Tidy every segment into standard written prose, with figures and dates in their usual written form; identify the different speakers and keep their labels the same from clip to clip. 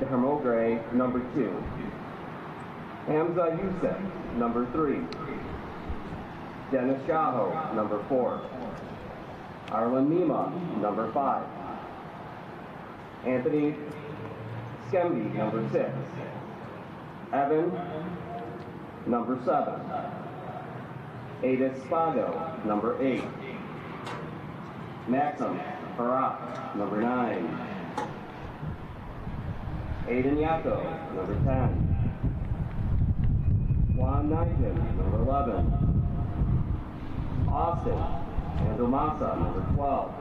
Speaker 1: Hamogre, number 2. Hamza Youssef, number 3. Dennis Shaho, number 4. Arlen Nima, number 5. Anthony Skemby, number 6. Evan, number 7. Ada Spago, number 8. Maxim Harat, number 9. Aiden Yako, number 10. Juan Knighton, number 11. Austin Andromasa, number 12.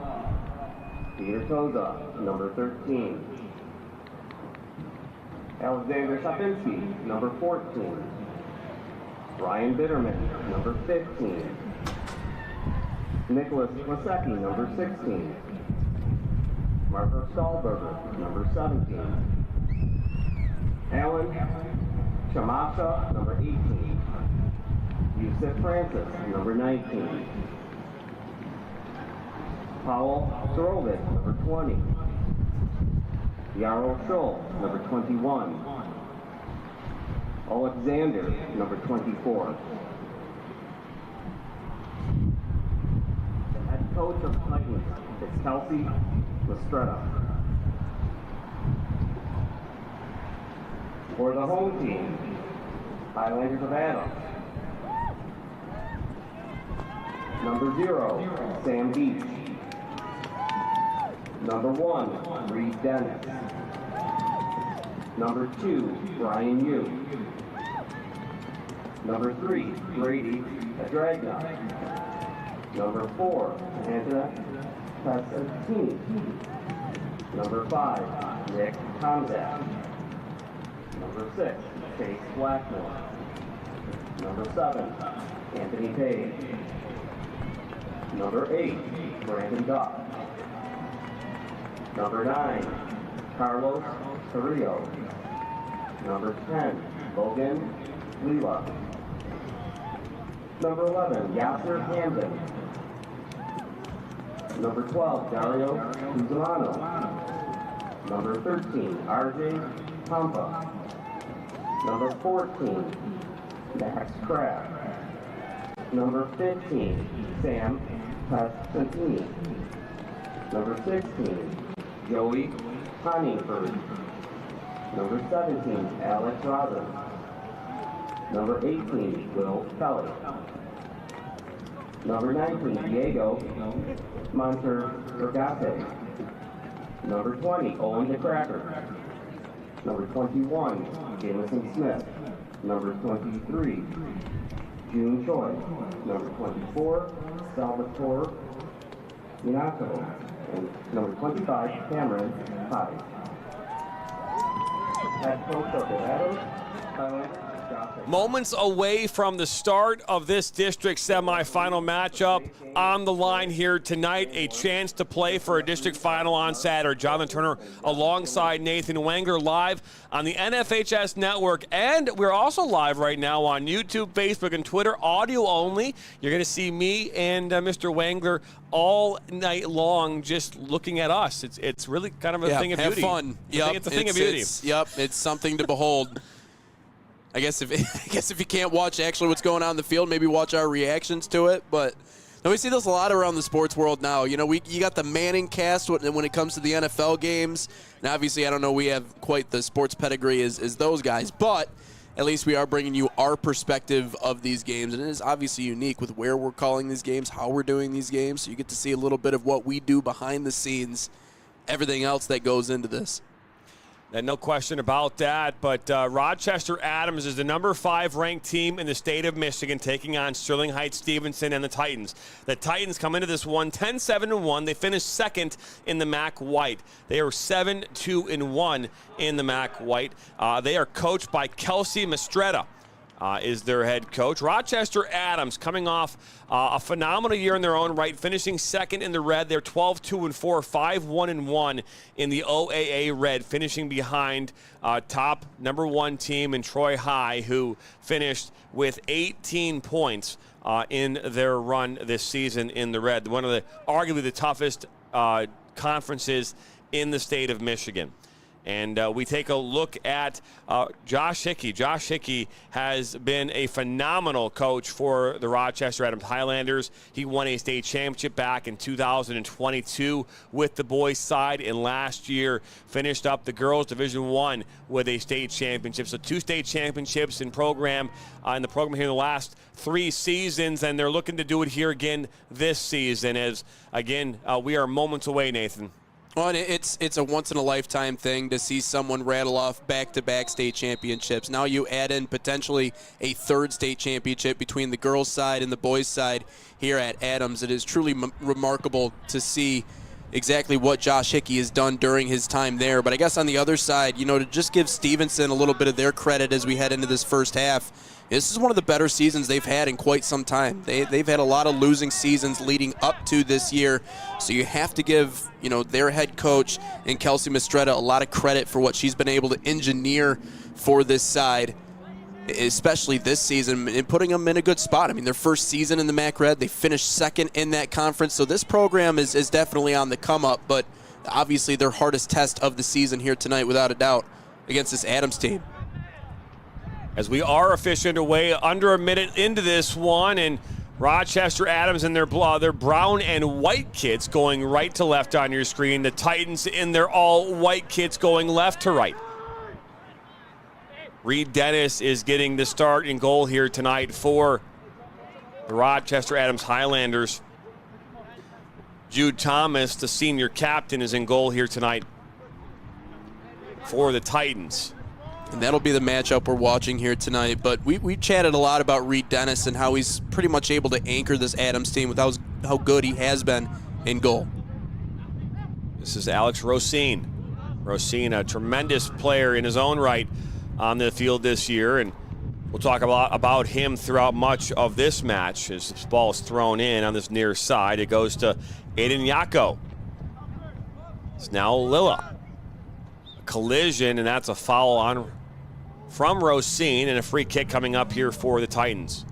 Speaker 1: Peter Toza, number 13. Alexander Sapinski, number 14. Ryan Bitterman, number 15. Nicholas Wasecki, number 16. Marco Stahlberger, number 17. Alan Chamasha, number 18. Yusuf Francis, number 19. Powell Sorovic, number 20. Yarrow Scholl, number 21. Alexander, number 24. The head coach of the Titans is Kelsey Lestretta. For the home team, Highlanders of Adams. Number 0, Sam Beach. Number 1, Reed Dennis. Number 2, Brian Yu. Number 3, Brady Adragna. Number 4, Angela Pasatini. Number 5, Nick Tomzak. Number 6, Chase Blackmore. Number 7, Anthony Page. Number 8, Brandon Duff. Number 9, Carlos Carrillo. Number 10, Logan Lila. Number 11, Yasser Hamden. Number 12, Dario Cusimano. Number 13, RJ Pampa. Number 14, Max Kraft. Number 15, Sam Pasantini. Number 16, Joey Honeyford. Number 17, Alex Robbins. Number 18, Will Kelly. Number 19, Diego Monterrogate. Number 20, Owen DeCracker. Number 21, Jamison Smith. Number 23, June Choi. Number 24, Salvatore Minato. And number 25, Cameron Hyde. Head coach of the Adams,
Speaker 2: Moments away from the start of this district semifinal matchup. On the line here tonight, a chance to play for a district final on Saturday. Jonathan Turner alongside Nathan Wengler live on the NFHS network. And we're also live right now on YouTube, Facebook, and Twitter, audio only. You're going to see me and Mr. Wengler all night long just looking at us. It's really kind of a thing of beauty.
Speaker 3: Have fun.
Speaker 2: It's a thing of beauty.
Speaker 3: It's something to behold. I guess if you can't watch actually what's going on in the field, maybe watch our reactions to it. But no, we see this a lot around the sports world now. You know, you got the Manning cast when it comes to the NFL games. And obviously, I don't know, we have quite the sports pedigree as those guys. But at least we are bringing you our perspective of these games. And it is obviously unique with where we're calling these games, how we're doing these games. So you get to see a little bit of what we do behind the scenes, everything else that goes into this.
Speaker 2: And no question about that, but Rochester Adams is the number 5 ranked team in the state of Michigan, taking on Sterling Heights Stevenson and the Titans. The Titans come into this one 10-7-1. They finished second in the MAC White. They are 7-2-1 in the MAC White. They are coached by Kelsey Mestretta. Is their head coach. Rochester Adams coming off a phenomenal year in their own right, finishing second in the red. They're 12-2-4, 5-1-1 in the OAA red, finishing behind top number 1 team in Troy High, who finished with 18 points in their run this season in the red. One of the arguably the toughest conferences in the state of Michigan. And we take a look at Josh Hickey. Josh Hickey has been a phenomenal coach for the Rochester Adams Highlanders. He won a state championship back in 2022 with the boys side, and last year finished up the girls Division I with a state championship. So 2 state championships in the program here in the last 3 seasons, and they're looking to do it here again this season. As again, we are moments away, Nathan.
Speaker 3: Well, and it's a once-in-a-lifetime thing to see someone rattle off back-to-back state championships. Now you add in potentially a 3rd state championship between the girls' side and the boys' side here at Adams. It is truly remarkable to see exactly what Josh Hickey has done during his time there. But I guess on the other side, to just give Stevenson a little bit of their credit as we head into this first half, this is one of the better seasons they've had in quite some time. They've had a lot of losing seasons leading up to this year, so you have to give their head coach and Kelsey Mistretta a lot of credit for what she's been able to engineer for this side, especially this season, and putting them in a good spot. I mean, their first season in the MAC Red, they finished 2nd in that conference, so this program is definitely on the come up, but obviously their hardest test of the season here tonight, without a doubt, against this Adams team.
Speaker 2: As we are officially underway, under a minute into this one, and Rochester Adams and their brown and white kits going right to left on your screen. The Titans in their all-white kits going left to right. Reed Dennis is getting the start in goal here tonight for the Rochester Adams Highlanders. Jude Thomas, the senior captain, is in goal here tonight for the Titans.
Speaker 3: And that'll be the matchup we're watching here tonight. But we chatted a lot about Reed Dennis and how he's pretty much able to anchor this Adams team with how good he has been in goal.
Speaker 2: This is Alex Rosine. Rosine, a tremendous player in his own right on the field this year, and we'll talk about him throughout much of this match. As this ball is thrown in on this near side, it goes to Aiden Yako. It's now Lilla. Collision, and that's a foul on from Rosine, and a free kick coming up here for the Titans.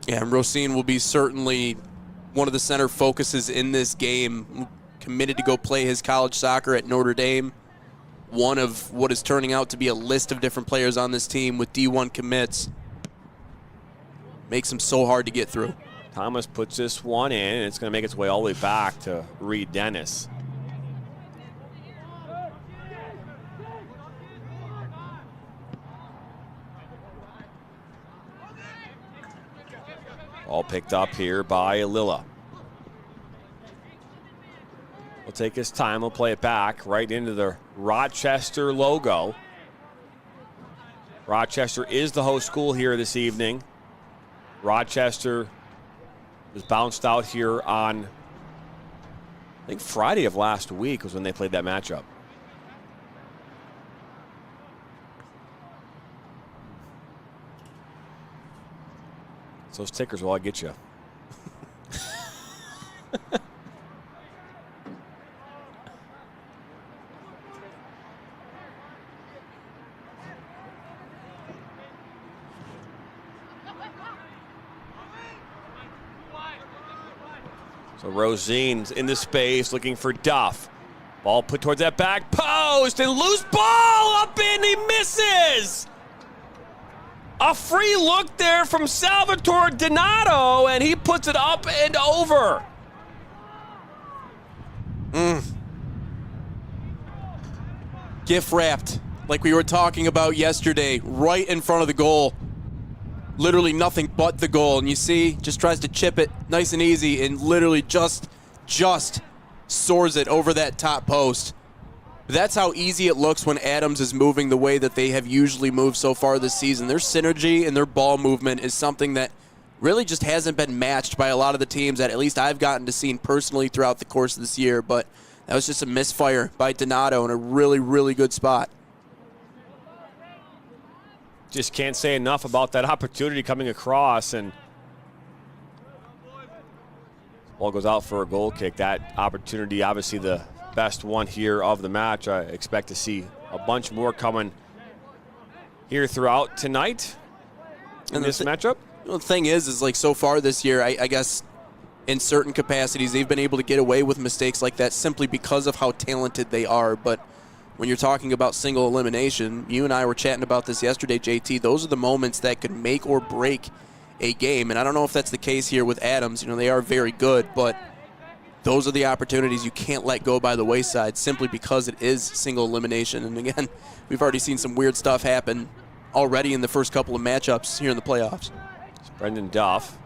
Speaker 3: Yeah, and Rosine will be certainly one of the center focuses in this game. Committed to go play his college soccer at Notre Dame. One of what is turning out to be a list of different players on this team with D1 commits. Makes him so hard to get through.
Speaker 2: Thomas puts this one in, and it's going to make its way all the way back to Reed Dennis. All picked up here by Lilla. We'll take his time. We'll play it back right into the Rochester logo. Rochester is the host school here this evening. Rochester was bounced out here on, I think, Friday of last week was when they played that matchup. So those tickers will all get you. So Rosine's in the space looking for Duff. Ball put towards that back post, and loose ball up in, he misses! A free look there from Salvatore Donato, and he puts it up and over.
Speaker 3: Gift wrapped, like we were talking about yesterday, right in front of the goal. Literally nothing but the goal, and you see, just tries to chip it nice and easy, and literally just soars it over that top post. That's how easy it looks when Adams is moving the way that they have usually moved so far this season. Their synergy and their ball movement is something that really just hasn't been matched by a lot of the teams that at least I've gotten to see personally throughout the course of this year, but that was just a misfire by Donato in a really, really good spot.
Speaker 2: Just can't say enough about that opportunity coming across, and ball goes out for a goal kick. That opportunity, obviously the best one here of the match. I expect to see a bunch more coming here throughout tonight in this matchup.
Speaker 3: The thing is like so far this year, I guess in certain capacities, they've been able to get away with mistakes like that simply because of how talented they are. But when you're talking about single elimination, you and I were chatting about this yesterday, JT, those are the moments that could make or break a game. And I don't know if that's the case here with Adams. You know, they are very good, but those are the opportunities you can't let go by the wayside simply because it is single elimination. And again, we've already seen some weird stuff happen already in the first couple of matchups here in the playoffs.
Speaker 2: It's Brendan Duff.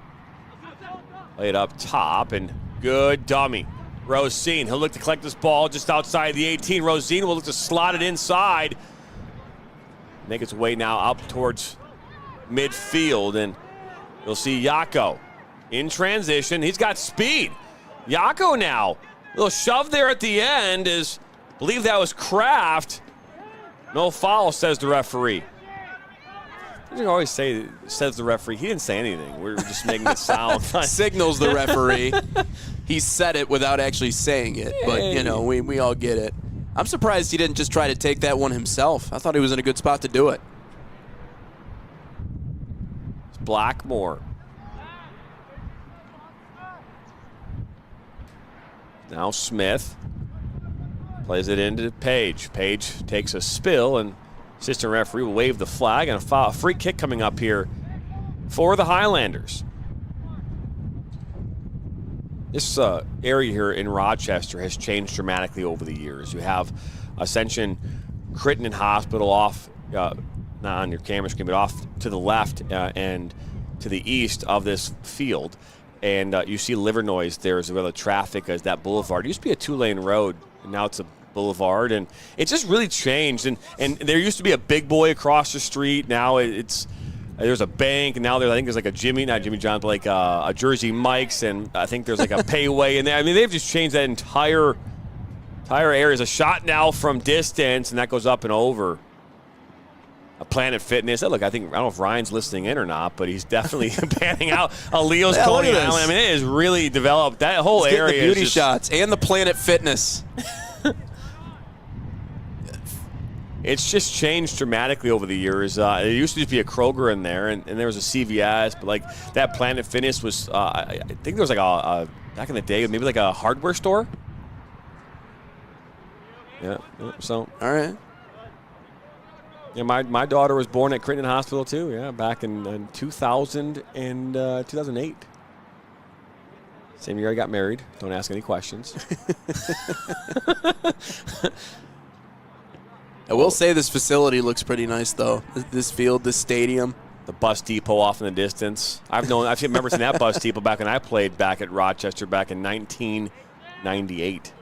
Speaker 2: Play it up top, and good dummy. Rosine, he'll look to collect this ball just outside the 18. Rosine will look to slot it inside. Make its way now up towards midfield, and you'll see Yako in transition. He's got speed. Yako now, a little shove there at the end is, I believe that was Kraft. No foul, says the referee. You always say, says the referee. He didn't say anything. We're just making it sound.
Speaker 3: Signals the referee. He said it without actually saying it, but, you know, we all get it. I'm surprised he didn't just try to take that one himself. I thought he was in a good spot to do it.
Speaker 2: It's Blackmore. Now Smith plays it into Page. Page takes a spill, and assistant referee will wave the flag, and a free kick coming up here for the Highlanders. This area here in Rochester has changed dramatically over the years. You have Ascension Crittenden Hospital off, not on your camera screen, but off to the left and to the east of this field. And you see Livernois there as well. The traffic as that boulevard. It used to be a 2-lane road, and now it's a boulevard, and it just really changed. And there used to be a Big Boy across the street. Now there's a bank, and now I think there's like a not Jimmy John's, but like a Jersey Mike's, and I think there's like a Payway in there. I mean, they've just changed that entire area. There's a shot now from distance, and that goes up and over. A Planet Fitness. Look, I don't know if Ryan's listening in or not, but he's definitely panning out. Leo's Coney Island. I mean, it has really developed. That whole area.
Speaker 3: The beauty shots and the Planet Fitness.
Speaker 2: It's just changed dramatically over the years. There used to just be a Kroger in there, and there was a CVS, but like that Planet Fitness was, I think there was like a back in the day, maybe like a hardware store. Yeah, so.
Speaker 3: All right.
Speaker 2: Yeah, my daughter was born at Crittenden Hospital too. Yeah, back in 2000 and 2008. Same year I got married. Don't ask any questions.
Speaker 3: I will say this facility looks pretty nice, though. This field, this stadium.
Speaker 2: The bus depot off in the distance. I've seen members in that bus depot back when I played back at Rochester back in 1998.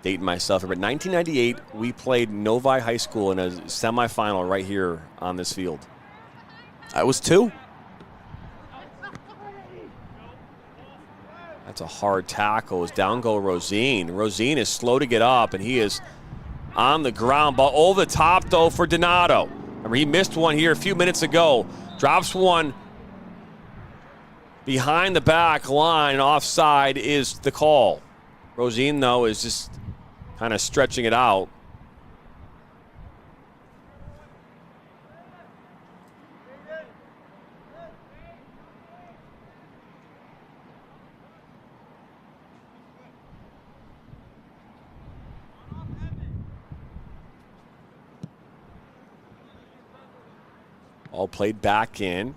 Speaker 2: Dating myself, but 1998, we played Novi High School in a semifinal right here on this field.
Speaker 3: I was 2.
Speaker 2: That's a hard tackle. As down go Rosine. Rosine is slow to get up, and he is on the ground. But over the top, though, for Donato. Remember, he missed one here a few minutes ago. Drops one behind the back line. Offside is the call. Rosine, though, is just kind of stretching it out. All played back in.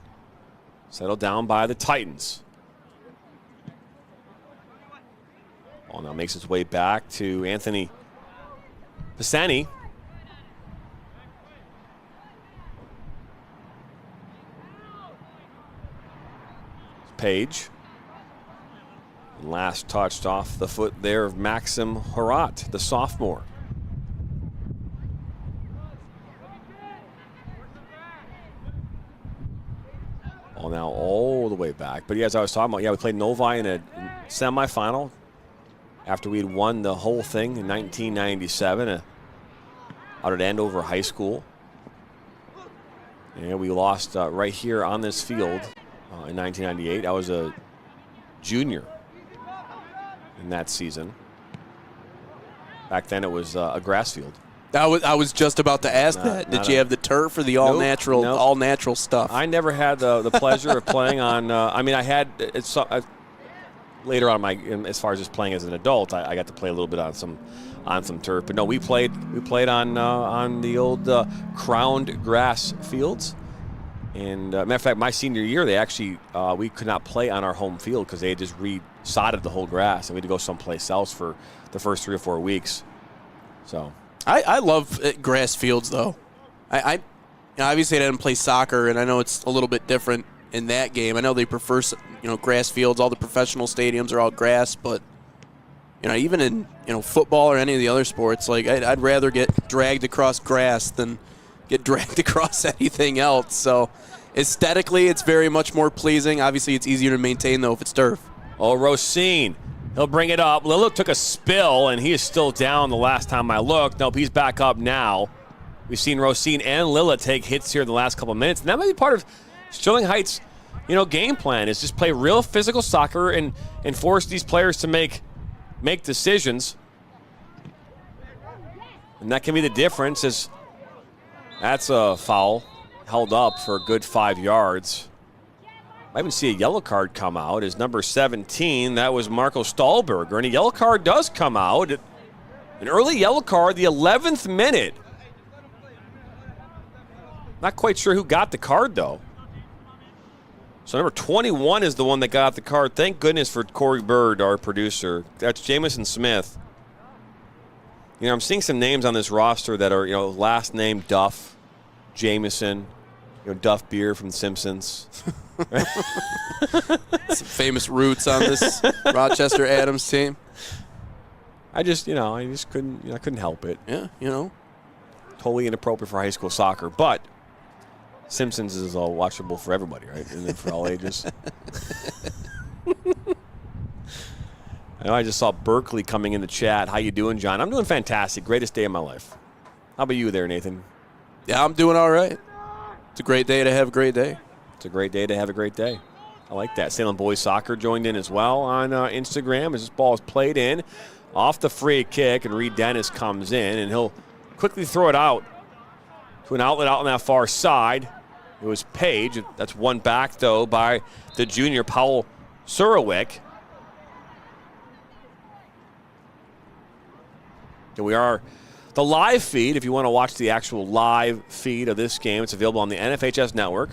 Speaker 2: Settled down by the Titans. Ball now makes its way back to Anthony Pisani. Page. And last touched off the foot there of Maxim Harat, the sophomore. Ball now all the way back. But as I was talking about, we played Novi in a semifinal after we had won the whole thing in 1997 out at Andover High School. And we lost right here on this field in 1998. I was a junior in that season. Back then it was a grass field.
Speaker 3: I was just about to ask that. Did you have the turf or the all natural stuff?
Speaker 2: I never had the pleasure of playing on. I mean, I had later on as far as just playing as an adult, I got to play a little bit on some turf. But no, we played on the old crowned grass fields. And matter of fact, my senior year, they actually we could not play on our home field because they had just re-sodded the whole grass, and we had to go someplace else for the first 3 or 4 weeks. So
Speaker 3: I love grass fields, though. Obviously I didn't play soccer, and I know it's a little bit different in that game. I know they prefer grass fields. All the professional stadiums are all grass, but even in football or any of the other sports, like I'd rather get dragged across grass than get dragged across anything else. So aesthetically, it's very much more pleasing. Obviously, it's easier to maintain, though, if it's turf.
Speaker 2: Oh, Rosine. He'll bring it up. Lillo took a spill, and he is still down the last time I looked. Nope, he's back up now. We've seen Rosine and Lilla take hits here in the last couple of minutes. And that might be part of Sterling Heights' game plan, is just play real physical soccer and force these players to make decisions. And that can be the difference, is that's a foul held up for a good 5 yards. I even see a yellow card come out. Is number 17. That was Marco Stahlberger. And a yellow card does come out. An early yellow card, the 11th minute. Not quite sure who got the card, though. So number 21 is the one that got the card. Thank goodness for Corey Bird, our producer. That's Jamison Smith. I'm seeing some names on this roster that are, last name Duff, Jameson, Duff Beer from The Simpsons.
Speaker 3: Some famous roots on this Rochester Adams team.
Speaker 2: I couldn't help it.
Speaker 3: Yeah,
Speaker 2: Totally inappropriate for high school soccer, but Simpsons is all watchable for everybody, right? And then for all ages. I know I just saw Berkeley coming in the chat. How you doing, John? I'm doing fantastic. Greatest day of my life. How about you there, Nathan?
Speaker 3: Yeah, I'm doing all right. It's a great day to have a great day.
Speaker 2: It's a great day to have a great day. I like that. Salem Boys Soccer joined in as well on Instagram as this ball is played in off the free kick, and Reed Dennis comes in, and he'll quickly throw it out to an outlet out on that far side. It was Page. That's one back, though, by the junior, Powell Surowick. And we are the live feed. If you want to watch the actual live feed of this game, it's available on the NFHS network.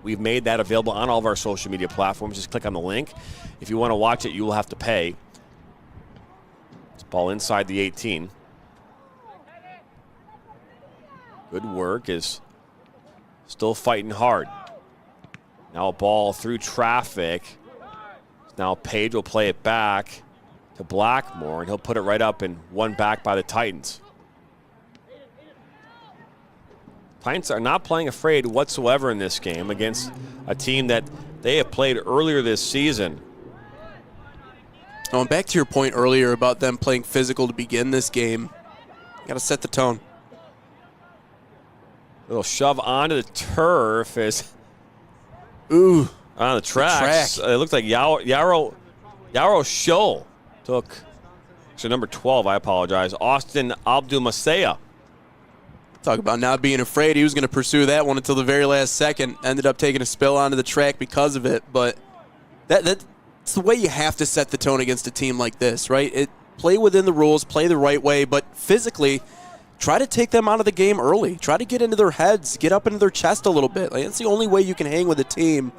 Speaker 2: We've made that available on all of our social media platforms. Just click on the link. If you want to watch it, you will have to pay. It's ball inside the 18. Good work, is still fighting hard. Now a ball through traffic. Now Page will play it back to Blackmore, and he'll put it right up and one back by the Titans. Titans are not playing afraid whatsoever in this game against a team that they have played earlier this season.
Speaker 3: Oh, and back to your point earlier about them playing physical to begin this game, you got to set the tone.
Speaker 2: Little shove onto the turf is
Speaker 3: on
Speaker 2: the tracks. It looked like Yarrow Scholl took, so number 12, I apologize, Austin Abdulmasea.
Speaker 3: Talk about not being afraid. He was going to pursue that one until the very last second. Ended up taking a spill onto the track because of it. But that's the way you have to set the tone against a team like this, right? Play within the rules, play the right way, but physically try to take them out of the game early. Try to get into their heads, get up into their chest a little bit. Like, that's the only way you can hang with a team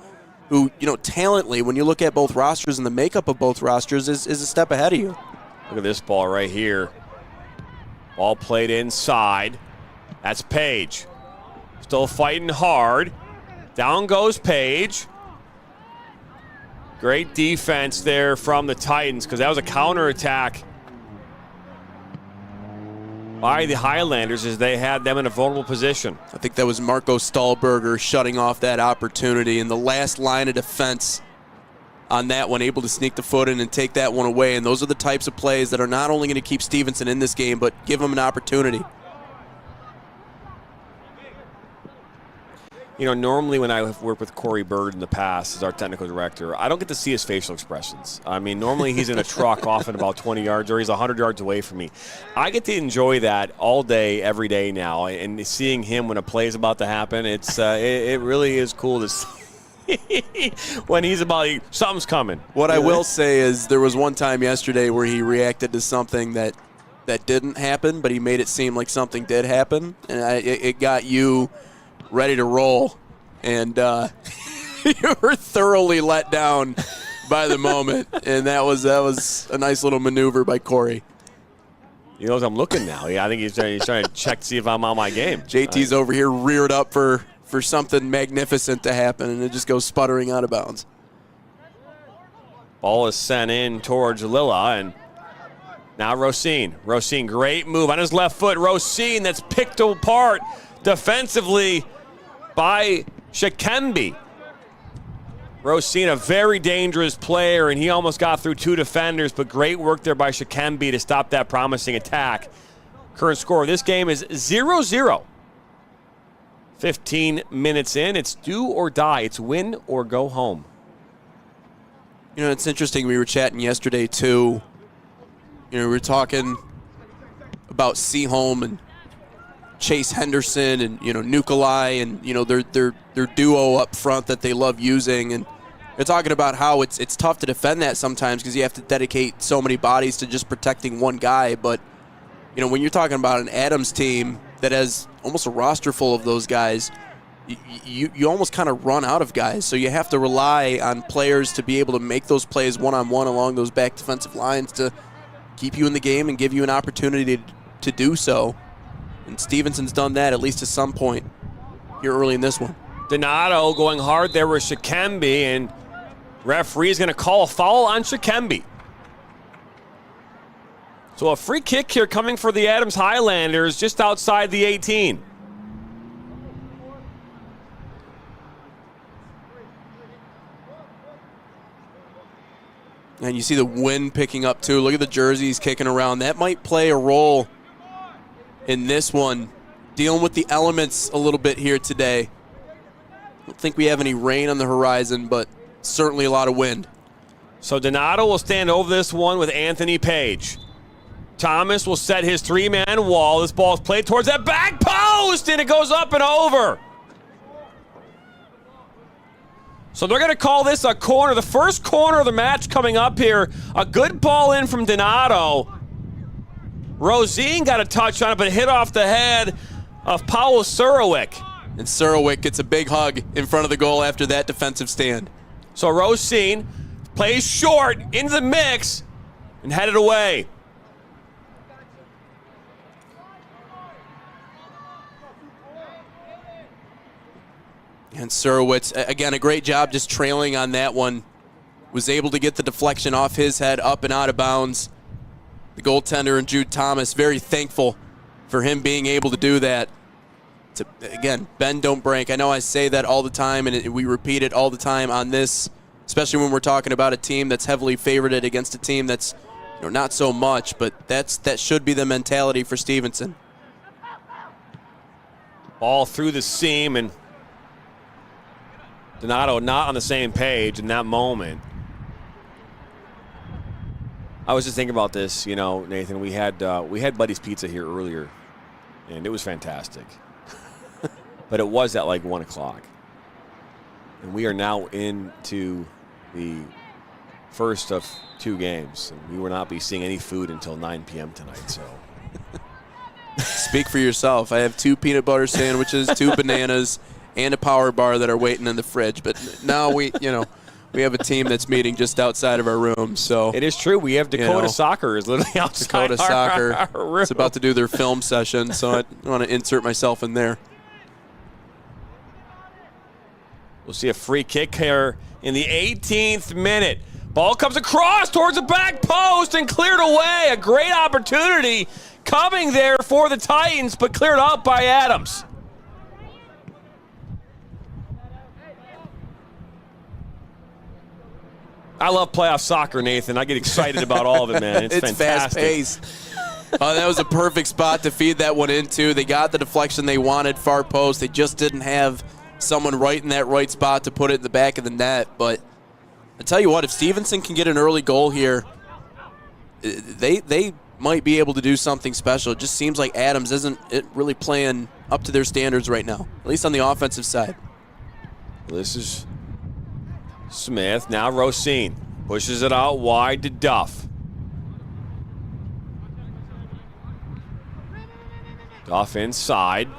Speaker 3: who, talently, when you look at both rosters and the makeup of both rosters, is a step ahead of you.
Speaker 2: Look at this ball right here. Ball played inside. That's Page. Still fighting hard. Down goes Page. Great defense there from the Titans, because that was a counterattack by the Highlanders as they had them in a vulnerable position.
Speaker 3: I think that was Marco Stahlberger shutting off that opportunity, and the last line of defense on that one, able to sneak the foot in and take that one away. And those are the types of plays that are not only going to keep Stevenson in this game, but give him an opportunity.
Speaker 2: Normally when I have worked with Corey Bird in the past as our technical director, I don't get to see his facial expressions. I mean, normally he's in a truck often about 20 yards, or he's 100 yards away from me. I get to enjoy that all day, every day now, and seeing him when a play is about to happen, it really is cool to see when he's about something's coming.
Speaker 3: What I will say is there was one time yesterday where he reacted to something that didn't happen, but he made it seem like something did happen, and it got you ready to roll, and you were thoroughly let down by the moment, and that was a nice little maneuver by Corey.
Speaker 2: He knows I'm looking now. Yeah, I think he's trying to check to see if I'm on my game.
Speaker 3: JT's over here reared up for something magnificent to happen, and it just goes sputtering out of bounds.
Speaker 2: Ball is sent in towards Lilla, and now Rosine. Rosine, great move on his left foot. Rosine, that's picked apart defensively by Shikembe. Rosine, a very dangerous player, and he almost got through 2 defenders, but great work there by Shikembe to stop that promising attack. Current score of this game is 0-0. 15 minutes in, it's do or die. It's win or go home.
Speaker 3: You know, it's interesting. We were chatting yesterday, too. You know, we were talking about Seaholm and Chase Henderson and, you know, Nikolai and, you know, their duo up front that they love using. And they're talking about how it's tough to defend that sometimes because you have to dedicate so many bodies to just protecting one guy. But, you know, when you're talking about an Adams team that has almost a roster full of those guys, you almost kind of run out of guys. So you have to rely on players to be able to make those plays one-on-one along those back defensive lines to keep you in the game and give you an opportunity to do so. And Stevenson's done that at least to some point here early in this one.
Speaker 2: Donato going hard there with Shikembe, and referee's going to call a foul on Shikembe. So a free kick here coming for the Adams Highlanders just outside the 18.
Speaker 3: And you see the wind picking up too. Look at the jerseys kicking around. That might play a role in this one, dealing with the elements a little bit here today. I don't think we have any rain on the horizon, but certainly a lot of wind.
Speaker 2: So Donato will stand over this one with Anthony Page. Thomas will set his 3-man wall. This ball is played towards that back post, and it goes up and over. So they're going to call this a corner. The first corner of the match coming up here. A good ball in from Donato. Rosine got a touch on it, but it hit off the head of Paul Surowick.
Speaker 3: And Surowick gets a big hug in front of the goal after that defensive stand.
Speaker 2: So Rosine plays short into the mix and headed away.
Speaker 3: And Surowitz, again, a great job just trailing on that one. Was able to get the deflection off his head, up and out of bounds. The goaltender and Jude Thomas, very thankful for him being able to do that. Again, bend, don't break. I know I say that all the time, and we repeat it all the time on this, especially when we're talking about a team that's heavily favorited against a team that's not so much, but that should be the mentality for Stevenson.
Speaker 2: Ball through the seam, and Donato not on the same page in that moment. I was just thinking about this, Nathan. We had Buddy's Pizza here earlier, and it was fantastic. But it was at like 1 o'clock. And we are now into the first of 2 games. And we will not be seeing any food until 9 p.m. tonight. So,
Speaker 3: speak for yourself. I have 2 peanut butter sandwiches, 2 bananas, and a power bar that are waiting in the fridge. But now we have a team that's meeting just outside of our room. So
Speaker 2: it is true. We have Dakota Soccer is literally outside
Speaker 3: Dakota Soccer.
Speaker 2: our room.
Speaker 3: It's about to do their film session, so I want to insert myself in there.
Speaker 2: We'll see a free kick here in the 18th minute. Ball comes across towards the back post and cleared away. A great opportunity coming there for the Titans, but cleared out by Adams. I love playoff soccer, Nathan. I get excited about all of it, man. It's fantastic.
Speaker 3: Fast-paced. That was a perfect spot to feed that one into. They got the deflection they wanted, far post. They just didn't have someone right in that right spot to put it in the back of the net. But I tell you what, if Stevenson can get an early goal here, they might be able to do something special. It just seems like Adams isn't really playing up to their standards right now, at least on the offensive side.
Speaker 2: This is Smith, now Rosine. Pushes it out wide to Duff. Duff inside.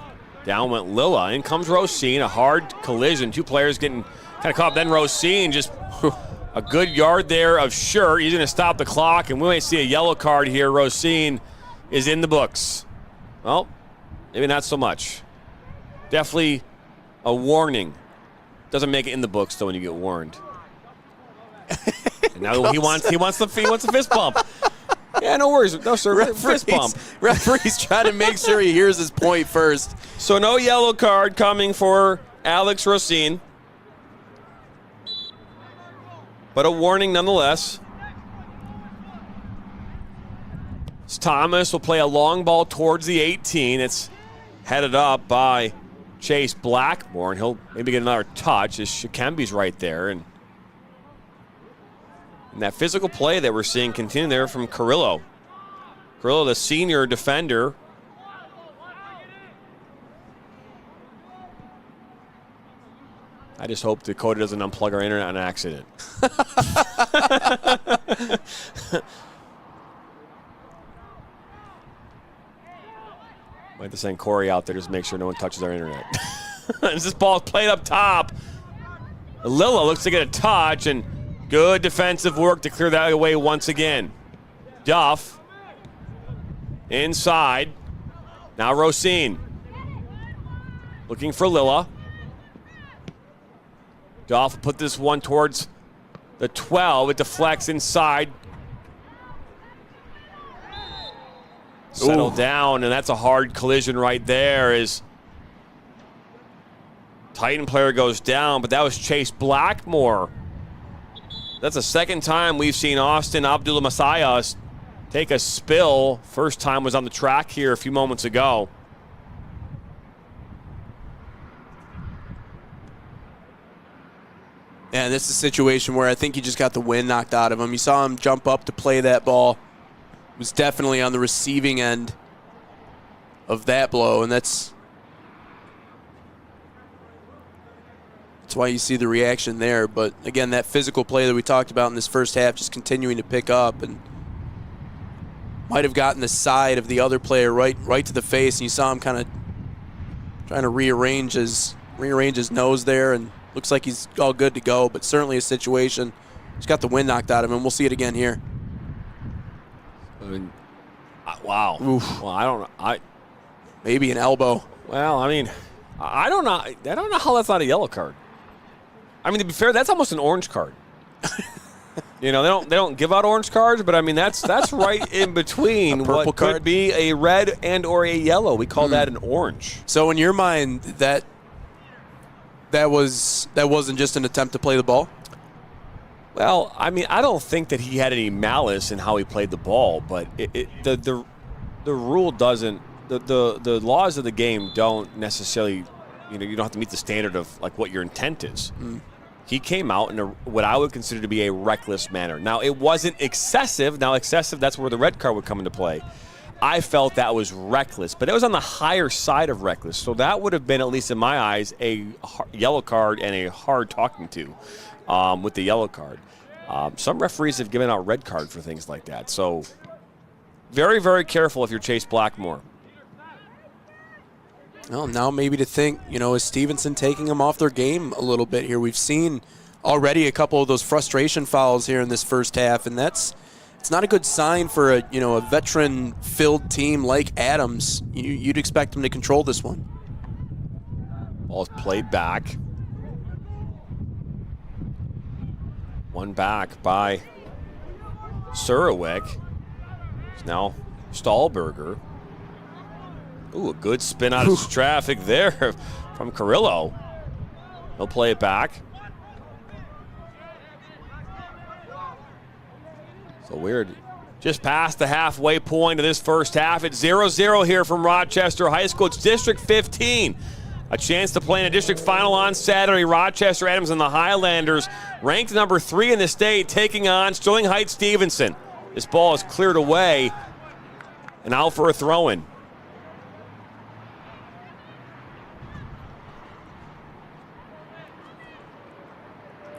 Speaker 2: Down went Lilla. In comes Rosine. A hard collision. Two players getting kind of caught. Then Rosine just a good yard there of Sure. He's going to stop the clock, and we might see a yellow card here. Rosine is in the books. Well, maybe not so much. Definitely a warning. Doesn't make it in the books, though, when you get warned. And now he wants the fist bump. Yeah, no worries. No, sir. Fist bump.
Speaker 3: Referee's trying to make sure he hears his point first.
Speaker 2: So no yellow card coming for Alex Rosine. But a warning nonetheless. Thomas will play a long ball towards the 18. It's headed up by Chase Blackmore, and he'll maybe get another touch as Shikembe's right there. And that physical play that we're seeing continue there from Carrillo. Carrillo, the senior defender. I just hope Dakota doesn't unplug our internet on accident. Might have to send Corey out there just to make sure no one touches our internet. As this ball played up top, Lilla looks to get a touch, and good defensive work to clear that away once again. Duff inside. Now Rosine looking for Lilla. Duff put this one towards the 12. It deflects inside. Settle down, and that's a hard collision right there as Titan player goes down, but that was Chase Blackmore. That's the second time we've seen Austin Abdullah-Messiah take a spill. First time was on the track here a few moments ago.
Speaker 3: Yeah, this is a situation where I think he just got the wind knocked out of him. You saw him jump up to play that ball. Was definitely on the receiving end of that blow, and that's why you see the reaction there. But again, that physical play that we talked about in this first half just continuing to pick up, and might have gotten the side of the other player right to the face, and you saw him kind of trying to rearrange his nose there, and looks like he's all good to go. But certainly a situation, he's got the wind knocked out of him. We'll see it again here.
Speaker 2: I mean, wow.
Speaker 3: Oof.
Speaker 2: Well, I don't know.
Speaker 3: Maybe an elbow.
Speaker 2: Well, I mean, I don't know. I don't know how that's not a yellow card. I mean, to be fair, that's almost an orange card. You know, they don't give out orange cards, but I mean that's right in between what could be a red and or a yellow. We call that an orange.
Speaker 3: So in your mind, that wasn't just an attempt to play the ball?
Speaker 2: Well, I mean, I don't think that he had any malice in how he played the ball, but the rule doesn't. The laws of the game don't necessarily, you don't have to meet the standard of like what your intent is. He came out in what I would consider to be a reckless manner. Now, it wasn't excessive. Now, excessive, that's where the red card would come into play. I felt that was reckless, but it was on the higher side of reckless. So that would have been, at least in my eyes, a yellow card and a hard talking to with the yellow card. Some referees have given out red cards for things like that. So very, very careful if you're Chase Blackmore.
Speaker 3: Well, now maybe to think, is Stevenson taking them off their game a little bit here? We've seen already a couple of those frustration fouls here in this first half, and it's not a good sign for a veteran-filled team like Adams. You'd expect them to control this one.
Speaker 2: Ball's played back. One back by Surowick. It's now Stahlberger. Ooh, a good spin out of traffic there from Carrillo. He'll play it back. So weird. Just past the halfway point of this first half. It's 0-0 here from Rochester High School. It's District 15. A chance to play in a district final on Saturday. Rochester Adams and the Highlanders, ranked number 3 in the state, taking on Sterling Heights Stevenson. This ball is cleared away and out for a throw-in.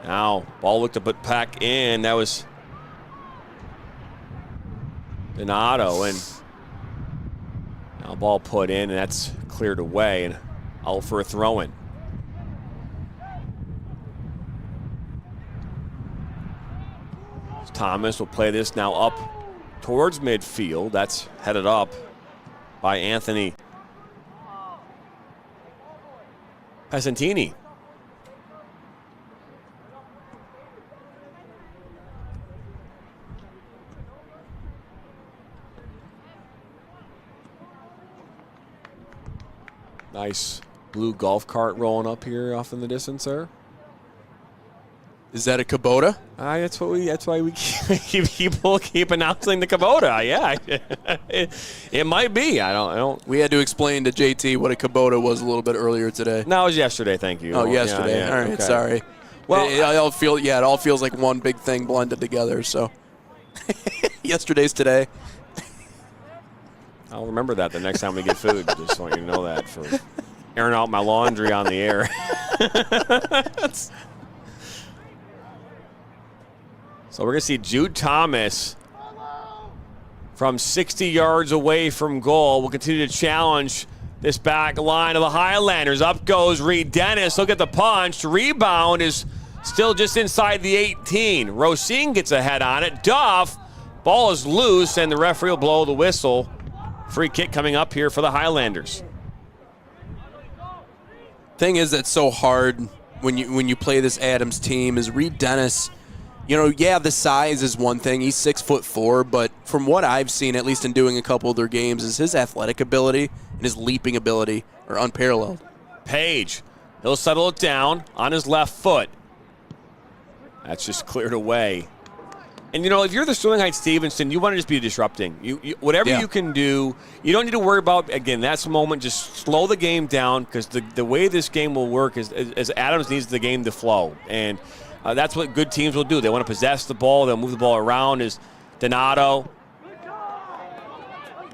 Speaker 2: Now, ball looked to put back in. That was Donato, and now ball put in, and that's cleared away, and out for a throw-in. Thomas will play this now up towards midfield. That's headed up by Anthony Pesentini. Nice blue golf cart rolling up here off in the distance there.
Speaker 3: Is that a Kubota?
Speaker 2: That's why we keep announcing the Kubota. Yeah, it might be. I don't.
Speaker 3: We had to explain to JT what a Kubota was a little bit earlier today.
Speaker 2: No, it was yesterday. Thank you.
Speaker 3: Oh, yesterday.
Speaker 2: Yeah,
Speaker 3: all right,
Speaker 2: okay.
Speaker 3: sorry. Well, it all feels like one big thing blended together. So, yesterday's today.
Speaker 2: I'll remember that the next time we get food. Just want you to know that for airing out my laundry on the air. So we're going to see Jude Thomas from 60 yards away from goal. We'll continue to challenge this back line of the Highlanders. Up goes Reed Dennis. Look at the punch. Rebound is still just inside the 18. Rosine gets a head on it. Duff. Ball is loose, and the referee will blow the whistle. Free kick coming up here for the Highlanders.
Speaker 3: Thing is that's so hard when you play this Adams team is Reed Dennis. You know, yeah, the size is one thing. He's 6'4", but from what I've seen, at least in doing a couple of their games, is his athletic ability and his leaping ability are unparalleled.
Speaker 2: Page, he'll settle it down on his left foot. That's just cleared away. And, you know, if you're the Sterling Heights Stevenson, you want to just be disrupting. Whatever you can do, you don't need to worry about, again, that's the moment. Just slow the game down because the way this game will work is Adams needs the game to flow. And that's what good teams will do. They want to possess the ball. They'll move the ball around. Is Donato.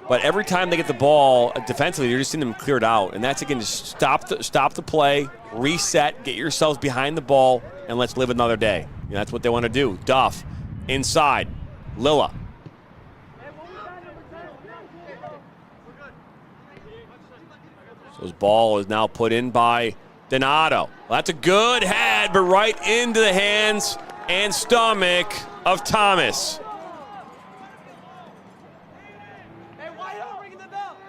Speaker 2: But every time they get the ball defensively, you're just seeing them cleared out. And that's, again, just stop the play, reset, get yourselves behind the ball, and let's live another day. And that's what they want to do. Duff inside. Lilla. So his ball is now put in by Donato. Well, that's a good head, but right into the hands and stomach of Thomas.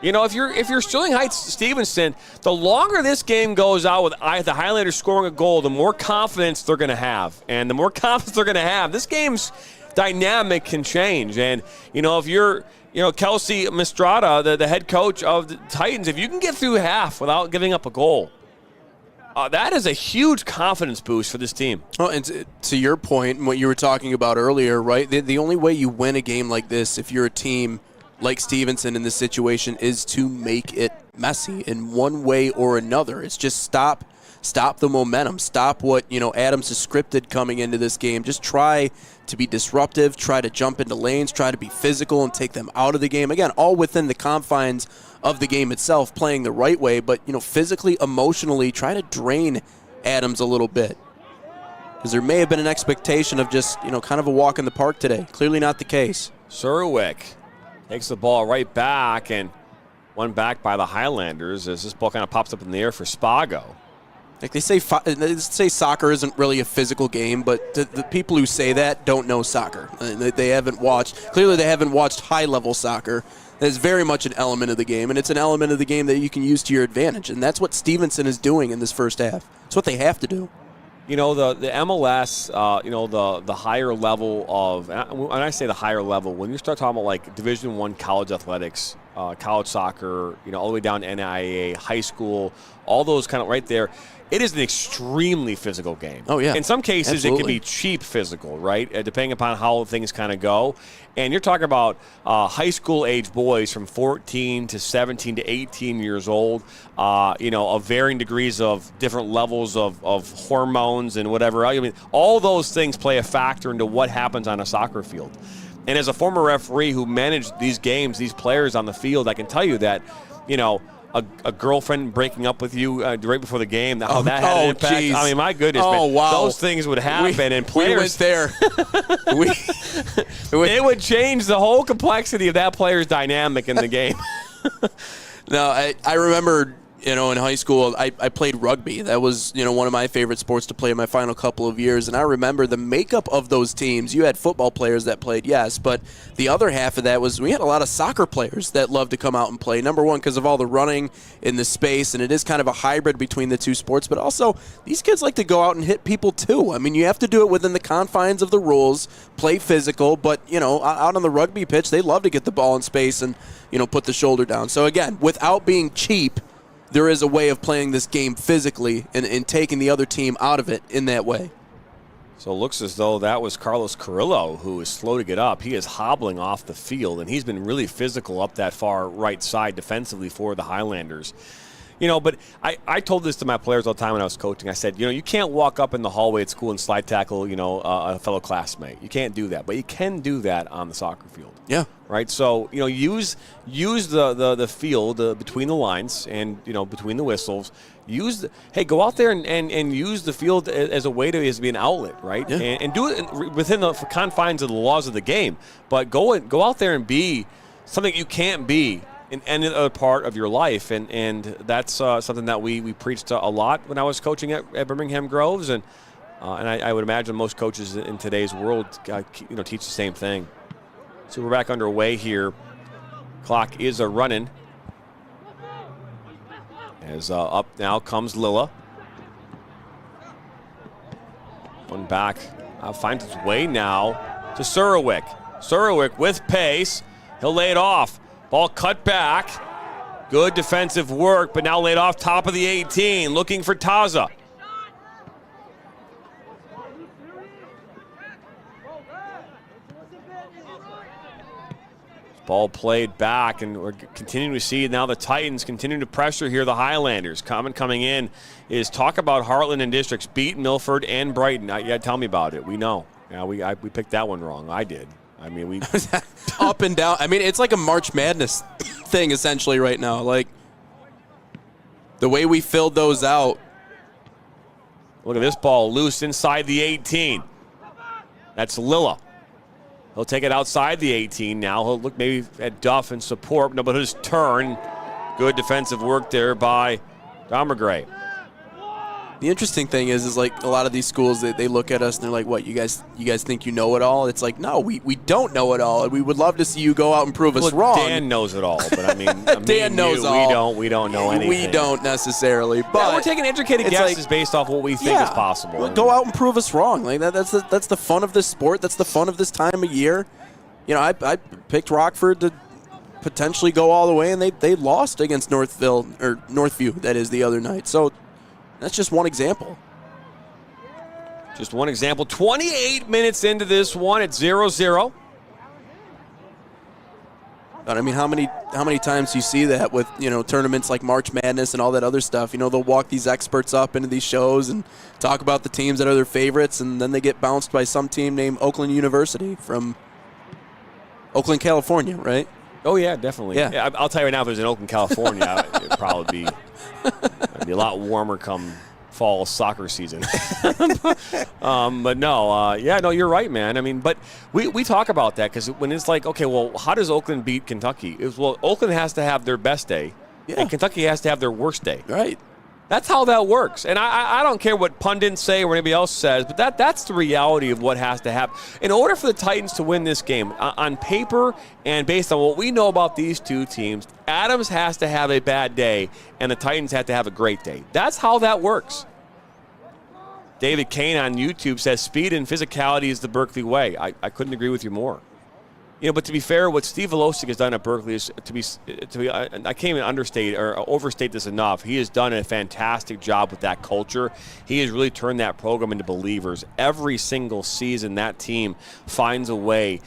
Speaker 2: You know, if you're Sterling Heights Stevenson, the longer this game goes out with the Highlanders scoring a goal, the more confidence they're going to have. And the more confidence they're going to have, this game's dynamic can change. And, you know, if you're, Kelsey Mistrada, the head coach of the Titans, if you can get through half without giving up a goal, that is a huge confidence boost for this team.
Speaker 3: Well, and to your point, and what you were talking about earlier, right, the only way you win a game like this, if you're a team like Stevenson in this situation, is to make it messy in one way or another. It's just stop the momentum, stop what Adams has scripted coming into this game. Just try to be disruptive, try to jump into lanes, try to be physical and take them out of the game. Again, all within the confines of the game itself, playing the right way, but physically, emotionally, try to drain Adams a little bit. Because there may have been an expectation of just, kind of a walk in the park today. Clearly not the case.
Speaker 2: Surowick takes the ball right back, and one back by the Highlanders as this ball kind of pops up in the air for Spago.
Speaker 3: Like they say soccer isn't really a physical game, but the people who say that don't know soccer. They haven't watched high-level soccer. That is very much an element of the game, and it's an element of the game that you can use to your advantage, and that's what Stevenson is doing in this first half. It's what they have to do.
Speaker 2: The MLS, the higher level of, when I say the higher level, when you start talking about like Division I college athletics, college soccer, all the way down to NAIA, high school, all those kind of right there, it is an extremely physical game.
Speaker 3: Oh, yeah.
Speaker 2: In some cases,
Speaker 3: Absolutely.
Speaker 2: It can be cheap physical, right? Depending upon how things kind of go. And you're talking about high school age boys from 14 to 17 to 18 years old, of varying degrees of different levels of hormones and whatever. I mean, all those things play a factor into what happens on a soccer field. And as a former referee who managed these games, these players on the field, I can tell you that, a girlfriend breaking up with you right before the game, how that had an impact.
Speaker 3: Geez.
Speaker 2: I mean, my goodness,
Speaker 3: oh,
Speaker 2: man.
Speaker 3: wow.
Speaker 2: Those things would happen, and players.
Speaker 3: We went there.
Speaker 2: It would change the whole complexity of that player's dynamic in the game.
Speaker 3: No, I remember, in high school, I played rugby. That was, one of my favorite sports to play in my final couple of years. And I remember the makeup of those teams. You had football players that played, yes, but the other half of that was we had a lot of soccer players that loved to come out and play. Number one, because of all the running in the space, and it is kind of a hybrid between the two sports. But also, these kids like to go out and hit people too. I mean, you have to do it within the confines of the rules, play physical. But, out on the rugby pitch, they love to get the ball in space and, put the shoulder down. So, again, without being cheap, there is a way of playing this game physically and taking the other team out of it in that way.
Speaker 2: So it looks as though that was Carlos Carrillo, who is slow to get up. He is hobbling off the field, and he's been really physical up that far right side defensively for the Highlanders. But I told this to my players all the time when I was coaching. I said, you can't walk up in the hallway at school and slide tackle, a fellow classmate. You can't do that. But you can do that on the soccer field.
Speaker 3: Yeah.
Speaker 2: Right? So, use the field between the lines and, between the whistles. Go out there and use the field as a way to be an outlet, right?
Speaker 3: Yeah.
Speaker 2: And do it within the confines of the laws of the game. But go out there and be something you can't be in any other part of your life, and that's something that we preached a lot when I was coaching at Birmingham Groves, and I would imagine most coaches in today's world teach the same thing. So we're back underway here. Clock is running. As up now comes Lilla. One back finds its way now to Surowick. Surowick with pace. He'll lay it off. Ball cut back. Good defensive work, but now laid off top of the 18, looking for Taza. Ball played back, and we're continuing to see now the Titans continue to pressure here the Highlanders. Comment coming in is talk about Heartland and Districts beat Milford and Brighton. Yeah, tell me about it. We know. Yeah, we picked that one wrong. I did. I mean, we
Speaker 3: up and down. I mean, it's like a March Madness thing essentially right now. Like the way we filled those out.
Speaker 2: Look at this ball loose inside the 18. That's Lilla. He'll take it outside the 18 now. He'll look maybe at Duff and support. No, but he'll just turn. Good defensive work there by Domergray.
Speaker 3: The interesting thing is like a lot of these schools, they look at us and they're like, what, you guys think you know it all? It's like, no, we don't know it all. We would love to see you go out and prove us wrong.
Speaker 2: Dan knows it all, but I mean,
Speaker 3: Dan knows all.
Speaker 2: We don't know anything.
Speaker 3: We don't necessarily, but
Speaker 2: yeah, we're taking educated guesses based off what we think is possible.
Speaker 3: Well, go out and prove us wrong. Like that's the fun of this sport. That's the fun of this time of year. I picked Rockford to potentially go all the way, and they lost against Northview, that is, the other night. So that's just one example.
Speaker 2: Just one example. 28 minutes into this one at 0-0.
Speaker 3: But I mean, how many times do you see that with tournaments like March Madness and all that other stuff? They'll walk these experts up into these shows and talk about the teams that are their favorites, and then they get bounced by some team named Oakland University from Oakland, California, right?
Speaker 2: Oh yeah, definitely.
Speaker 3: Yeah.
Speaker 2: I'll tell you right now, if it was in Oakland, California, it'd probably be a lot warmer come fall soccer season. But no, you're right, man. I mean, but we talk about that because when it's like, okay, well, how does Oakland beat Kentucky? Oakland has to have their best day, and Kentucky has to have their worst day.
Speaker 3: Right.
Speaker 2: That's how that works. And I don't care what pundits say or anybody else says, but that's the reality of what has to happen. In order for the Titans to win this game, on paper and based on what we know about these two teams, Adams has to have a bad day and the Titans have to have a great day. That's how that works. David Kane on YouTube says speed and physicality is the Berkeley way. I couldn't agree with you more. But to be fair, what Steve Velocic has done at Berkeley is to be I can't even understate or overstate this enough. He has done a fantastic job with that culture. He has really turned that program into believers. Every single season, that team finds a way,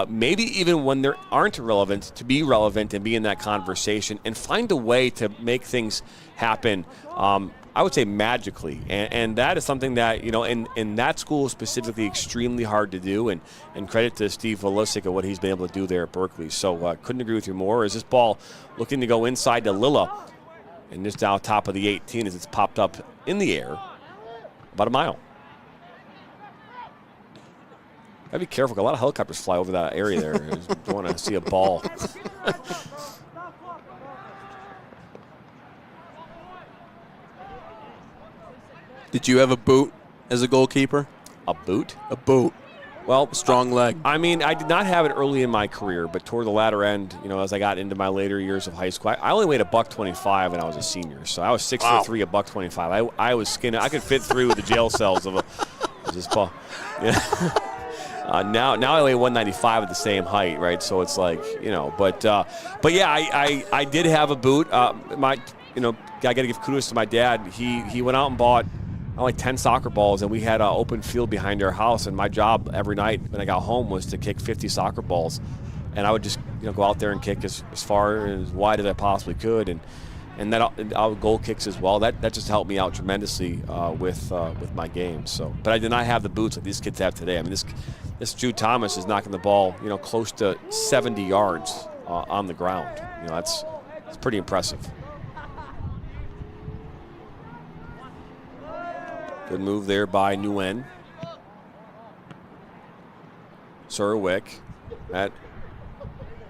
Speaker 2: maybe even when they aren't relevant, to be relevant and be in that conversation and find a way to make things happen. I would say magically, and that is something that, in that school specifically extremely hard to do, and credit to Steve Velocic and what he's been able to do there at Berkeley. So couldn't agree with you more. Is this ball looking to go inside to Lilla? And just now top of the 18 as it's popped up in the air about a mile. Gotta be careful. A lot of helicopters fly over that area there. I just want to see a ball.
Speaker 3: Did you have a boot as a goalkeeper?
Speaker 2: A boot?
Speaker 3: A boot.
Speaker 2: Well,
Speaker 3: strong leg.
Speaker 2: I mean, I did not have it early in my career, but toward the latter end, as I got into my later years of high school, I only weighed $125 when I was a senior. So I was 6'3", $125. I was skinny. I could fit through the jail cells of this ball. Yeah. Now I weigh 195 at the same height, right? So it's like, but yeah, I did have a boot. I got to give kudos to my dad. He went out and bought like 10 soccer balls, and we had an open field behind our house, and my job every night when I got home was to kick 50 soccer balls, and I would just go out there and kick as far and as wide as I possibly could, and that goal kicks as well. That just helped me out tremendously with my game. So, but I did not have the boots like these kids have today. I mean, this Jude Thomas is knocking the ball close to 70 yards on the ground. It's pretty impressive. Good move there by Nguyen. Surwick. That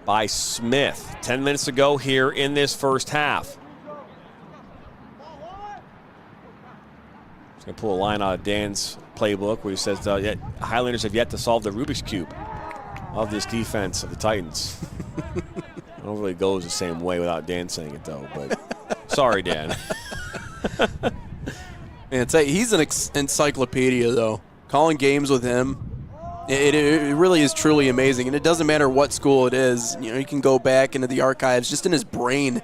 Speaker 2: by Smith. 10 minutes to go here in this first half. He's going to pull a line out of Dan's playbook where he says Highlanders have yet to solve the Rubik's Cube of this defense of the Titans. I don't really goes the same way without Dan saying it, though. But sorry, Dan.
Speaker 3: He's an encyclopedia, though. Calling games with him, it really is truly amazing. And it doesn't matter what school it is. You can go back into the archives just in his brain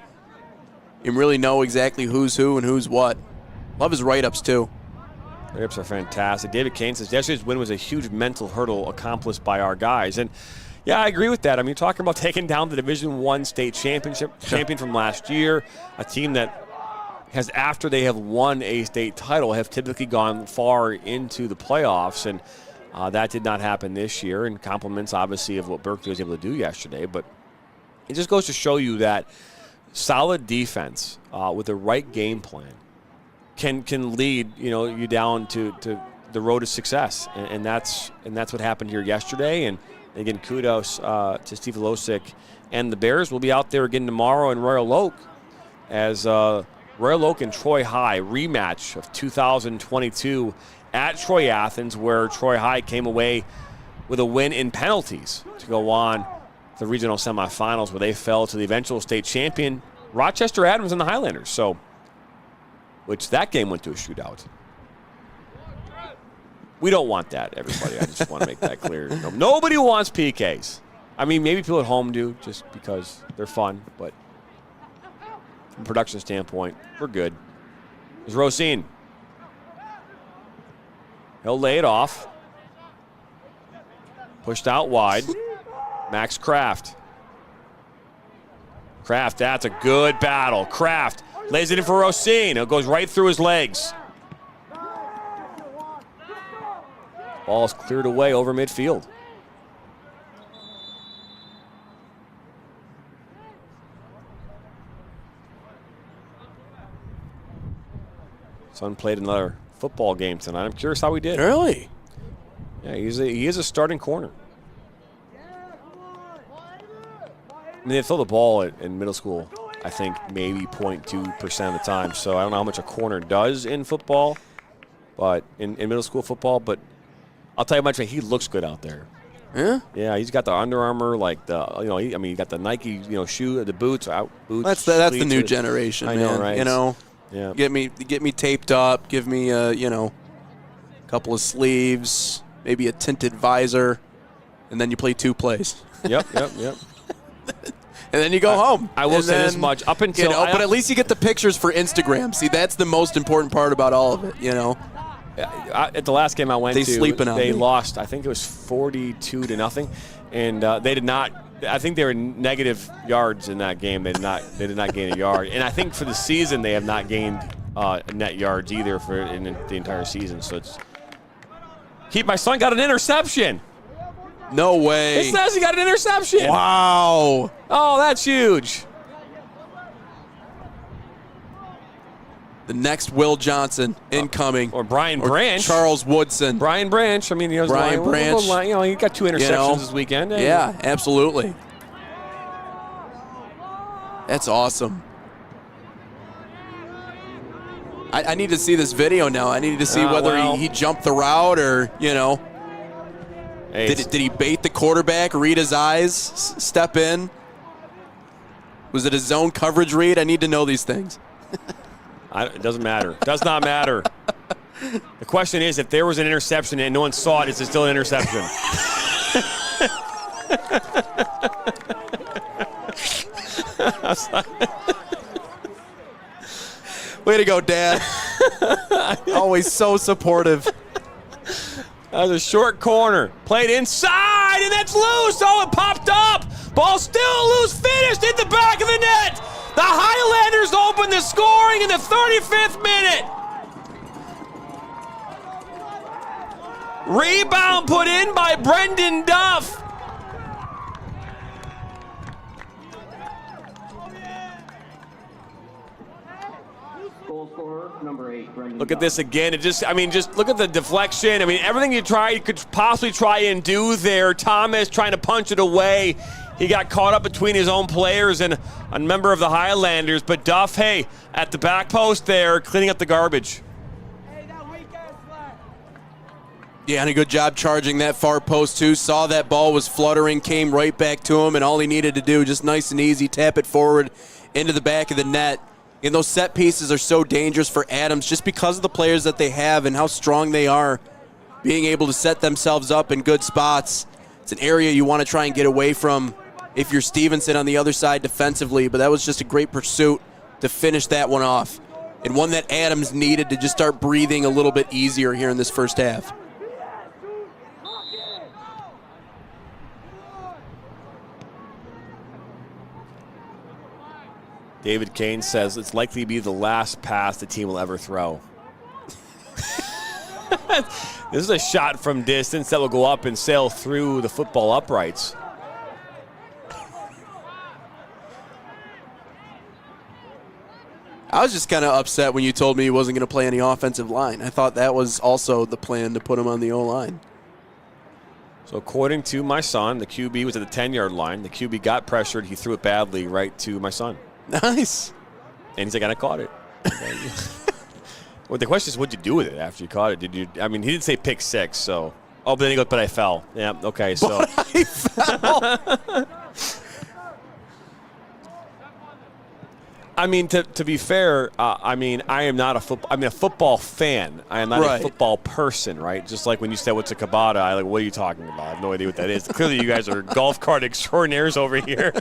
Speaker 3: and really know exactly who's who and who's what. Love his write-ups, too.
Speaker 2: Write-ups are fantastic. David Kane says yesterday's win was a huge mental hurdle accomplished by our guys. And, yeah, I agree with that. I mean, talking about taking down the Division I state champion from last year, a team that has, after they have won a state title, have typically gone far into the playoffs, and that did not happen this year, and compliments, obviously, of what Berkeley was able to do yesterday. But it just goes to show you that solid defense with the right game plan can lead you down to the road to success, and that's what happened here yesterday. And again, kudos to Steve Losick and the Bears. Will be out there again tomorrow in Royal Oak as Royal Oak and Troy High rematch of 2022 at Troy Athens, where Troy High came away with a win in penalties to go on the regional semifinals, where they fell to the eventual state champion Rochester Adams and the Highlanders. So, which that game went to a shootout. We don't want that, everybody. I just want to make that clear. Nobody wants PKs. I mean, maybe people at home do, just because they're fun, but from a production standpoint, we're good. There's Rosine. He'll lay it off. Pushed out wide. Max Kraft. Kraft, that's a good battle. Kraft lays it in for Rosine. It goes right through his legs. Ball's cleared away over midfield. Son played another football game tonight. I'm curious how he did.
Speaker 3: Really?
Speaker 2: Yeah, he is a starting corner. I mean, they throw the ball in middle school, I think, maybe 0.2% of the time. So I don't know how much a corner does in football, but in middle school football. But I'll tell you much, he looks good out there.
Speaker 3: Yeah?
Speaker 2: Yeah, he's got the Under Armour, like he got the Nike, shoe, the boots, boots.
Speaker 3: That's the new generation,
Speaker 2: I
Speaker 3: man.
Speaker 2: know, right?
Speaker 3: Yeah. Get me taped up. Give me a couple of sleeves, maybe a tinted visor, and then you play 2 plays.
Speaker 2: Yep.
Speaker 3: And then you go home.
Speaker 2: I will say this much. Up until
Speaker 3: but at least you get the pictures for Instagram. See, that's the most important part about all of it.
Speaker 2: At the last game I went to, they
Speaker 3: me.
Speaker 2: lost. I think it was 42-0, and they did not. I think they were negative yards in that game. They did not gain a yard, and I think for the season they have not gained net yards either in the entire season. So my son got an interception.
Speaker 3: No way.
Speaker 2: It says he got an interception.
Speaker 3: Wow.
Speaker 2: Oh, that's huge.
Speaker 3: The next Will Johnson incoming.
Speaker 2: Or Brian Branch.
Speaker 3: Charles Woodson.
Speaker 2: Brian Branch. I mean, he was
Speaker 3: Brian Branch.
Speaker 2: he got 2 interceptions this weekend.
Speaker 3: Yeah, absolutely. That's awesome. I need to see this video now. I need to see whether he jumped the route or,
Speaker 2: Hey,
Speaker 3: did he bait the quarterback, read his eyes, step in? Was it a zone coverage read? I need to know these things.
Speaker 2: It doesn't matter. Does not matter. The question is, if there was an interception and no one saw it, is it still an interception?
Speaker 3: Way to go, Dad. Always so supportive.
Speaker 2: That was a short corner. Played inside, and that's loose. Oh, it popped up. Ball still loose. Finished in the back of the net. The Highlanders open the scoring in the 35th minute. Rebound put in by Brendan Duff.
Speaker 1: Goal scorer, number 8, Brendan
Speaker 2: Look at
Speaker 1: Duff.
Speaker 2: this again. Just look at the deflection. I mean, everything you could possibly try and do there. Thomas trying to punch it away. He got caught up between his own players and a member of the Highlanders. But Duff, hey, at the back post there, cleaning up the garbage.
Speaker 3: Yeah, and a good job charging that far post, too. Saw that ball was fluttering, came right back to him, and all he needed to do, just nice and easy, tap it forward into the back of the net. And those set pieces are so dangerous for Adams just because of the players that they have and how strong they are, being able to set themselves up in good spots. It's an area you want to try and get away from if you're Stevenson on the other side defensively, but that was just a great pursuit to finish that one off, and one that Adams needed to just start breathing a little bit easier here in this first half.
Speaker 2: David Kane says it's likely to be the last pass the team will ever throw. This is a shot from distance that will go up and sail through the football uprights.
Speaker 3: I was just kind of upset when you told me he wasn't going to play any offensive line. I thought that was also the plan, to put him on the O-line.
Speaker 2: So according to my son, the QB was at the 10-yard line. The QB got pressured. He threw it badly right to my son.
Speaker 3: Nice.
Speaker 2: And he's like, and I caught it. Well, the question is, what'd you do with it after you caught it? He didn't say pick 6, so. Oh, but then he goes, but I fell. Yeah, okay, so.
Speaker 3: But I fell.
Speaker 2: I mean, to be fair, I am not a football. I'm a football fan. I am not a football person, right? Just like when you said, "What's a cabada?" I like, what are you talking about? I have no idea what that is. Clearly, you guys are golf cart extraordinaires over here,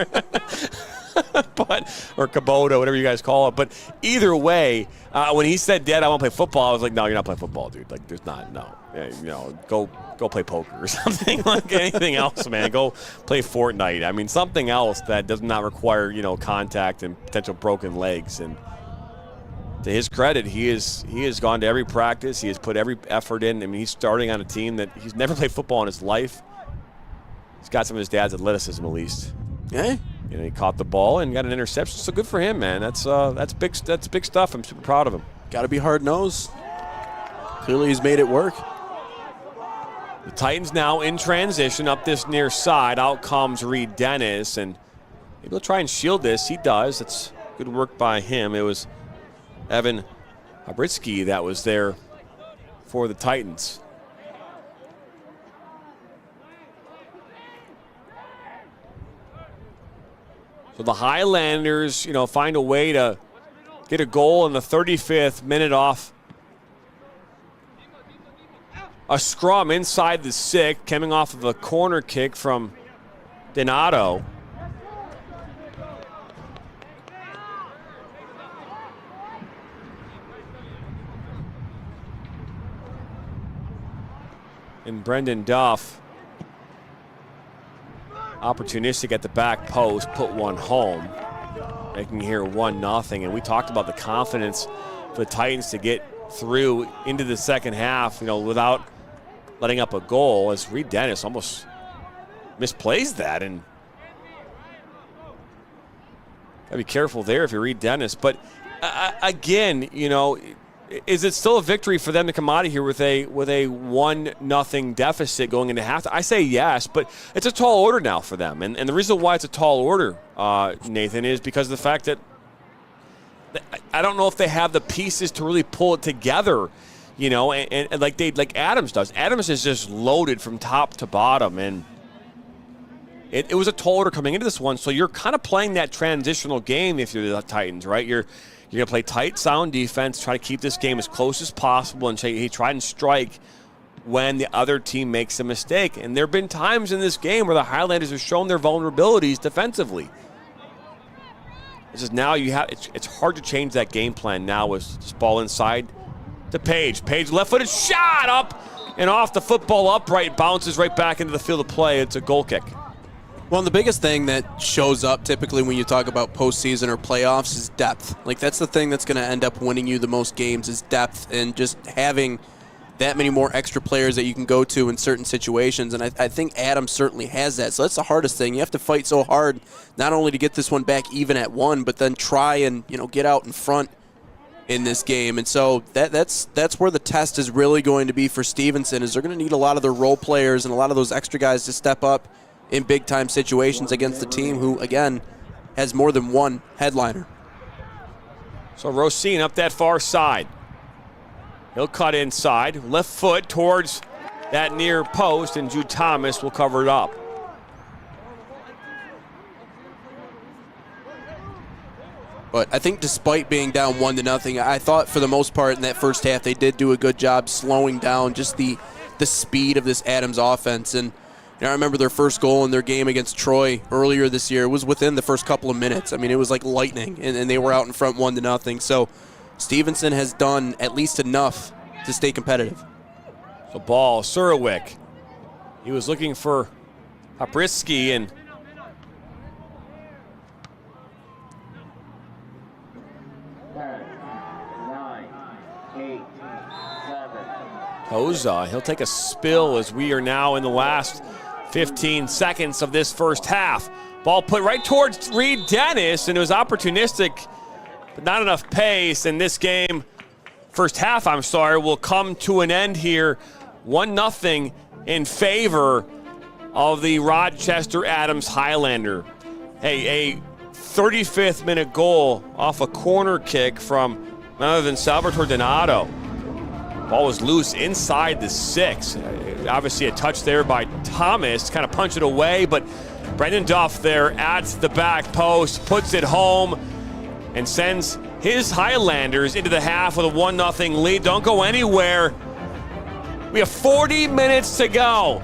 Speaker 2: or Kubota, whatever you guys call it. But either way, when he said, "Dad, I want to play football," I was like, "No, you're not playing football, dude. Like, there's not. No, go play poker or something. Like anything else, man. Go play Fortnite. I mean, something else that does not require contact and potential broken legs." And to his credit, he has gone to every practice. He has put every effort in. I mean, he's starting on a team that he's never played football in his life. He's got some of his dad's athleticism, at least.
Speaker 3: Yeah.
Speaker 2: He caught the ball and got an interception. So good for him, man. That's big stuff. I'm super proud of him.
Speaker 3: Got to be hard-nosed. Clearly, he's made it work.
Speaker 2: The Titans now in transition up this near side. Out comes Reed Dennis, and maybe he'll try and shield this. He does. It's good work by him. It was Evan Habritsky that was there for the Titans. So the Highlanders, find a way to get a goal in the 35th minute off a scrum inside the 6, coming off of a corner kick from Donato. And Brendan Duff, opportunistic at the back post, put one home, making here 1-0. And we talked about the confidence for the Titans to get through into the second half, without letting up a goal, as Reed Dennis almost misplays that. And gotta be careful there if you Reed Dennis. But again, you know, is it still a victory for them to come out of here with a 1-0 deficit going into halftime? I say yes, but it's a tall order now for them. And the reason why it's a tall order, Nathan, is because of the fact that I don't know if they have the pieces to really pull it together, you know, and like Adams does. Adams is just loaded from top to bottom, and it was a tall order coming into this one. So you're kind of playing that transitional game if you're the Titans, right? You're going to play tight, sound defense, try to keep this game as close as possible, and say, hey, try and strike when the other team makes a mistake. And there have been times in this game where the Highlanders have shown their vulnerabilities defensively. This is now it's hard to change that game plan now with this ball inside to Page. Page left-footed shot up and off the football upright, bounces right back into the field of play. It's a goal kick.
Speaker 3: Well, the biggest thing that shows up typically when you talk about postseason or playoffs is depth. Like, that's the thing that's going to end up winning you the most games is depth and just having that many more extra players that you can go to in certain situations. And I think Adams certainly has that. So that's the hardest thing. You have to fight so hard not only to get this one back even at 1, but then try and, you know, get out in front in this game. And so that's where the test is really going to be for Stevenson, is they're going to need a lot of their role players and a lot of those extra guys to step up in big-time situations against the team who, again, has more than one headliner.
Speaker 2: So Rosine up that far side. He'll cut inside, left foot towards that near post, and Jude Thomas will cover it up.
Speaker 3: But I think despite being down 1-0, I thought for the most part in that first half they did do a good job slowing down just the speed of this Adams offense. And you know, I remember their first goal in their game against Troy earlier this year. It was within the first couple of minutes. I mean, it was like lightning, and they were out in front 1-0. So Stevenson has done at least enough to stay competitive.
Speaker 2: The ball, Surowick. He was looking for Habrisky, and
Speaker 1: 10, 9, 8, 7.
Speaker 2: Hoza, he'll take a spill as we are now in the last 15 seconds of this first half. Ball put right towards Reed Dennis, and it was opportunistic, but not enough pace. And this game, first half, will come to an end here. 1-0 in favor of the Rochester Adams Highlander. Hey, a 35th minute goal off a corner kick from none other than Salvatore Donato. Ball was loose inside the 6. Obviously a touch there by Thomas, kind of punch it away, but Brendan Duff there at the back post, puts it home, and sends his Highlanders into the half with a 1-0 lead. Don't go anywhere. We have 40 minutes to go.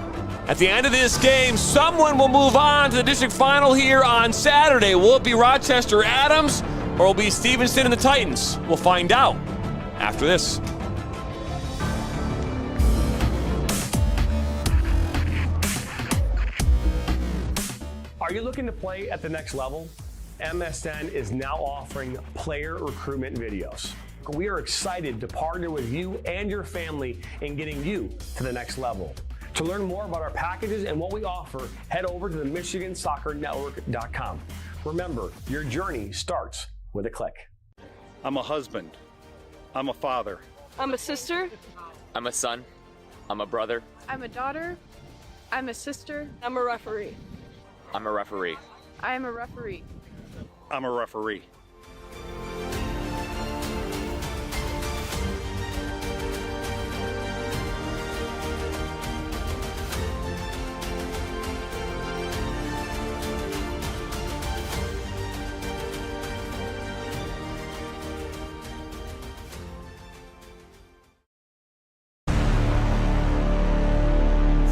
Speaker 2: At the end of this game, someone will move on to the district final here on Saturday. Will it be Rochester Adams or will it be Stevenson and the Titans? We'll find out after this.
Speaker 4: Are you looking to play at the next level? MSN is now offering player recruitment videos. We are excited to partner with you and your family in getting you to the next level. To learn more about our packages and what we offer, head over to the MichiganSoccerNetwork.com. Remember, your journey starts with a click.
Speaker 5: I'm a husband. I'm a father.
Speaker 6: I'm a sister.
Speaker 7: I'm a son. I'm a brother.
Speaker 6: I'm a daughter. I'm a sister. I'm a referee.
Speaker 7: I'm a referee.
Speaker 6: I am a referee.
Speaker 5: I'm a referee.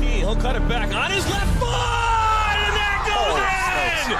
Speaker 2: He'll cut it back on his left foot, and that goes in!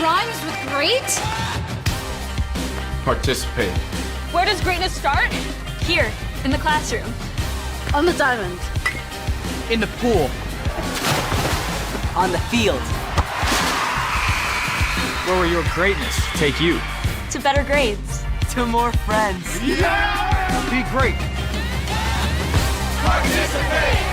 Speaker 8: rhymes with great?
Speaker 9: Participate.
Speaker 6: Where does greatness start?
Speaker 8: Here, in the classroom.
Speaker 6: On the diamond.
Speaker 10: In the pool. On the field.
Speaker 9: Where will your greatness take you?
Speaker 8: To better grades.
Speaker 10: To more friends.
Speaker 9: Yeah! Be great. Participate!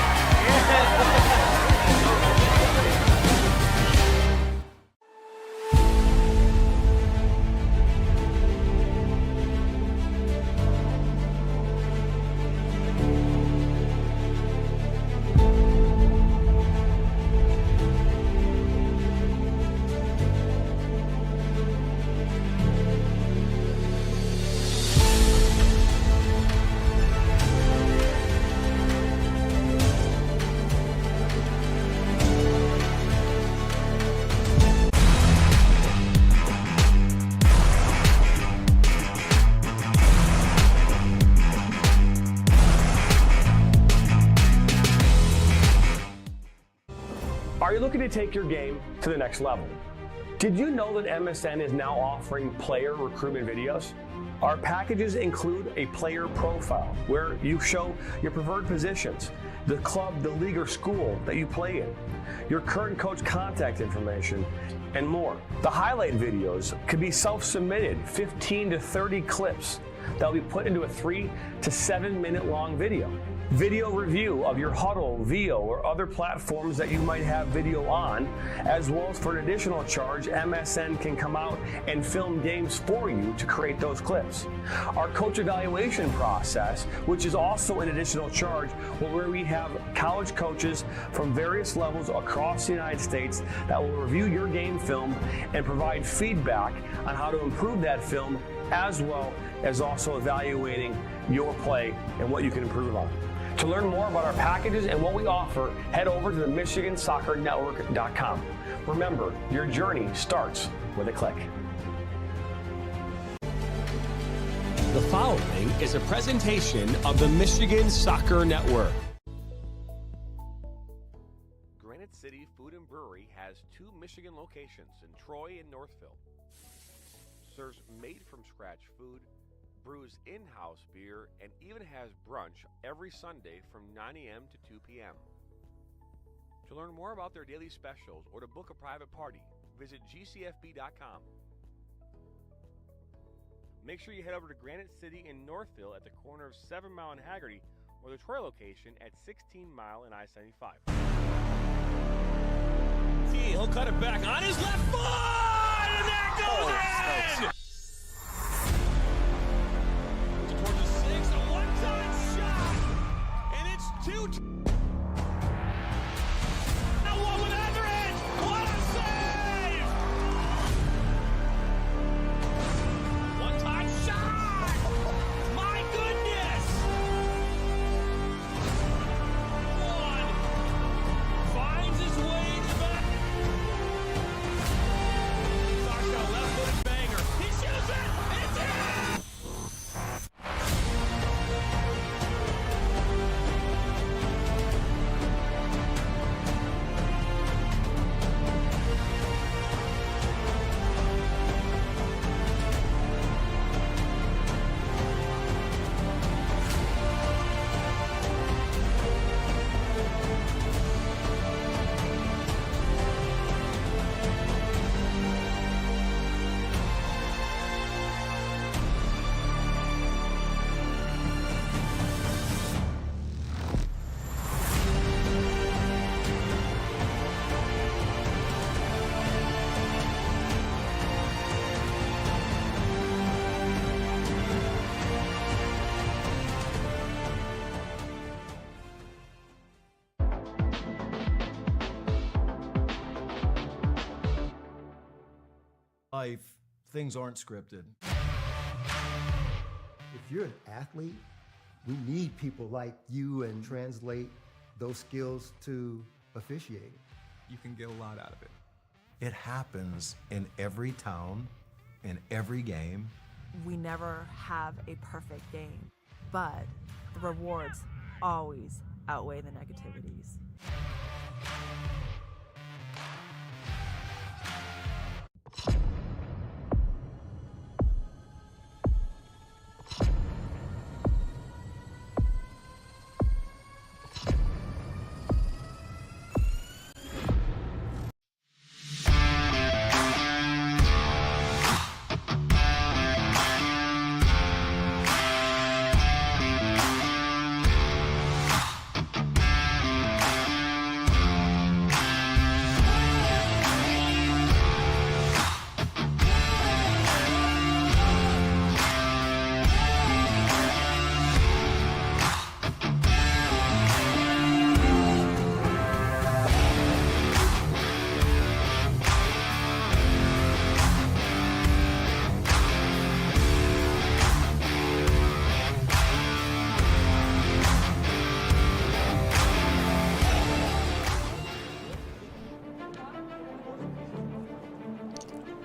Speaker 4: Are you looking to take your game to the next level? Did you know that MSN is now offering player recruitment videos? Our packages include a player profile where you show your preferred positions, the club, the league, or school that you play in, your current coach contact information, and more. The highlight videos could be self-submitted, 15 to 30 clips that will be put into a 3 to 7 minute long video. Video review of your Huddle, VO, or other platforms that you might have video on, as well as for an additional charge, MSN can come out and film games for you to create those clips. Our coach evaluation process, which is also an additional charge, where we have college coaches from various levels across the United States that will review your game film and provide feedback on how to improve that film, as well as also evaluating your play and what you can improve on. To learn more about our packages and what we offer, head over to the MichiganSoccerNetwork.com. Remember, your journey starts with a click.
Speaker 2: The following is a presentation of the Michigan Soccer Network. Granite City Food and Brewery has 2 Michigan locations in Troy and Northville. Serves made-from-scratch food, brews in-house beer, and even has brunch every Sunday from 9 a.m. to 2 p.m. To learn more about their daily specials or to book a private party, visit gcfb.com. Make sure you head over to Granite City in Northville at the corner of 7 Mile and Haggerty, or the Troy location at 16 Mile and I-75. He'll cut it back on his left foot, and there goes in! Towards the 6, a one-time shot, and it's 2. Now one with Etheridge, what a save! One-time shot! My goodness! One finds his way to the back. Stark's got a left-footed banger. He shoots it! It's in!
Speaker 11: Life, things aren't scripted.
Speaker 12: If you're an athlete, we need people like you and translate those skills to officiating.
Speaker 11: You can get a lot out of it. It happens in every town, in every game.
Speaker 13: We never have a perfect game, but the rewards always outweigh the negativities.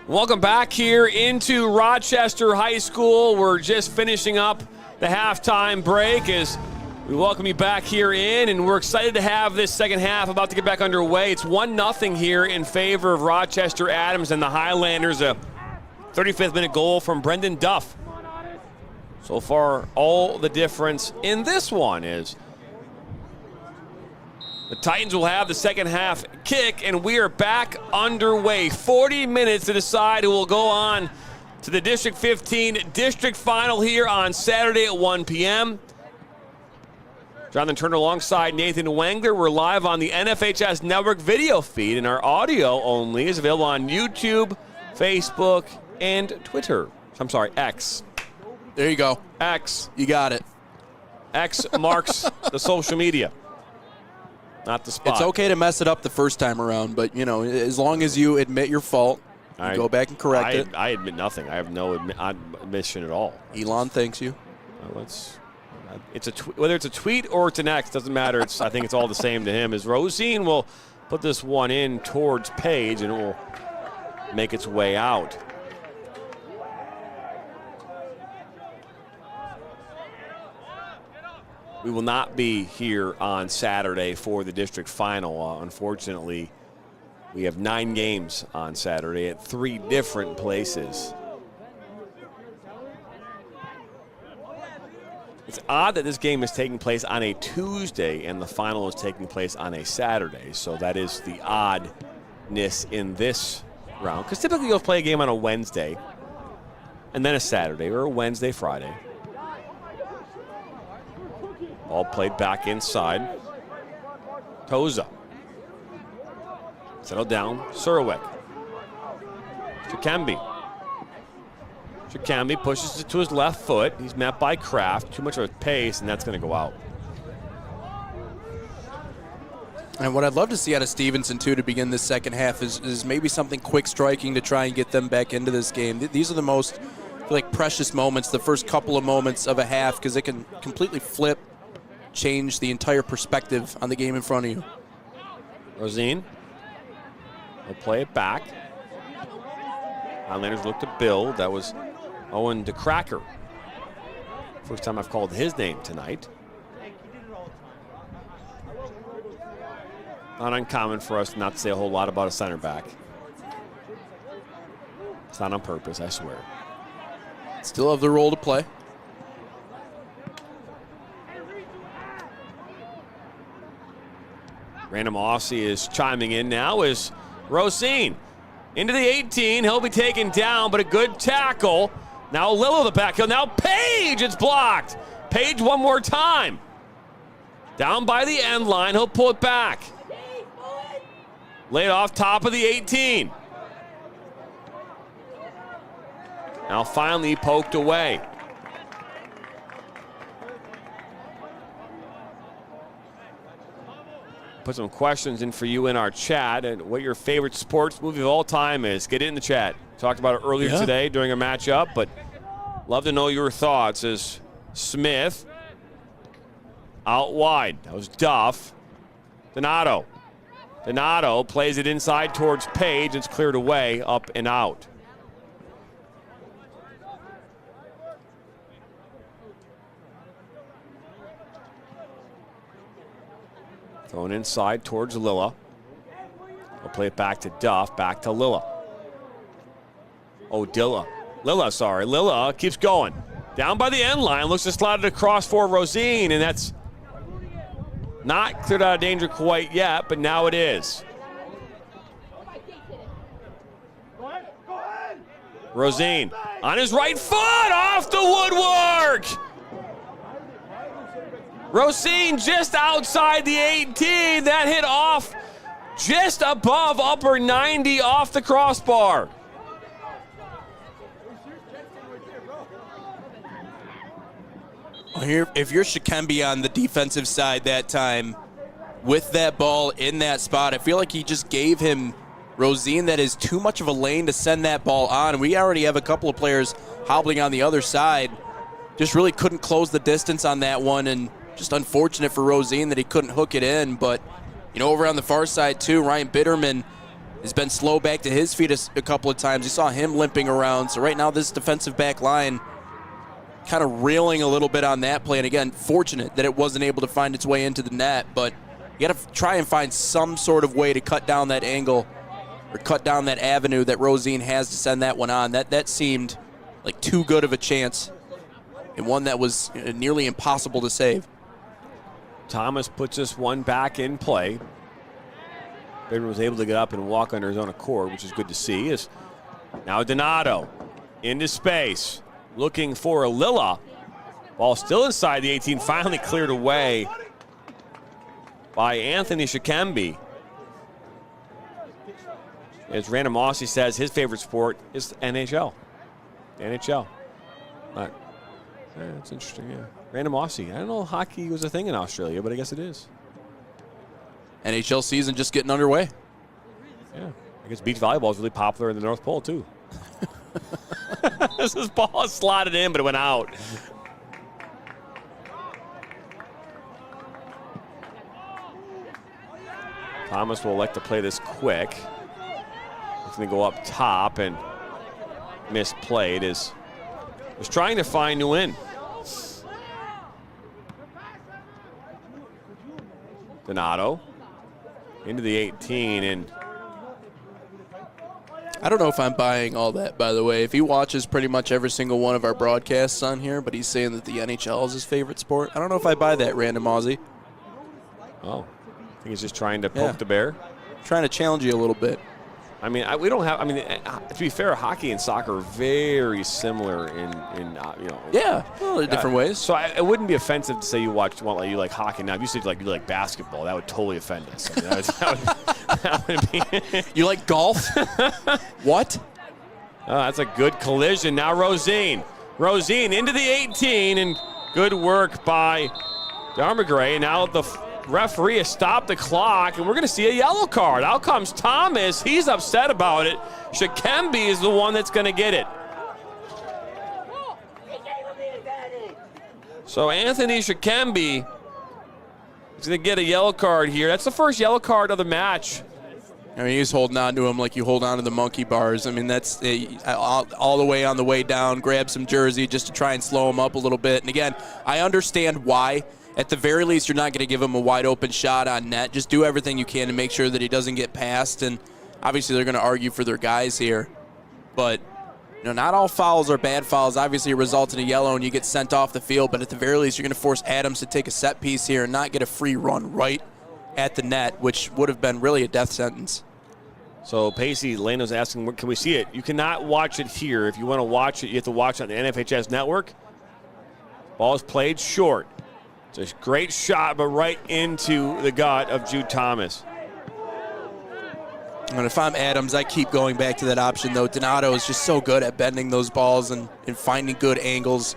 Speaker 2: Welcome back here into Rochester High School. We're just finishing up the halftime break as we welcome you back here in, and we're excited to have this second half about to get back underway. It's 1-0 here in favor of Rochester Adams and the Highlanders. A 35th minute goal from Brendan Duff. So far, all the difference in this one is the Titans will have the second half kick, and we are back underway. 40 minutes to decide who will go on to the District 15 district final here on Saturday at 1 p.m. Jonathan Turner alongside Nathan Wengler. We're live on the NFHS Network video feed, and our audio only is available on YouTube, Facebook, and Twitter. I'm sorry, X.
Speaker 3: There you go.
Speaker 2: X.
Speaker 3: You got it.
Speaker 2: X marks the social media. Not the spot.
Speaker 3: It's okay to mess it up the first time around, but, as long as you admit your fault, go back and correct it.
Speaker 2: I admit nothing. I have no admission at all.
Speaker 3: Elon thanks you.
Speaker 2: Whether it's a tweet or it's an X, doesn't matter. I think it's all the same to him. As Rosine will put this one in towards Page, and it will make its way out. We will not be here on Saturday for the district final. Unfortunately, we have 9 games on Saturday at 3 different places. It's odd that this game is taking place on a Tuesday and the final is taking place on a Saturday. So that is the oddness in this round. Because typically you'll play a game on a Wednesday and then a Saturday, or a Wednesday, Friday. Ball played back inside. Toza. Settled down. Surwick. Shikembe. Shikembe pushes it to his left foot. He's met by Kraft. Too much of a pace, and that's going to go out.
Speaker 3: And what I'd love to see out of Stevenson, too, to begin this second half is maybe something quick striking to try and get them back into this game. These are the most, precious moments, the first couple of moments of a half, because it can completely flip, change the entire perspective on the game in front of you.
Speaker 2: Rosine will play it back. Highlanders look to build. That was Owen DeCracker. First time I've called his name tonight. Not uncommon for us not to say a whole lot about a center back. It's not on purpose, I swear.
Speaker 3: Still have the role to play.
Speaker 2: Random Aussie is chiming in now as Rosine into the 18. He'll be taken down, but a good tackle. Now Lillo the back heel. Now Page, it's blocked. Page one more time. Down by the end line, he'll pull it back. Laid off top of the 18. Now finally poked away. Put some questions in for you in our chat and what your favorite sports movie of all time is. Get it in the chat. Talked about it earlier today during a matchup, but love to know your thoughts. As Smith out wide. That was Duff. Donato plays it inside towards Page. It's cleared away, up and out. Thrown inside towards Lilla. We'll play it back to Duff, back to Lilla. Lilla keeps going. Down by the end line, looks to slide it across for Rosine, and that's not cleared out of danger quite yet, but now it is. Rosine on his right foot, off the woodwork! Rosine just outside the 18. That hit off just above upper 90 off the crossbar.
Speaker 3: Here, if you're Shikembe on the defensive side that time, with that ball in that spot, I feel like he just gave him Rosine that is too much of a lane to send that ball on. We already have a couple of players hobbling on the other side. Just really couldn't close the distance on that one, and just unfortunate for Rosine that he couldn't hook it in. But, over on the far side, too, Ryan Bitterman has been slow back to his feet a couple of times. You saw him limping around. So right now this defensive back line kind of reeling a little bit on that play. And again, fortunate that it wasn't able to find its way into the net. But you got to try and find some sort of way to cut down that angle or cut down that avenue that Rosine has to send that one on. That seemed like too good of a chance and one that was nearly impossible to save.
Speaker 2: Thomas puts this one back in play. Bateman was able to get up and walk under his own accord, which is good to see. Is now Donato into space, looking for a Lilla. Ball still inside the 18, finally cleared away by Anthony Shikembe. As Random Mossy says, his favorite sport is NHL. NHL. But, that's interesting, yeah. Random Mossy. I don't know if hockey was a thing in Australia, but I guess it is.
Speaker 3: NHL season just getting underway.
Speaker 2: Yeah. I guess beach volleyball is really popular in the North Pole, too. This ball is slotted in, but it went out. Thomas will elect to play this quick. It's going to go up top and misplayed. Was trying to find Nguyen. Donato into the 18, and
Speaker 3: I don't know if I'm buying all that, by the way. If he watches pretty much every single one of our broadcasts on here, but he's saying that the NHL is his favorite sport, I don't know if I buy that, Random Aussie.
Speaker 2: Oh, I think he's just trying to poke the bear.
Speaker 3: Trying to challenge you a little bit.
Speaker 2: I mean, we don't have. I mean, to be fair, hockey and soccer are very similar in you know.
Speaker 3: Yeah, well, in different ways.
Speaker 2: So it wouldn't be offensive to say you like hockey. Now, if you said you like basketball, that would totally offend us. I mean, that would be.
Speaker 3: You like golf? What?
Speaker 2: Oh, that's a good collision. Now Rosine into the 18, and good work by Darmagray. Now the referee has stopped the clock, and we're going to see a yellow card. Out comes Thomas. He's upset about it. Shikembe is the one that's going to get it. So Anthony Shikembe is going to get a yellow card here. That's the first yellow card of the match.
Speaker 3: I mean, he's holding on to him like you hold on to the monkey bars. I mean, that's all the way on the way down. Grab some jersey just to try and slow him up a little bit. And again, I understand why. At the very least, you're not going to give him a wide open shot on net. Just do everything you can to make sure that he doesn't get past. And obviously, they're going to argue for their guys here. But not all fouls are bad fouls. Obviously, it results in a yellow and you get sent off the field. But at the very least, you're going to force Adams to take a set piece here and not get a free run right at the net, which would have been really a death sentence.
Speaker 2: So Pacey Lano's asking, can we see it? You cannot watch it here. If you want to watch it, you have to watch it on the NFHS network. Ball is played short. It's a great shot, but right into the gut of Jude Thomas.
Speaker 3: And if I'm Adams, I keep going back to that option, though. Donato is just so good at bending those balls and finding good angles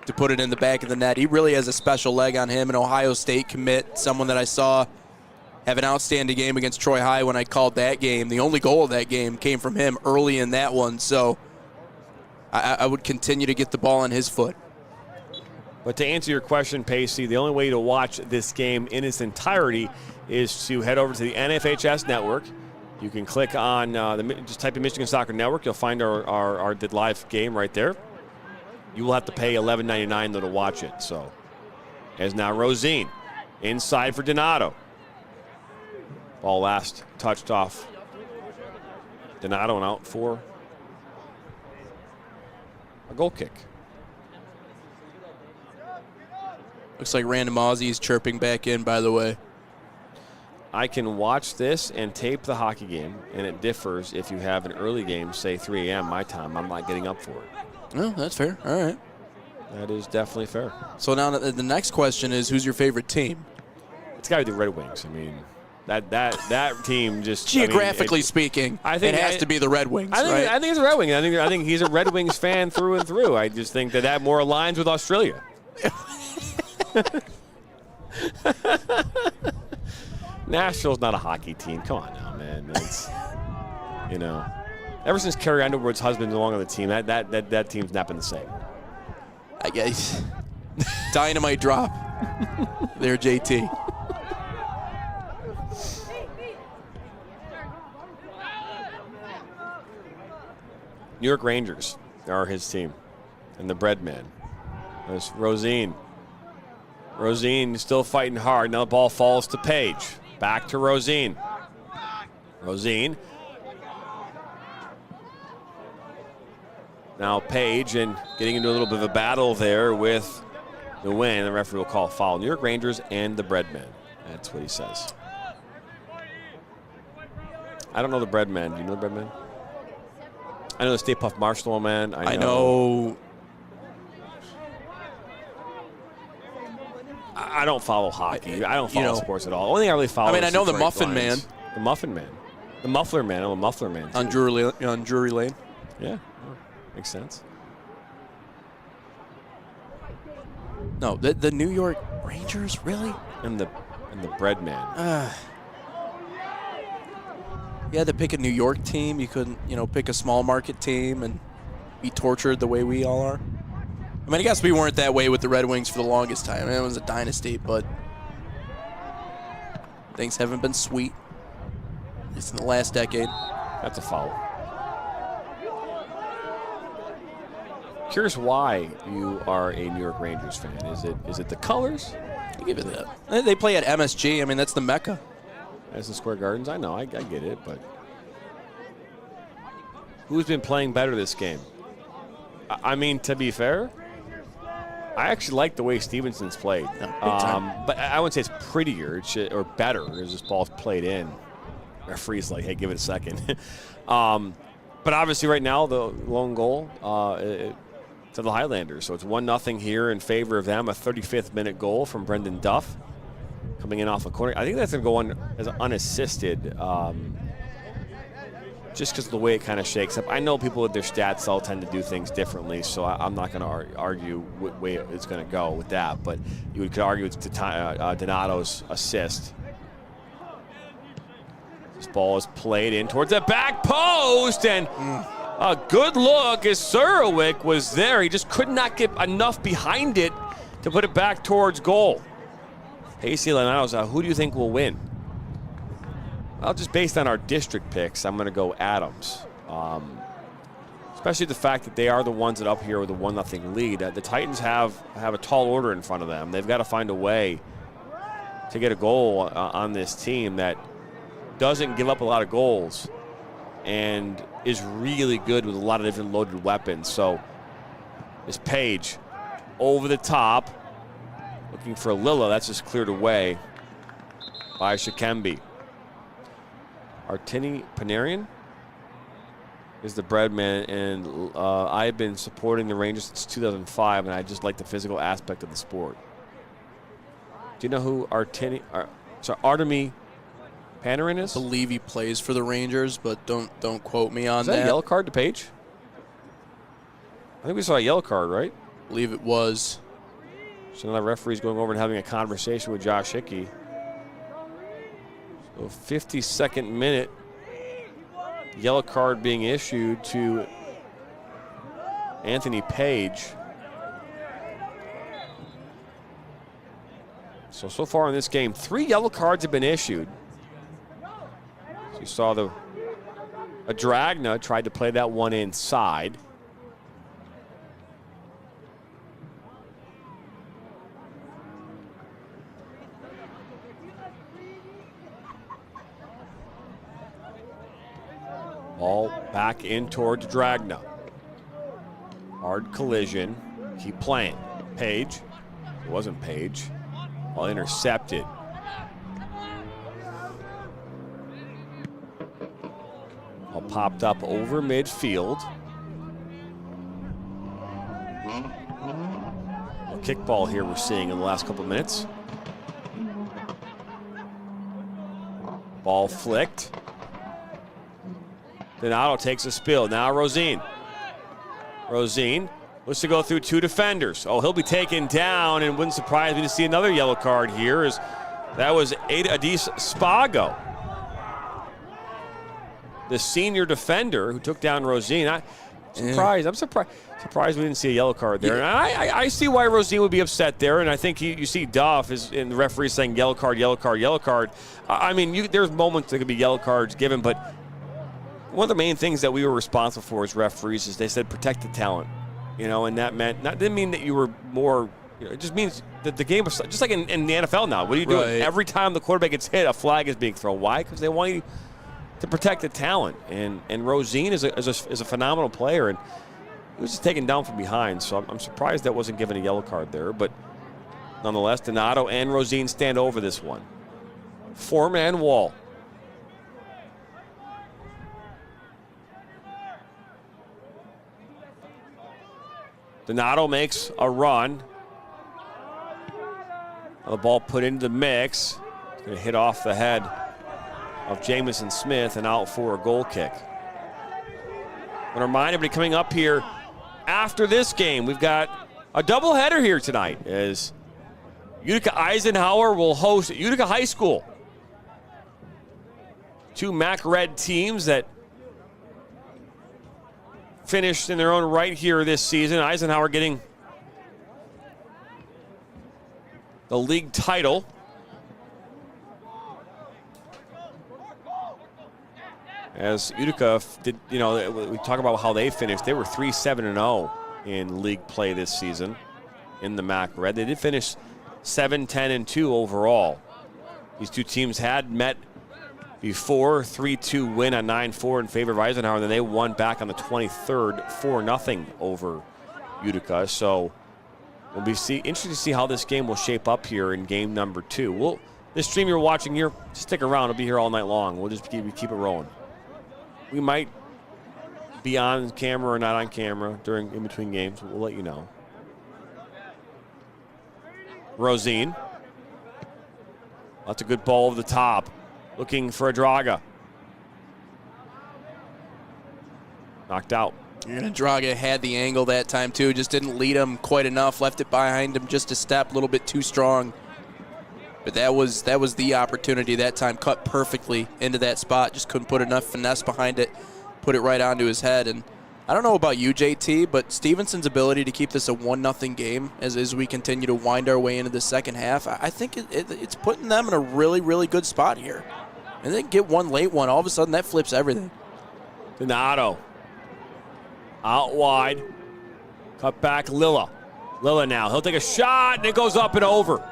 Speaker 3: to put it in the back of the net. He really has a special leg on him. An Ohio State commit, someone that I saw have an outstanding game against Troy High when I called that game. The only goal of that game came from him early in that one. So I would continue to get the ball on his foot.
Speaker 2: But to answer your question, Pacey, the only way to watch this game in its entirety is to head over to the NFHS network. You can click on, just type in Michigan Soccer Network. You'll find our live game right there. You will have to pay $11.99 though to watch it. So, as now Rosine inside for Donato. Ball last touched off Donato and out for a goal kick.
Speaker 3: Looks like Random Aussie is chirping back in, by the way.
Speaker 2: I can watch this and tape the hockey game, and it differs if you have an early game, say 3 a.m. my time. I'm not getting up for it.
Speaker 3: Oh, that's fair. All right.
Speaker 2: That is definitely fair.
Speaker 3: So now the next question is, who's your favorite team?
Speaker 2: It's got to be the Red Wings. I mean, that team just
Speaker 3: geographically speaking, I think it has to be the Red Wings.
Speaker 2: I think it's a Red Wing. I think he's a Red Wings fan through and through. I just think that more aligns with Australia. Nashville's not a hockey team. Come on now, man. It's, ever since Carrie Underwood's husband's along on the team, that team's not been the same.
Speaker 3: I guess. Dynamite drop. There, JT.
Speaker 2: New York Rangers are his team. And the bread man. There's Rosine. Rosine still fighting hard. Now the ball falls to Page. Back to Rosine. Rosine. Now Page, and getting into a little bit of a battle there with the win. The referee will call foul. New York Rangers and the breadman. That's what he says. I don't know the breadman. Do you know the breadman? I know the Stay Puft Marshmallow Man. I know. I don't follow hockey. I don't follow sports at all. Only thing I really follow.
Speaker 3: I mean,
Speaker 2: is
Speaker 3: I know the
Speaker 2: Detroit
Speaker 3: Muffin
Speaker 2: Lions.
Speaker 3: Man.
Speaker 2: The Muffin Man. The Muffler Man. I know the Muffler Man.
Speaker 3: On Drury Lane.
Speaker 2: Yeah, makes sense.
Speaker 3: No, the New York Rangers, really?
Speaker 2: And the bread man.
Speaker 3: You had to pick a New York team. You couldn't, pick a small market team and be tortured the way we all are. I mean, I guess we weren't that way with the Red Wings for the longest time. I mean, it was a dynasty, but things haven't been sweet. At least in the last decade.
Speaker 2: That's a foul. Curious why you are a New York Rangers fan. Is it the colors?
Speaker 3: You give it that. They play at MSG. I mean, that's the Mecca.
Speaker 2: Madison Square Gardens. I know. I get it, but who's been playing better this game? I mean, to be fair, I actually like the way Stevenson's played. But I wouldn't say it's prettier or better as this ball's played in. Referee's like, hey, give it a second. But obviously right now the lone goal to the Highlanders. So it's 1-0 here in favor of them. A 35th minute goal from Brendan Duff coming in off a corner. I think that's going to go on as unassisted. Just because of the way it kind of shakes up. I know people with their stats all tend to do things differently, so I'm not going to argue what way it's going to go with that. But you could argue it's Donato's assist. This ball is played in towards the back post, and a good look as Surowick was there. He just could not get enough behind it to put it back towards goal. Pacey Donatos, who do you think will win? Well, just based on our district picks, I'm going to go Adams. Especially the fact that they are the ones that up here with a 1-0 lead. The Titans have a tall order in front of them. They've got to find a way to get a goal on this team that doesn't give up a lot of goals and is really good with a lot of different loaded weapons. So this Page over the top, looking for Lilla. That's just cleared away by Shikembe. Artini Panarian is the bread man, and I've been supporting the Rangers since 2005, and I just like the physical aspect of the sport. Do you know who Artemi Panarin is?
Speaker 3: I believe he plays for the Rangers, but don't quote me on
Speaker 2: that. Is that a yellow card to Page? I think we saw a yellow card, right?
Speaker 3: I believe it was.
Speaker 2: So now the referee's going over and having a conversation with Josh Hickey. So 52nd minute, yellow card being issued to Anthony Page. So far in this game, 3 yellow cards have been issued. So you saw a Dragna tried to play that one inside. Ball back in towards Dragna. Hard collision. Keep playing. Page. It wasn't Page. Ball intercepted. Ball popped up over midfield. A kickball here we're seeing in the last couple of minutes. Ball flicked. Donato takes a spill. Now Rosine. Rosine looks to go through 2 defenders. Oh, he'll be taken down, and wouldn't surprise me to see another yellow card here. As that was Adis Spago, the senior defender who took down Rosine. I'm surprised we didn't see a yellow card there. Yeah. And I see why Rosine would be upset there, and I think you see Duff and the referee saying yellow card, yellow card, yellow card. I mean, there's moments there could be yellow cards given, but one of the main things that we were responsible for as referees is they said protect the talent, and that didn't mean that you were more. It just means that the game was just like in the NFL now. What are you doing?
Speaker 3: Right.
Speaker 2: Every time the quarterback gets hit, a flag is being thrown. Why? Because they want you to protect the talent. And Rosine is a phenomenal player, and he was just taken down from behind. So I'm surprised that wasn't given a yellow card there. But nonetheless, Donato and Rosine stand over this one. 4-man wall. Donato makes a run. The ball put into the mix. It's going to hit off the head of Jamison Smith and out for a goal kick. I want to remind everybody coming up here after this game, we've got a doubleheader here tonight as Utica Eisenhower will host Utica High School. Two MAC Red teams that finished in their own right here this season. Eisenhower getting the league title. As Utica did, we talk about how they finished. They were 3-7-0 in league play this season in the MAC Red. They did finish 7-10-2 overall. These two teams had met before, 3-2 win on 9-4 in favor of Eisenhower, and then they won back on the 23rd, 4-0 over Utica. So it'll be interesting to see how this game will shape up here in game number 2. This stream you're watching here, stick around. It'll be here all night long. We'll just keep it rolling. We might be on camera or not on camera in between games. We'll let you know. Rosine. That's a good ball over the top. Looking for a Draga. Knocked out.
Speaker 3: And Draga had the angle that time too. Just didn't lead him quite enough. Left it behind him just a step, a little bit too strong. But that was the opportunity that time. Cut perfectly into that spot. Just couldn't put enough finesse behind it. Put it right onto his head. And I don't know about you, JT, but Stevenson's ability to keep this a 1-0 game as we continue to wind our way into the second half, I think it's putting them in a really, really good spot here. And then get one late one. All of a sudden, that flips everything.
Speaker 2: Donato. Out wide. Cut back, Lilla. Lilla now. He'll take a shot, and it goes up and over.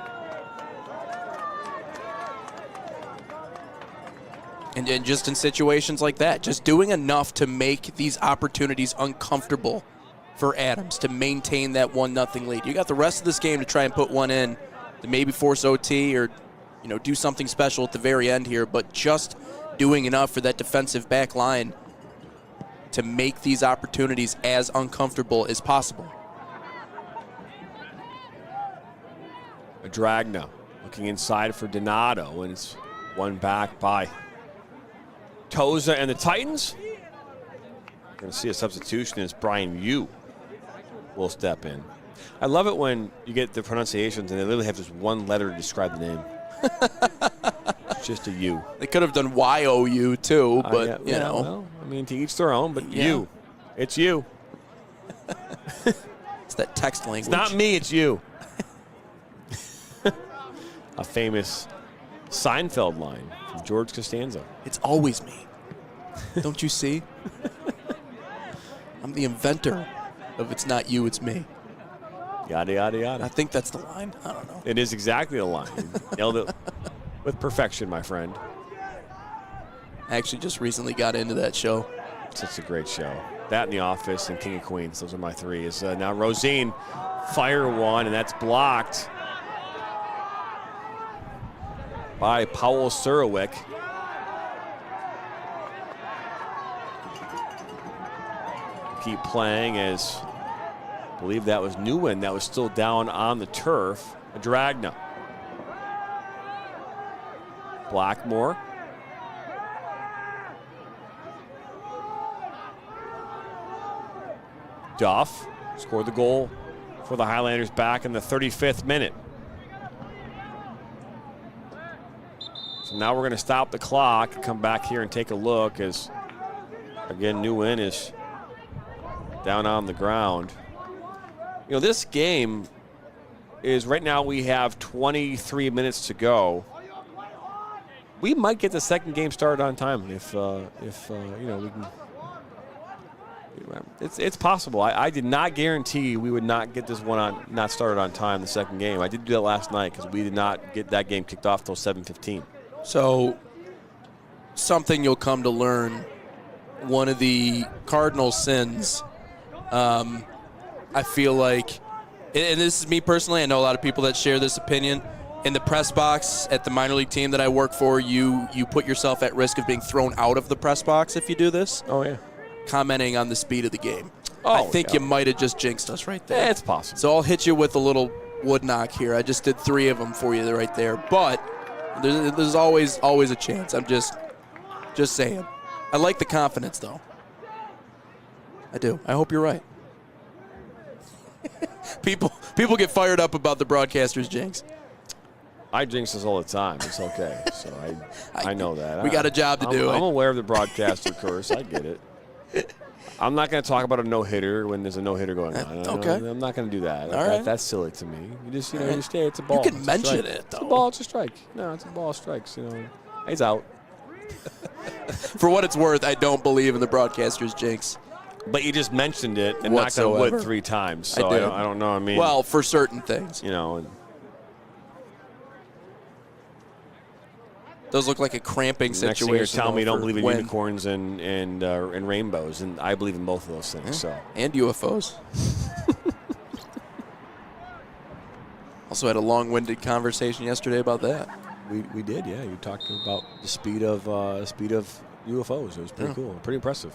Speaker 3: And just in situations like that, just doing enough to make these opportunities uncomfortable for Adams to maintain that 1-0 lead. You got the rest of this game to try and put one in, to maybe force OT or do something special at the very end here, but just doing enough for that defensive back line to make these opportunities as uncomfortable as possible.
Speaker 2: Dragna looking inside for Donato, and it's won back by Toza and the Titans. We're going to see a substitution as Brian Yu will step in. I love it when you get the pronunciations and they literally have just one letter to describe the name. It's just a U.
Speaker 3: They could have done Y-O-U too, but
Speaker 2: yeah, well, I mean, to each their own, but you. It's you.
Speaker 3: It's that text language.
Speaker 2: It's not me, it's you. A famous Seinfeld line from George Costanza.
Speaker 3: It's always me. Don't you see? I'm the inventor of it's not you, it's me.
Speaker 2: Yada, yada, yada.
Speaker 3: I think that's the line. I don't know.
Speaker 2: It is exactly the line. You nailed it with perfection, my friend.
Speaker 3: I actually just recently got into that show.
Speaker 2: Such a great show. That and The Office and King of Queens. Those are my three. Now Rosine fire one, and that's blocked by Powell Surowick. Keep playing as I believe that was Nguyen that was still down on the turf. Dragna. Blackmore. Duff scored the goal for the Highlanders back in the 35th minute. So now we're going to stop the clock and come back here and take a look as, again, Nguyen is down on the ground. This game is right now we have 23 minutes to go. we might get the second game started on time if you know, we can. It's possible. I did not guarantee we would not get this one not started on time the second game. I did do that last night because we did not get that game kicked off till 7:15. So
Speaker 3: Something you'll come to learn, one of the cardinal sins, I feel like, and this is me personally, I know a lot of people that share this opinion, in the press box at the minor league team that I work for, you put yourself at risk of being thrown out of the press box if you do this.
Speaker 2: Oh, yeah.
Speaker 3: Commenting on the speed of the game.
Speaker 2: Oh,
Speaker 3: I think you might have just jinxed us right there.
Speaker 2: Yeah, it's possible.
Speaker 3: So I'll hit you with a little wood knock here. I just did 3 of them for you right there. But there's always a chance. I'm just saying. I like the confidence, though. I do. I hope you're right. People get fired up about the broadcaster's jinx.
Speaker 2: I jinx this all the time. It's okay. So I know that.
Speaker 3: We got a job to do.
Speaker 2: I'm aware of the broadcaster curse. I get it. I'm not going to talk about a no-hitter when there's a no-hitter going on.
Speaker 3: Okay.
Speaker 2: I'm not going to do that.
Speaker 3: All right.
Speaker 2: That's silly to me. You just, you stay. It's a ball.
Speaker 3: You can mention it, though.
Speaker 2: It's a ball. It's a strike. No, it's a ball. Strikes. He's out.
Speaker 3: For what it's worth, I don't believe in the broadcaster's jinx.
Speaker 2: But you just mentioned it and knocked on wood 3 times. So I don't know. I mean,
Speaker 3: well, for certain things, those look like a cramping situation.
Speaker 2: Next thing you're telling me you don't believe in unicorns and rainbows, and I believe in both of those things. So
Speaker 3: and UFOs. Also had a long-winded conversation yesterday about that.
Speaker 2: We did, yeah. You talked about the speed of UFOs. It was pretty cool, pretty impressive.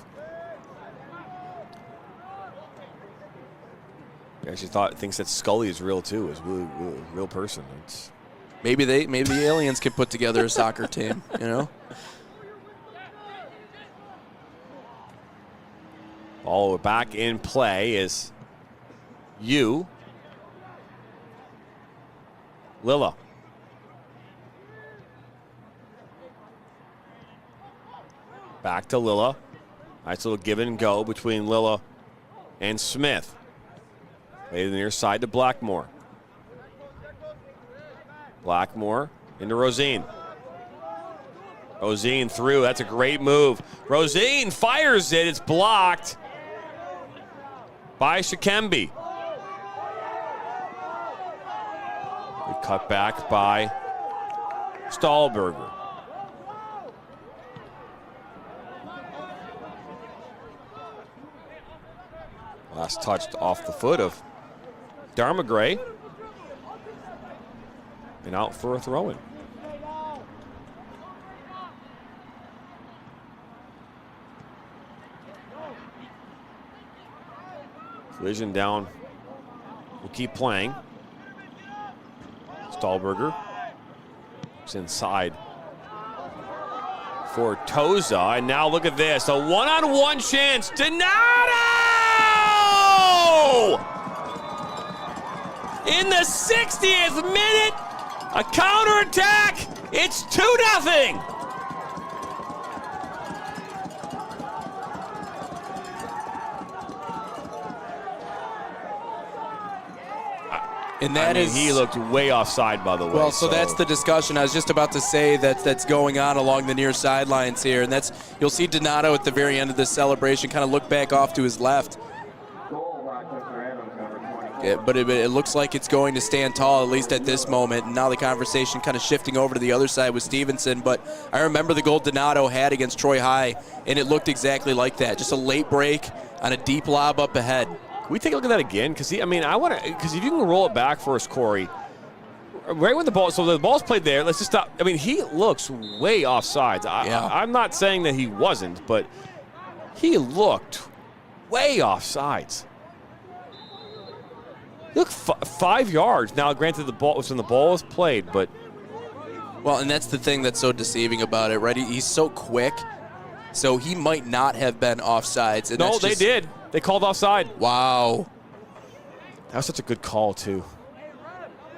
Speaker 2: I actually thinks that Scully is real too. Is really a real person. It's
Speaker 3: maybe the aliens can put together a soccer team.
Speaker 2: All back in play is Lilla. Back to Lilla. Nice little give and go between Lilla and Smith. Made to the near side to Blackmore. Blackmore into Rosine. Rosine through. That's a great move. Rosine fires it. It's blocked by Shikembe. Good cut back by Stahlberger. Last touched off the foot of Darmagray. And out for a throw-in. Collision down. We'll keep playing. Stahlberger. It's inside for Toza. And now look at this. A one-on-one chance. Donato! In the 60th minute, a counterattack. It's 2-0.
Speaker 3: And he
Speaker 2: looked way offside, by the way.
Speaker 3: Well, so that's the discussion. I was just about to say that's going on along the near sidelines here, and you'll see Donato at the very end of this celebration kind of look back off to his left. Yeah, but it looks like it's going to stand tall, at least at this moment. And now the conversation kind of shifting over to the other side with Stevenson. But I remember the goal Donato had against Troy High, and it looked exactly like that. Just a late break on a deep lob up ahead.
Speaker 2: Can we take a look at that again? Because because if you can roll it back for us, Corey, right when the ball's played there, let's just stop. I mean, he looks way offsides. I'm not saying that he wasn't, but he looked way offsides. Look, 5 yards. Now, granted, the ball was when the ball was played, but.
Speaker 3: Well, and that's the thing that's so deceiving about it, right? He's so quick, so he might not have been offsides.
Speaker 2: No, they did. They called offside.
Speaker 3: Wow.
Speaker 2: That was such a good call, too.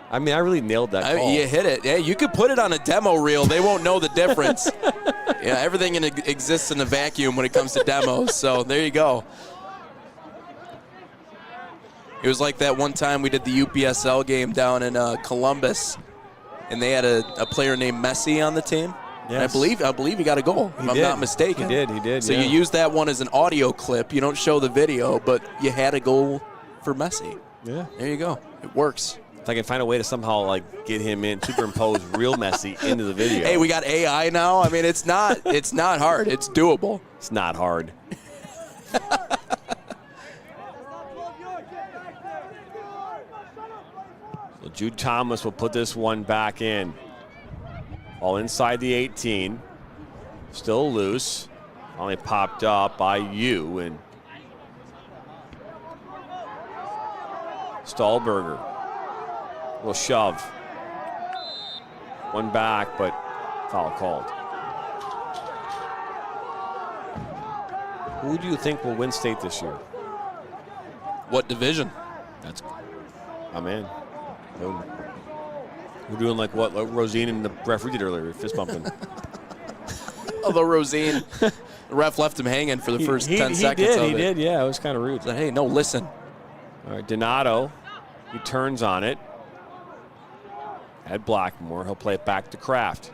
Speaker 2: I mean, I really nailed that call.
Speaker 3: You hit it. Yeah, you could put it on a demo reel. They won't know the difference. Yeah, everything exists in a vacuum when it comes to demos, so there you go. It was like that one time we did the UPSL game down in Columbus, and they had a player named Messi on the team. Yes. I believe he got a goal, if I'm not mistaken.
Speaker 2: He did.
Speaker 3: So you use that one as an audio clip. You don't show the video, but you had a goal for Messi.
Speaker 2: Yeah.
Speaker 3: There you go. It works.
Speaker 2: If I can find a way to somehow get him in, superimpose real Messi into the video.
Speaker 3: Hey, we got AI now. I mean, it's not hard. It's doable.
Speaker 2: It's not hard. So Jude Thomas will put this one back in. All inside the 18. Still loose. Finally popped up by you and Stahlberger. Will shove. One back, but foul called. Who do you think will win state this year?
Speaker 3: What division?
Speaker 2: I'm in. Boom. We're doing like what Rosine and the referee did earlier, fist bumping.
Speaker 3: Although Rosine, the ref left him hanging for the first 10 seconds of it.
Speaker 2: He did, yeah. It was kind of rude.
Speaker 3: Said, hey, no, listen.
Speaker 2: All right, Donato, he turns on it. At Blackmore, he'll play it back to Kraft.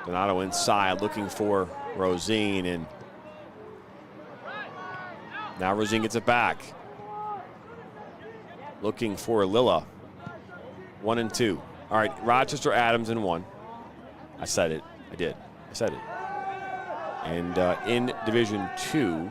Speaker 2: Donato inside looking for Rosine, and now Rosine gets it back. Looking for Lilla. 1 and 2. All right, Rochester Adams in 1. I said it. I did. I said it. And in Division 2,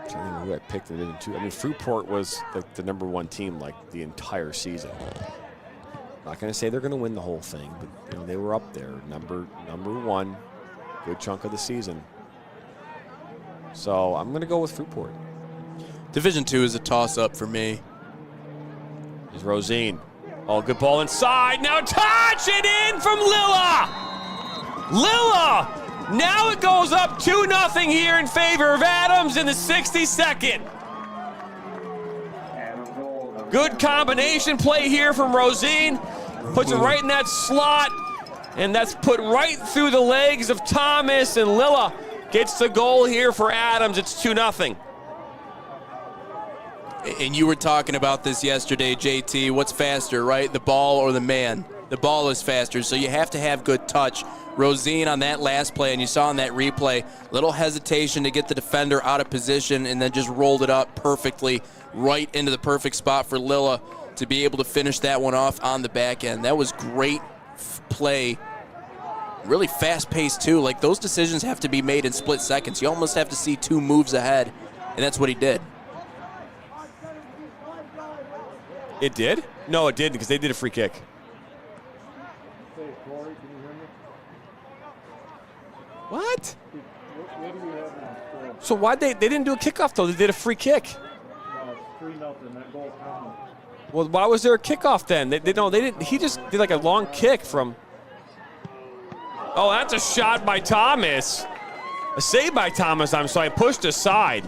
Speaker 2: I don't know who I picked in Division 2. I mean, Fruitport was the number 1 team the entire season. I'm not going to say they're going to win the whole thing, but they were up there, number 1, good chunk of the season. So I'm going to go with Fruitport.
Speaker 3: Division 2 is a toss-up for me.
Speaker 2: Is Rosine. Oh, good ball inside. Now touch it in from Lilla. Lilla. Now it goes up 2-0 here in favor of Adams in the 62nd. Good combination play here from Rosine. Puts it right in that slot. And that's put right through the legs of Thomas. And Lilla gets the goal here for Adams. It's 2-0.
Speaker 3: And you were talking about this yesterday, JT. What's faster, right? The ball or the man? The ball is faster, so you have to have good touch. Rosine on that last play, and you saw in that replay, little hesitation to get the defender out of position and then just rolled it up perfectly right into the perfect spot for Lilla to be able to finish that one off on the back end. That was great play. Really fast-paced, too. Like, those decisions have to be made in split seconds. You almost have to see 2 moves ahead, and that's what he did.
Speaker 2: It did? No, it didn't, because they did a free kick. What? So why they didn't do a kickoff though? They did a free kick.
Speaker 14: No, it's 3-0. That goal counted.
Speaker 2: Well, why was there a kickoff then? They didn't. He just did like a long kick from. Oh, that's a shot by Thomas. A save by Thomas. I'm sorry, pushed aside.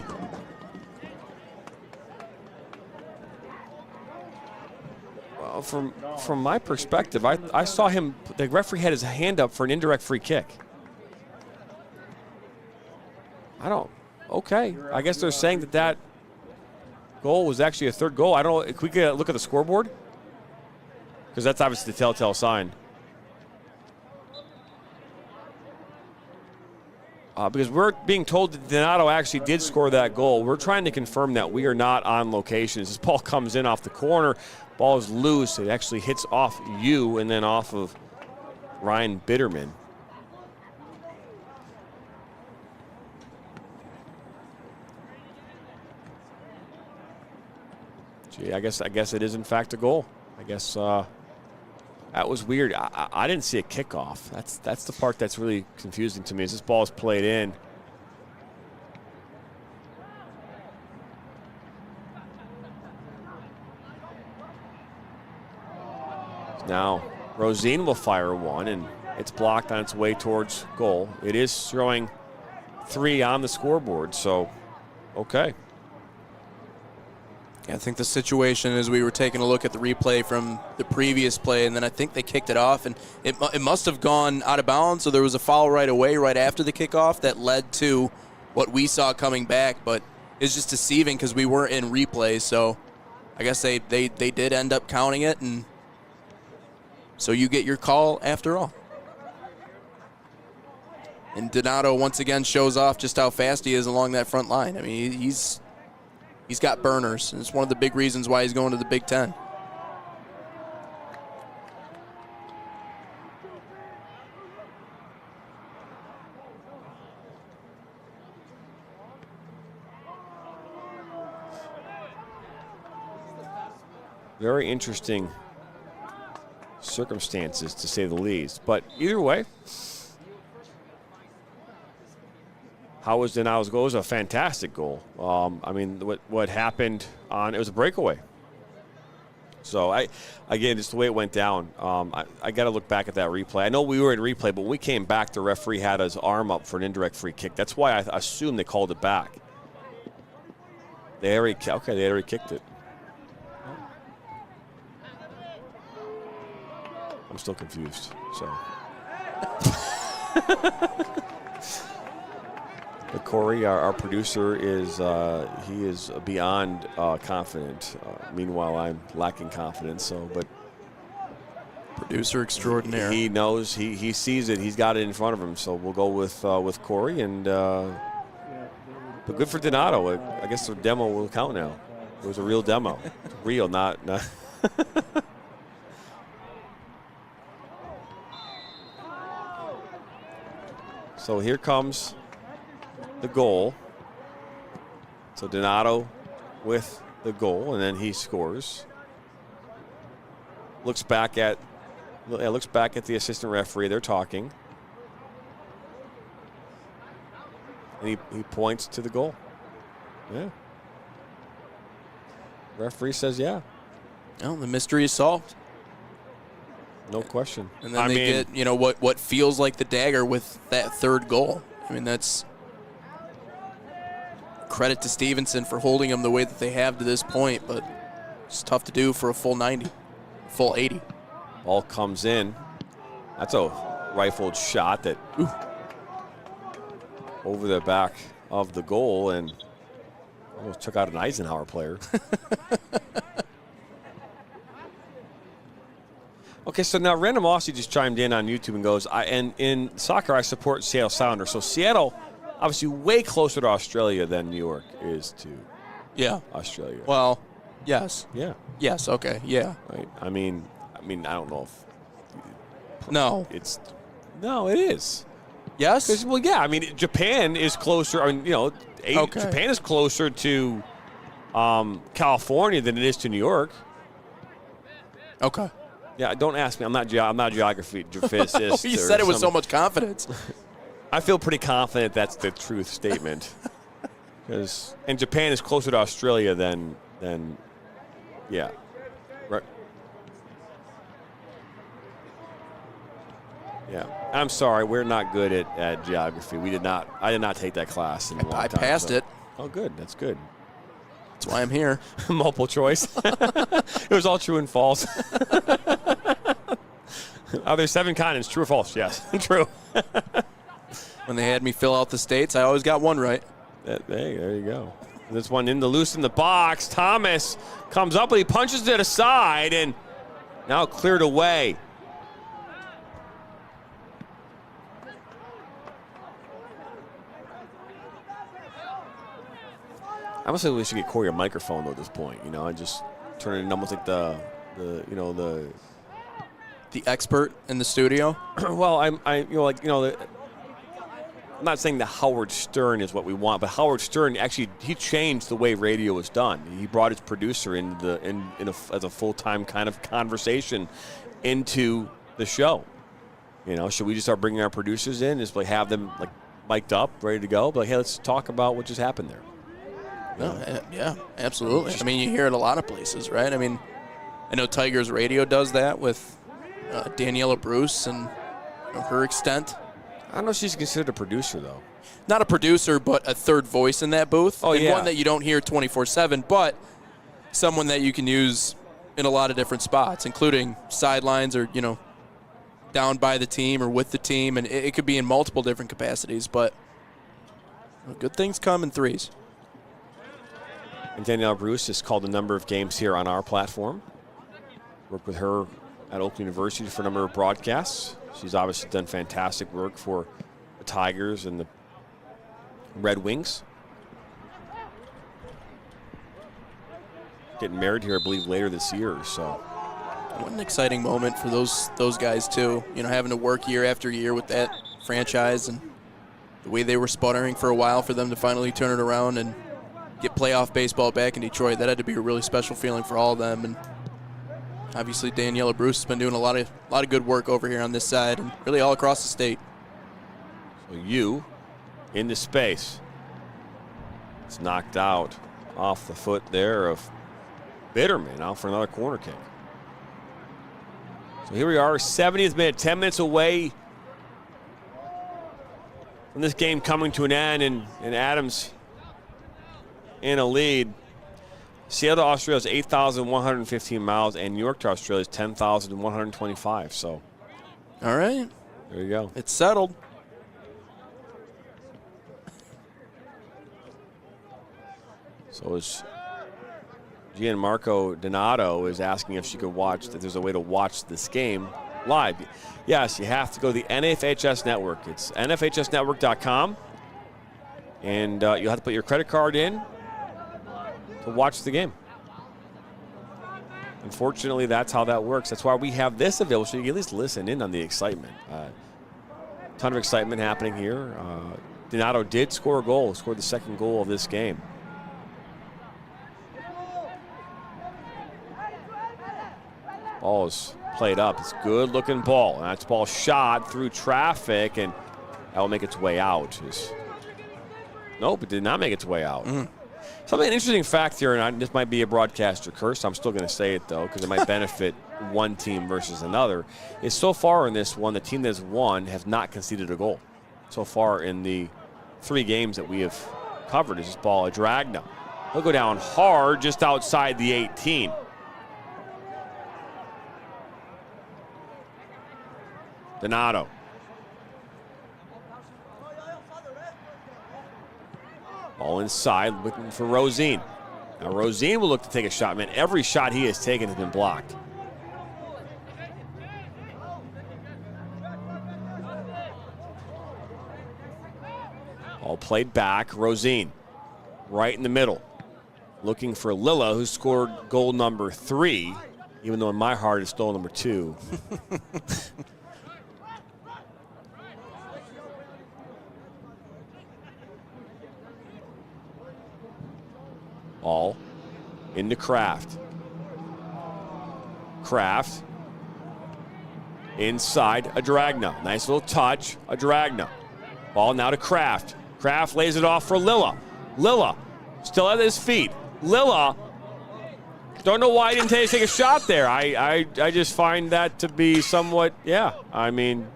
Speaker 2: Well, from my perspective, I saw him. The referee had his hand up for an indirect free kick. Okay. I guess they're saying that goal was actually a third goal. I don't know. If we could look at the scoreboard, because that's obviously the telltale sign. Because we're being told that Donato actually did score that goal. We're trying to confirm that. We are not on location. As this ball comes in off the corner, ball is loose. It actually hits off you and then off of Ryan Bitterman. Gee, I guess it is in fact a goal. I guess that was weird. I didn't see a kickoff. That's the part that's really confusing to me. As this ball is played in. Now Rosine will fire one, and it's blocked on its way towards goal. It is showing 3 on the scoreboard, so okay.
Speaker 3: I think the situation is we were taking a look at the replay from the previous play, and then I think they kicked it off, and it must have gone out of bounds, so there was a foul right away, right after the kickoff that led to what we saw coming back, but it's just deceiving because we weren't in replay, so I guess they did end up counting it, and so you get your call after all. And Donato once again shows off just how fast he is along that front line. I mean, he's got burners, and it's one of the big reasons why he's going to the Big Ten.
Speaker 2: Very interesting circumstances, to say the least. But either way, how was Donato's goal? It was a fantastic goal. I mean, what happened it was a breakaway. So, again, just the way it went down, I got to look back at that replay. I know we were in replay, but when we came back, the referee had his arm up for an indirect free kick. That's why I assumed they called it back. They already kicked it. I'm still confused, so. But Corey, our producer, is beyond confident. Meanwhile, I'm lacking confidence. So, but
Speaker 3: producer extraordinaire.
Speaker 2: He knows. He sees it. He's got it in front of him. So we'll go with Corey, and but good for Donato. I guess the demo will count now. It was a real demo. Real, not. So here comes the goal. So Donato with the goal, and then he scores. Looks back at the assistant referee. They're talking, and he points to the goal. Yeah. Referee says, "Yeah."
Speaker 3: Well, the mystery is solved.
Speaker 2: No question.
Speaker 3: And then they get, what feels like the dagger with that third goal. I mean, that's credit to Stevenson for holding him the way that they have to this point, but it's tough to do for a full 90, full 80.
Speaker 2: Ball comes in. That's a rifled shot that over the back of the goal and almost took out an Eisenhower player. Okay, so now Random Aussie just chimed in on YouTube and goes, and in soccer, I support Seattle Sounders. So Seattle, obviously way closer to Australia than New York is to Australia.
Speaker 3: Well, yes.
Speaker 2: Yeah.
Speaker 3: Yes, okay, yeah.
Speaker 2: Right. I mean, I don't know if.
Speaker 3: No.
Speaker 2: It is.
Speaker 3: Yes?
Speaker 2: Well, yeah. I mean, Japan is closer. I mean, Japan is closer to California than it is to New York.
Speaker 3: Okay.
Speaker 2: Yeah, don't ask me. I'm not a geography physicist.
Speaker 3: You said it with so much confidence.
Speaker 2: I feel pretty confident that's the truth statement. And Japan is closer to Australia than yeah. Right. Yeah. I'm sorry, we're not good at geography. I did not take that class in a long time.
Speaker 3: I passed it.
Speaker 2: Oh, good. That's good.
Speaker 3: That's why I'm here.
Speaker 2: Multiple choice. It was all true and false. Are there 7 continents? True or false? Yes. True.
Speaker 3: When they had me fill out the states, I always got one right.
Speaker 2: Hey, there you go. This one in the box. Thomas comes up and he punches it aside and now cleared away. I must say we should get Corey a microphone though at this point, and just turn it into almost like the
Speaker 3: expert in the studio.
Speaker 2: Well, I'm not saying that Howard Stern is what we want, but Howard Stern actually he changed the way radio is done. He brought his producer as a full-time kind of conversation into the show. Should we just start bringing our producers in, just have them mic'd up, ready to go? But hey, let's talk about what just happened there.
Speaker 3: Yeah, absolutely. I mean, you hear it a lot of places, right? I mean, I know Tigers Radio does that with Daniela Bruce and her extent.
Speaker 2: I don't know if she's considered a producer, though.
Speaker 3: Not a producer, but a third voice in that booth.
Speaker 2: Oh,
Speaker 3: and
Speaker 2: yeah.
Speaker 3: One that you don't hear 24/7, but someone that you can use in a lot of different spots, including sidelines or, down by the team or with the team. And it could be in multiple different capacities, but good things come in threes.
Speaker 2: And Danielle Bruce has called a number of games here on our platform. Worked with her at Oakland University for a number of broadcasts. She's obviously done fantastic work for the Tigers and the Red Wings. Getting married here, I believe, later this year. So,
Speaker 3: what an exciting moment for those guys too. You know, having to work year after year with that franchise and the way they were sputtering for a while, for them to finally turn it around and get playoff baseball back in Detroit. That had to be a really special feeling for all of them. And obviously, Daniela Bruce has been doing a lot of good work over here on this side and really all across the state.
Speaker 2: So you into space. It's knocked out off the foot there of Bitterman, out for another corner kick. So here we are, 70th minute, 10 minutes away from this game coming to an end, and Adams in a lead. Seattle to Australia is 8,115 miles, and New York to Australia is 10,125. So,
Speaker 3: all right,
Speaker 2: there you go.
Speaker 3: It's settled.
Speaker 2: So is Gianmarco Donato is asking if she could watch, if there's a way to watch this game live. Yes, you have to go to the NFHS network. It's nfhsnetwork.com, and you'll have to put your credit card in to watch the game. Unfortunately, that's how that works. That's why we have this available, so you can at least listen in on the excitement. Ton of excitement happening here. Donato did score a goal, scored the second goal of this game. Ball is played up. It's a good-looking ball. And that's ball shot through traffic, and that will make its way out. Nope, it did not make its way out. Something, an interesting fact here, and this might be a broadcaster curse. I'm still going to say it, though, because it might benefit one team versus another, is so far in this one, the team that has won has not conceded a goal. So far in the 3 games that we have covered is this ball, a Dragna. He'll go down hard just outside the 18. Donato. Ball inside, looking for Rosine. Now Rosine will look to take a shot. Man, every shot he has taken has been blocked. Ball played back. Rosine, right in the middle. Looking for Lilla, who scored goal number 3, even though in my heart it's goal number 2. Ball into Kraft. Kraft inside a Dragna. Nice little touch, a Dragna. Ball now to Kraft. Kraft lays it off for Lilla. Lilla still at his feet. Lilla, don't know why he didn't take a shot there. I just find that to be somewhat, yeah. I mean,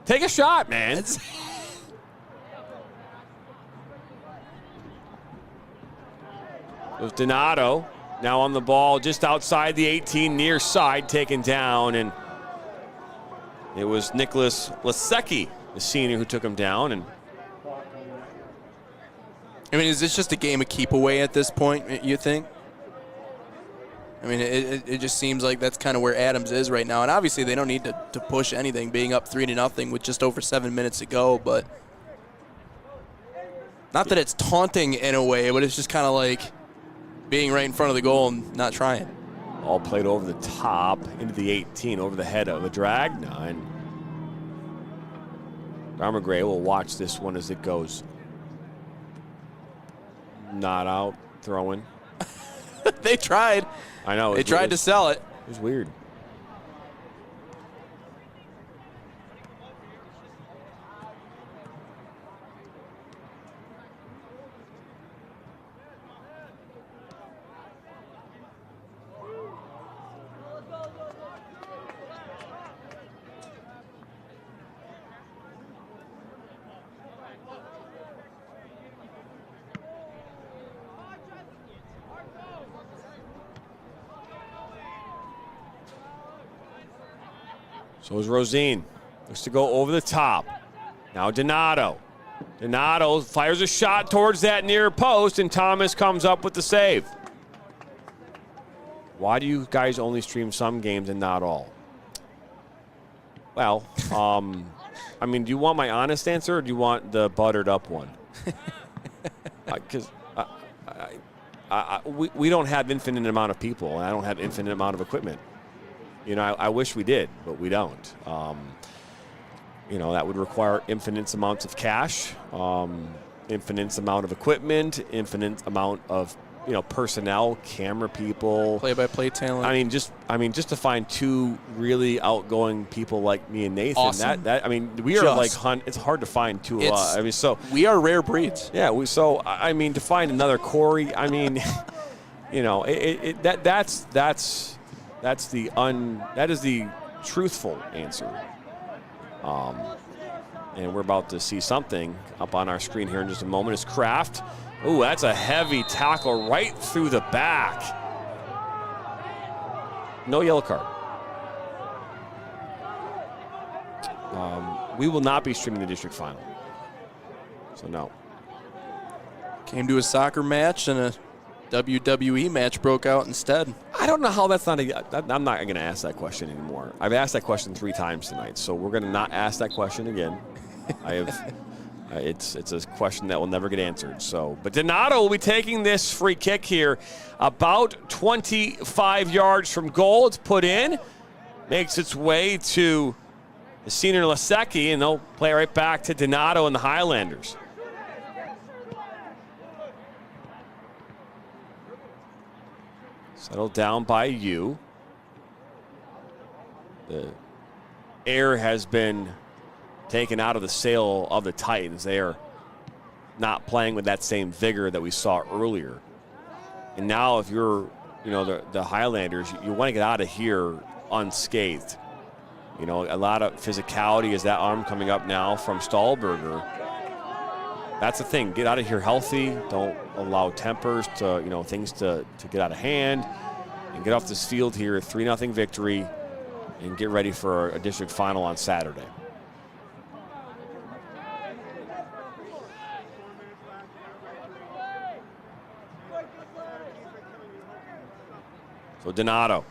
Speaker 2: take a shot, man. It was Donato now on the ball just outside the 18, near side, taken down, and it was Nicholas Lasecki, the senior, who took him down. And
Speaker 3: I mean, is this just a game of keep away at this point, you think? I mean, it just seems like that's kind of where Adams is right now. And obviously they don't need to push anything, being up 3-0 with just over 7 minutes to go. But not that it's taunting in a way, but it's just kind of like being right in front of the goal and not trying.
Speaker 2: All played over the top into the 18, over the head of the Dragna. And Dharma Gray will watch this one as it goes. Not out, throwing.
Speaker 3: They tried.
Speaker 2: I know.
Speaker 3: They tried to sell it.
Speaker 2: It was weird. So is Rosine. Looks to go over the top. Now Donato. Donato fires a shot towards that near post, and Thomas comes up with the save. Why do you guys only stream some games and not all? Well, I mean, do you want my honest answer, or do you want the buttered up one? Because we don't have infinite amount of people, and I don't have infinite amount of equipment. You know, I wish we did, but we don't. You know, that would require infinite amounts of cash, infinite amount of equipment, infinite amount of, you know, personnel, camera people,
Speaker 3: play-by-play talent.
Speaker 2: I mean, just to find two really outgoing people like me and Nathan.
Speaker 3: Awesome.
Speaker 2: I mean, we are like it's hard to find two. I mean, so
Speaker 3: we are rare breeds.
Speaker 2: Yeah. I mean, to find another Corey. I mean, you know, that is the truthful answer. And we're about to see something up on our screen here in just a moment. Is Kraft. Ooh, that's a heavy tackle right through the back. No yellow card. We will not be streaming the district final. So no.
Speaker 3: Came to a soccer match and a WWE match broke out instead.
Speaker 2: I don't know how that's not I'm not going to ask that question anymore. I've asked that question 3 times tonight, so we're going to not ask that question again. It's a question that will never get answered. So, but Donato will be taking this free kick here, about 25 yards from goal. It's put in, makes its way to the senior Lasecki, and they'll play right back to Donato and the Highlanders. Settled down by you. The air has been taken out of the sail of the Titans. They are not playing with that same vigor that we saw earlier. And now if you're, you know, the Highlanders, you want to get out of here unscathed. You know, a lot of physicality is that arm coming up now from Stahlberger. That's the thing. Get out of here healthy. Don't allow tempers to, you know, things to get out of hand. And get off this field here, 3-0 victory, and get ready for a district final on Saturday. So Donato.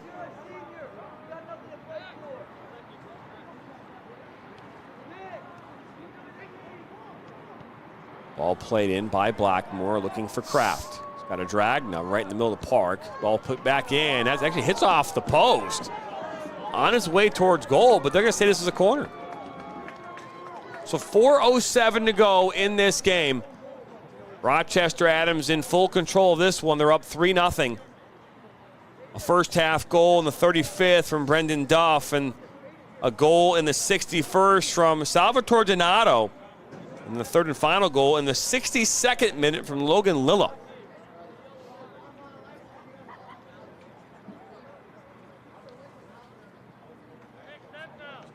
Speaker 2: Ball played in by Blackmore, looking for Kraft. He's got a drag now right in the middle of the park. Ball put back in. That actually hits off the post. On his way towards goal, but they're going to say this is a corner. So 4:07 to go in this game. Rochester Adams in full control of this one. They're up 3-0. A first half goal in the 35th from Brendan Duff, and a goal in the 61st from Salvatore Donato. And the third and final goal in the 62nd minute from Logan Lilla.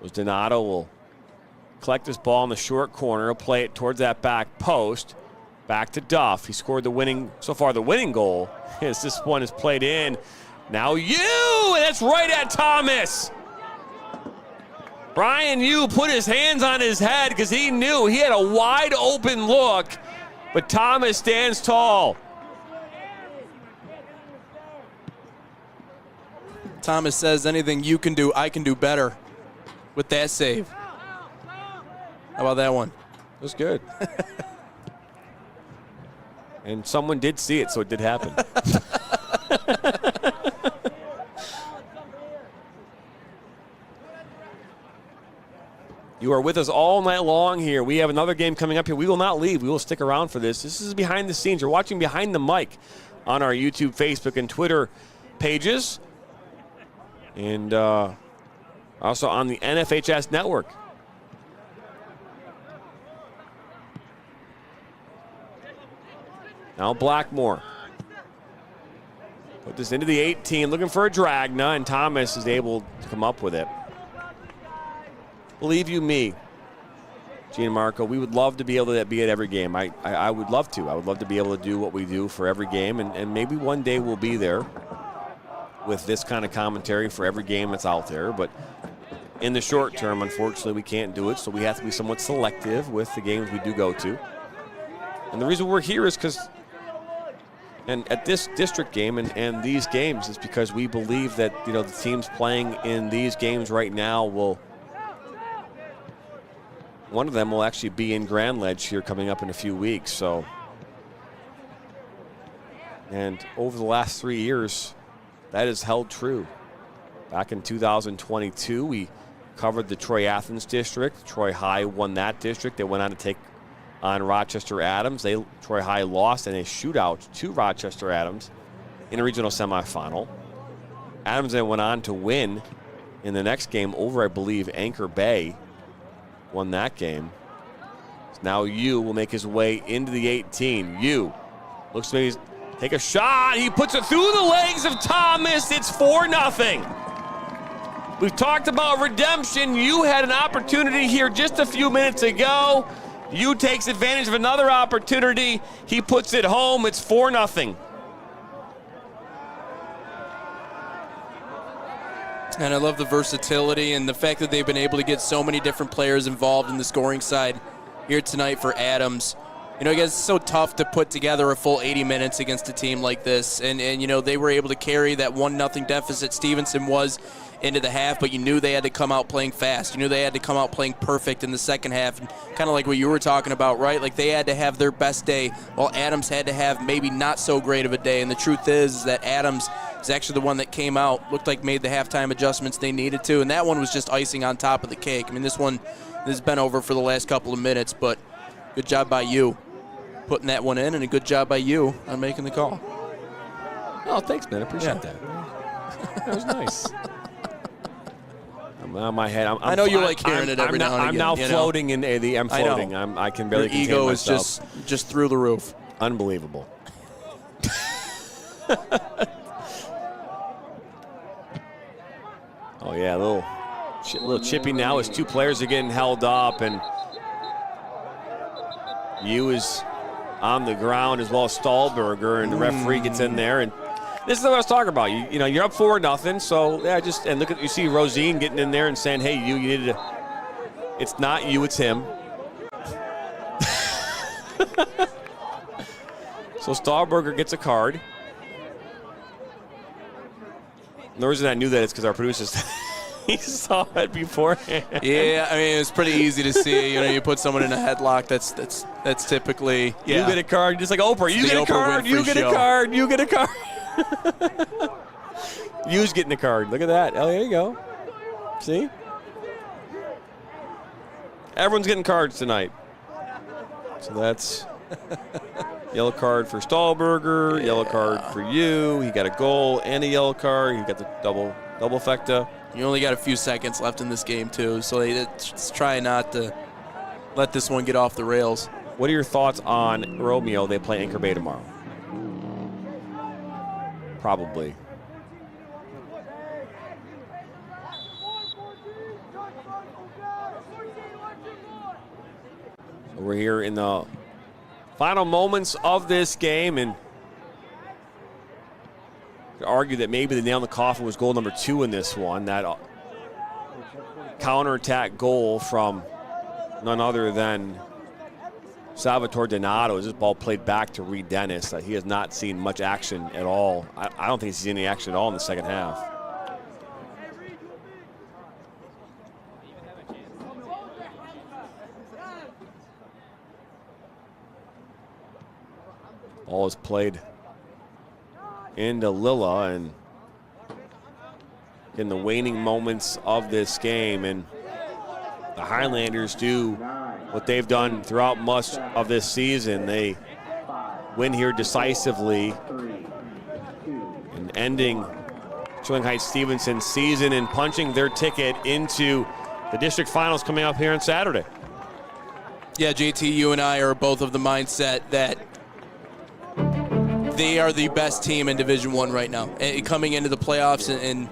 Speaker 2: So Donato will collect this ball in the short corner. He'll play it towards that back post. Back to Duff. He scored the winning goal. As this one is played in. Now and that's right at Thomas. Brian Yu put his hands on his head because he knew he had a wide open look, but Thomas stands tall.
Speaker 3: Thomas says, anything you can do, I can do better with that save. How about that one?
Speaker 2: It was good. And someone did see it, so it did happen. You are with us all night long here. We have another game coming up here. We will not leave. We will stick around for this. This is behind the scenes. You're watching Behind the Mic on our YouTube, Facebook, and Twitter pages. And also on the NFHS network. Now Blackmore. Put this into the 18, looking for a Dragna, and Thomas is able to come up with it. Believe you me, Gianmarco, we would love to be able to be at every game. I would love to. I would love to be able to do what we do for every game, and maybe one day we'll be there with this kind of commentary for every game that's out there. But in the short term, unfortunately, we can't do it, so we have to be somewhat selective with the games we do go to. And the reason we're here is because, and at this district game and these games, is because we believe that, you know, the teams playing in these games right now one of them will actually be in Grand Ledge here coming up in a few weeks. So, and over the last 3 years, that has held true. Back in 2022, we covered the Troy-Athens district. Troy High won that district. They went on to take on Rochester Adams. Troy High lost in a shootout to Rochester Adams in a regional semifinal. Adams then went on to win in the next game over, I believe, Anchor Bay. Won that game. Now U will make his way into the 18. U looks to me take a shot. He puts it through the legs of Thomas. It's 4-0. We've talked about redemption. U had an opportunity here just a few minutes ago. U takes advantage of another opportunity. He puts it home. It's 4-0.
Speaker 3: And I love the versatility and the fact that they've been able to get so many different players involved in the scoring side here tonight for Adams. You know, I guess it's so tough to put together a full 80 minutes against a team like this. And you know, they were able to carry that 1-0 deficit Stevenson was into the half, but you knew they had to come out playing fast. You knew they had to come out playing perfect in the second half. And kind of like what you were talking about, right? Like they had to have their best day, while Adams had to have maybe not so great of a day. And the truth is that Adams is actually the one that came out, looked like made the halftime adjustments they needed to, and that one was just icing on top of the cake. I mean, this has been over for the last couple of minutes, but good job by you putting that one in, and a good job by you on making the call.
Speaker 2: Oh, thanks, man. I appreciate that. That was nice. I'm on my head.
Speaker 3: I know you like hearing it every now and again.
Speaker 2: I'm now floating in the. I'm floating. I can barely contain
Speaker 3: ego
Speaker 2: myself.
Speaker 3: is just through the roof.
Speaker 2: Unbelievable. Oh yeah, a little chippy now as two players are getting held up, and U is on the ground as well as Stahlberger, and the referee gets in there, and this is what I was talking about. You know, you're up 4-0, so yeah, and look at, you see Rosine getting in there and saying, hey, you needed to. It's not you, it's him. So Stahlberger gets a card. The reason I knew that is because our producers, he saw it beforehand.
Speaker 3: Yeah, I mean, it's pretty easy to see. You know, you put someone in a headlock. That's typically, yeah.
Speaker 2: You get a card, just like Oprah. You get a card. You get a card. You get a card. U's getting a card. Look at that. Oh, there you go. See? Everyone's getting cards tonight. So that's yellow card for Stahlberger, yellow card for you. He got a goal and a yellow card. He got the double fecta.
Speaker 3: You only got a few seconds left in this game, too, so let's try not to let this one get off the rails.
Speaker 2: What are your thoughts on Romeo? They play Anchor Bay tomorrow. Probably. So we're here in the final moments of this game, and you could argue that maybe the nail in the coffin was goal number 2 in this one. That counterattack goal from none other than Salvatore Donato. This ball played back to Reed Dennis. He has not seen much action at all. I don't think he's seen any action at all in the second half. Ball is played into Lilla, and in the waning moments of this game, and the Highlanders do what they've done throughout much of this season. They win here decisively and ending Sterling Heights Stevenson's season and punching their ticket into the district finals coming up here on Saturday.
Speaker 3: Yeah, JT, you and I are both of the mindset that they are the best team in Division I right now. And coming into the playoffs, and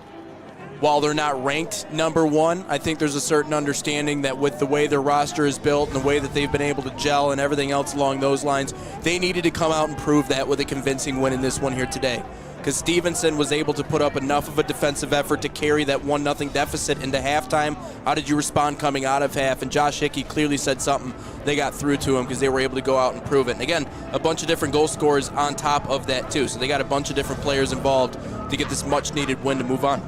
Speaker 3: while they're not ranked number 1, I think there's a certain understanding that with the way their roster is built and the way that they've been able to gel and everything else along those lines, they needed to come out and prove that with a convincing win in this one here today. because Stevenson was able to put up enough of a defensive effort to carry that 1-0 deficit into halftime. How did you respond coming out of half? And Josh Hickey clearly said something they got through to him because they were able to go out and prove it. And again, a bunch of different goal scorers on top of that too. So they got a bunch of different players involved to get this much needed win to move on.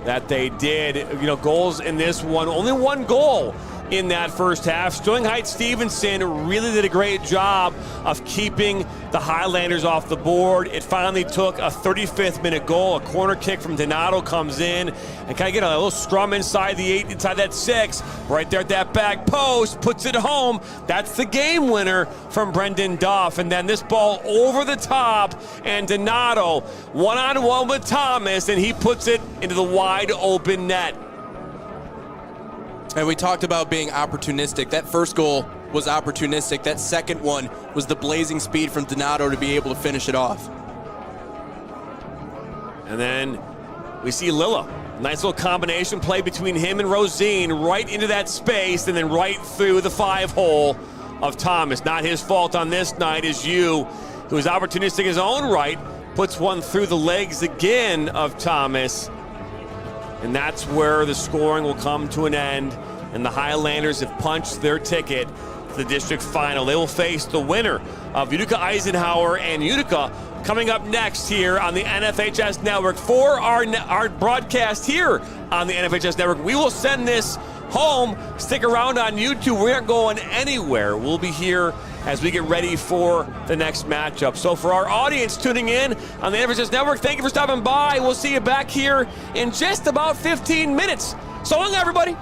Speaker 2: That they did. You know, goals in this one, only one goal in that first half. Sterling Heights Stevenson really did a great job of keeping the Highlanders off the board. It finally took a 35th minute goal. A corner kick from Donato comes in and kind of get a little scrum inside the 8, inside that 6, right there at that back post, puts it home. That's the game winner from Brendan Duff. And then this ball over the top, and Donato one-on-one with Thomas, and he puts it into the wide open net.
Speaker 3: And we talked about being opportunistic. That first goal was opportunistic. That second one was the blazing speed from Donato to be able to finish it off.
Speaker 2: And then we see Lilla. Nice little combination play between him and Rosine right into that space and then right through the 5-hole of Thomas. Not his fault on this night, as you, who is opportunistic in his own right, puts one through the legs again of Thomas. And that's where the scoring will come to an end. And the Highlanders have punched their ticket to the district final. They will face the winner of Utica Eisenhower and Utica coming up next here on the NFHS Network. For our broadcast here on the NFHS Network, we will send this home. Stick around on YouTube. We aren't going anywhere. We'll be here as we get ready for the next matchup. So for our audience tuning in on the NFHS Network, thank you for stopping by. We'll see you back here in just about 15 minutes. So long, everybody.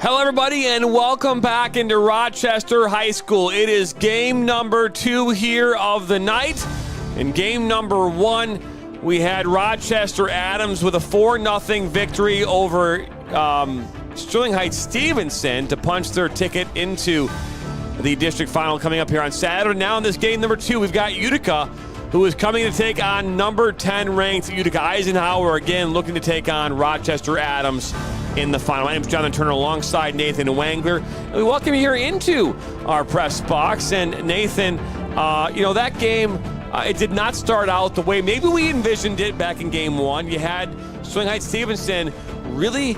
Speaker 2: Hello, everybody, and welcome back into Rochester High School. It is game number 2 here of the night. In game number 1, we had Rochester Adams with a 4-0 victory over Sterling Heights Stevenson to punch their ticket into the district final coming up here on Saturday. Now in this game number 2, we've got Utica, who is coming to take on number 10 ranked Utica Eisenhower, again looking to take on Rochester Adams in the final. My name is Jonathan Turner alongside Nathan Wangler. And we welcome you here into our press box. And Nathan, that game, it did not start out the way maybe we envisioned it back in game 1. You had Sterling Heights Stevenson really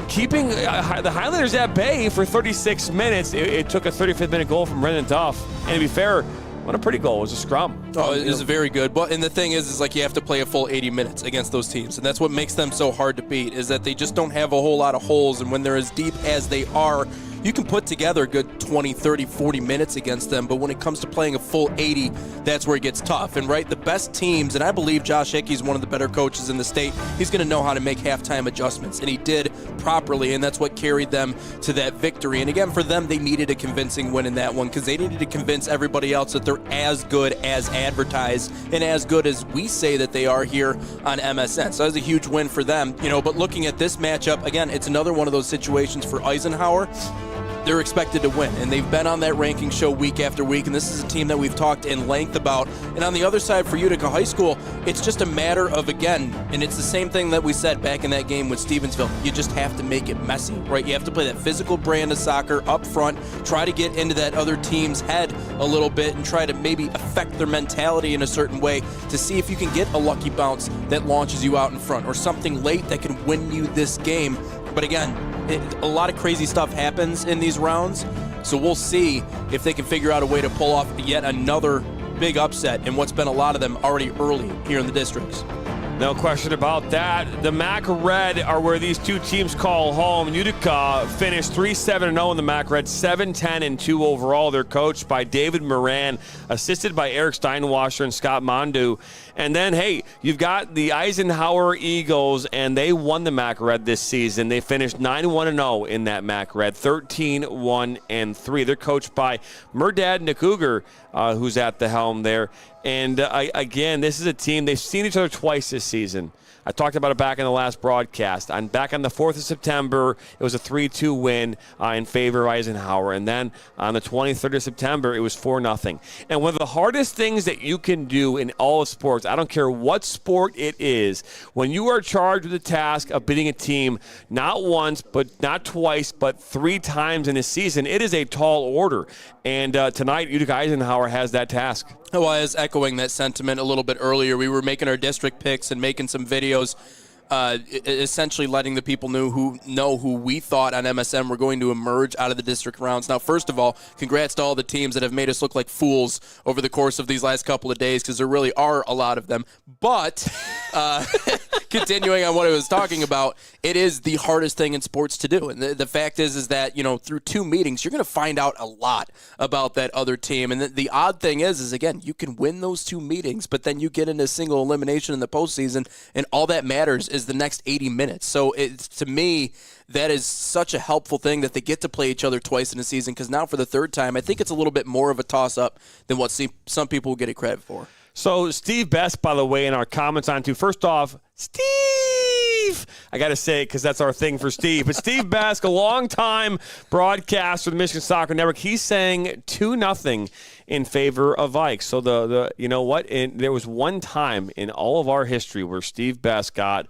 Speaker 2: keeping the Highlanders at bay for 36 minutes. It took a 35th-minute goal from Brendan Duff. And to be fair, what a pretty goal. It was a scrum.
Speaker 3: Oh, it was very good. But and the thing is like you have to play a full 80 minutes against those teams. And that's what makes them so hard to beat, is that they just don't have a whole lot of holes. And when they're as deep as they are, you can put together a good 20, 30, 40 minutes against them. But when it comes to playing a full 80, that's where it gets tough. And the best teams, and I believe Josh Hickey's one of the better coaches in the state, he's going to know how to make halftime adjustments. And he did properly, and that's what carried them to that victory. And again, for them, they needed a convincing win in that one because they needed to convince everybody else that they're as good as advertised and as good as we say that they are here on MSN. So that was a huge win for them. But looking at this matchup, again, it's another one of those situations for Eisenhower. They're expected to win, and they've been on that ranking show week after week, and this is a team that we've talked in length about. And on the other side for Utica High School, it's just a matter of, again, and it's the same thing that we said back in that game with Stevensville, you just have to make it messy, right? You have to play that physical brand of soccer up front, try to get into that other team's head a little bit and try to maybe affect their mentality in a certain way to see if you can get a lucky bounce that launches you out in front or something late that can win you this game. But again, a lot of crazy stuff happens in these rounds, so we'll see if they can figure out a way to pull off yet another big upset in what's been a lot of them already early here in the districts.
Speaker 2: No question about that. The MAC Red are where these two teams call home. Utica finished 3-7-0 in the MAC Red, 7-10-2 overall. They're coached by David Moran, assisted by Eric Steinwasser and Scott Mondu. And then, hey, you've got the Eisenhower Eagles, and they won the MAC Red this season. They finished 9-1-0 in that MAC Red, 13-1-3. They're coached by Murdad Nakuger, who's at the helm there. And again, this is a team, they've seen each other twice this season. I talked about it back in the last broadcast. Back on the 4th of September, it was a 3-2 win in favor of Eisenhower. And then on the 23rd of September, it was 4-0. And one of the hardest things that you can do in all of sports, I don't care what sport it is, when you are charged with the task of beating a team not once, but not twice, but 3 times in a season, it is a tall order. And tonight, Utica Eisenhower has that task.
Speaker 3: Well, I was echoing that sentiment a little bit earlier. We were making our district picks and making some videos, essentially letting the people know who we thought on MSN were going to emerge out of the district rounds. Now, first of all, congrats to all the teams that have made us look like fools over the course of these last couple of days, because there really are a lot of them. But continuing on what I was talking about, it is the hardest thing in sports to do. And the fact is that, through 2 meetings, you're going to find out a lot about that other team. And the odd thing is again, you can win those 2 meetings, but then you get into single elimination in the postseason, and all that matters is the next 80 minutes. So to me, that is such a helpful thing that they get to play each other twice in a season, because now for the 3rd time, I think it's a little bit more of a toss-up than what some people will get credit for.
Speaker 2: So Steve Best, by the way, in our comments on to, first off, Steve, I got to say it because that's our thing for Steve. But Steve Best, a longtime broadcaster of the Michigan Soccer Network, he's saying 2-0 in favor of Ike. So you know what? There was one time in all of our history where Steve Best got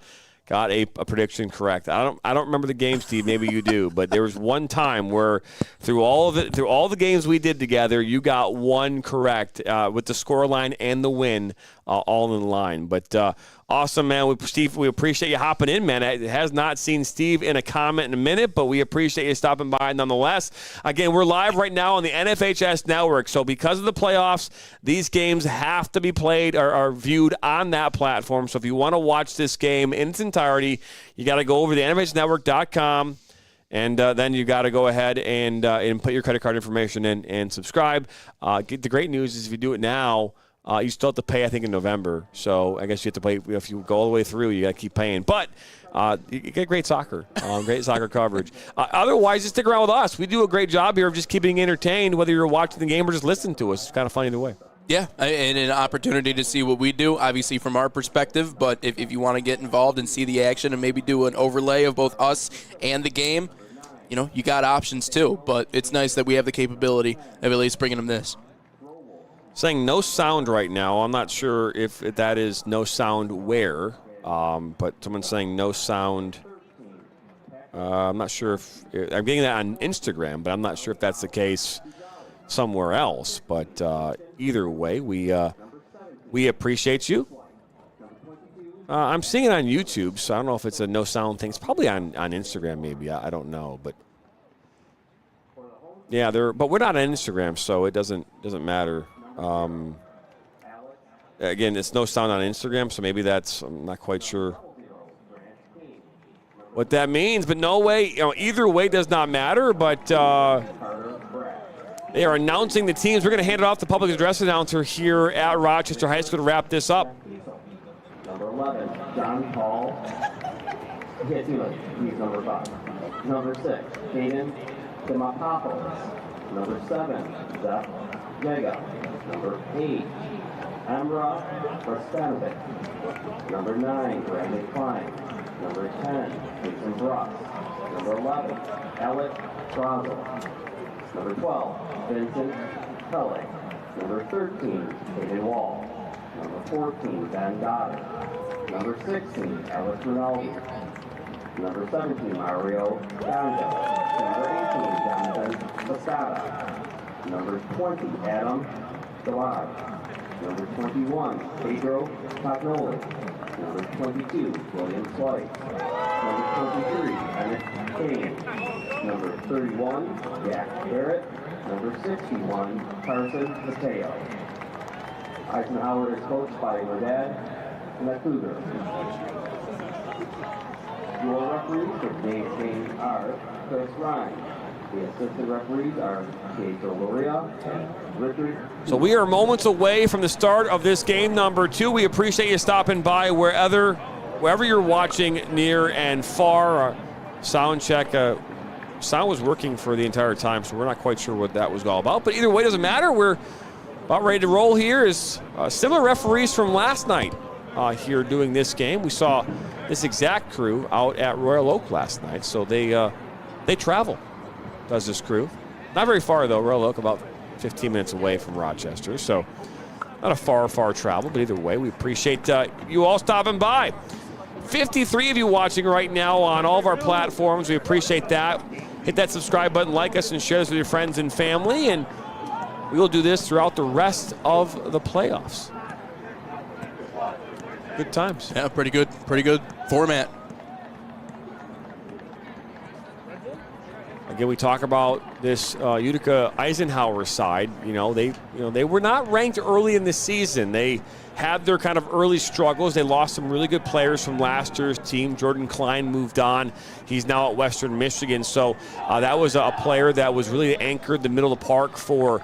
Speaker 2: a prediction correct. I don't remember the game, Steve. Maybe you do, but there was one time where through all the games we did together, you got one correct with the scoreline and the win all in line. But awesome, man. Steve, we appreciate you hopping in, man. It has not seen Steve in a comment in a minute, but we appreciate you stopping by nonetheless. Again, we're live right now on the NFHS network, so because of the playoffs, these games have to be played or are viewed on that platform. So if you want to watch this game in its entirety, you got to go over to NFHNetwork.com. And then you got to go ahead and put your credit card information in and subscribe. The great news is if you do it now, You still have to pay, I think, in November. So I guess you have to pay. If you go all the way through, you got to keep paying. But you get great soccer, great soccer coverage. Otherwise, just stick around with us. We do a great job here of just keeping you entertained, whether you're watching the game or just listening to us. It's kind of fun either way.
Speaker 3: Yeah, and an opportunity to see what we do, obviously from our perspective. But if you want to get involved and see the action and maybe do an overlay of both us and the game, you got options too. But it's nice that we have the capability of at least bringing them this.
Speaker 2: Saying no sound right now. I'm not sure if that is no sound where, but someone's saying no sound. I'm not sure if I'm getting that on Instagram, but I'm not sure if that's the case somewhere else. But either way, we appreciate you. I'm seeing it on YouTube, so I don't know if it's a no sound thing. It's probably on Instagram, maybe. I don't know, but yeah, but we're not on Instagram, so it doesn't matter. Again, it's no sound on Instagram, so maybe I'm not quite sure what that means. But no way, either way does not matter. But they are announcing the teams. We're going to hand it off to the public address announcer here at Rochester High School to wrap this up.
Speaker 1: Number 11, John Paul. He's number 5. Number 6, Caden Timopoulos. Number 7, Zeph Vega. Number 8, Amra Prostanovic. Number 9, Brandon Klein. Number 10, Jason Bruss. Number 11, Alec Brazel. Number 12, Vincent Kelly. Number 13, Hayden Wall. Number 14, Ben Goddard. Number 16, Alex Rinaldi. Number 17, Mario Ganja. Number 18, Jonathan Pascata. Number 20, Adam Gilad. Number 21, Pedro Pagnoli. Number 22, William Slice. Number 23, Emmett Kane. Number 31, Jack Barrett. Number 61, Carson Mateo. Eisenhower is coached by her dad, Nakuda. Your referees for today's game are Chris Ryan. The assistant referees are Kate Doloria and Richard.
Speaker 2: So we are moments away from the start of this game number 2. We appreciate you stopping by wherever you're watching near and far. Our sound check, sound was working for the entire time, so we're not quite sure what that was all about. But either way, doesn't matter. We're about ready to roll here. Is similar referees from last night here doing this game. We saw this exact crew out at Royal Oak last night, so they travel. Does this crew. Not very far, though. Royal Oak, about 15 minutes away from Rochester. So not a far travel, but either way, we appreciate you all stopping by. 53 of you watching right now on all of our platforms. We appreciate that. Hit that subscribe button, like us, and share this with your friends and family. And we will do this throughout the rest of the playoffs. Good times.
Speaker 3: Yeah, pretty good format.
Speaker 2: Again, we talk about this Utica Eisenhower side. They were not ranked early in the season. They had their kind of early struggles. They lost some really good players from last year's team. Jordan Klein moved on. He's now at Western Michigan. So that was a player that was really anchored the middle of the park for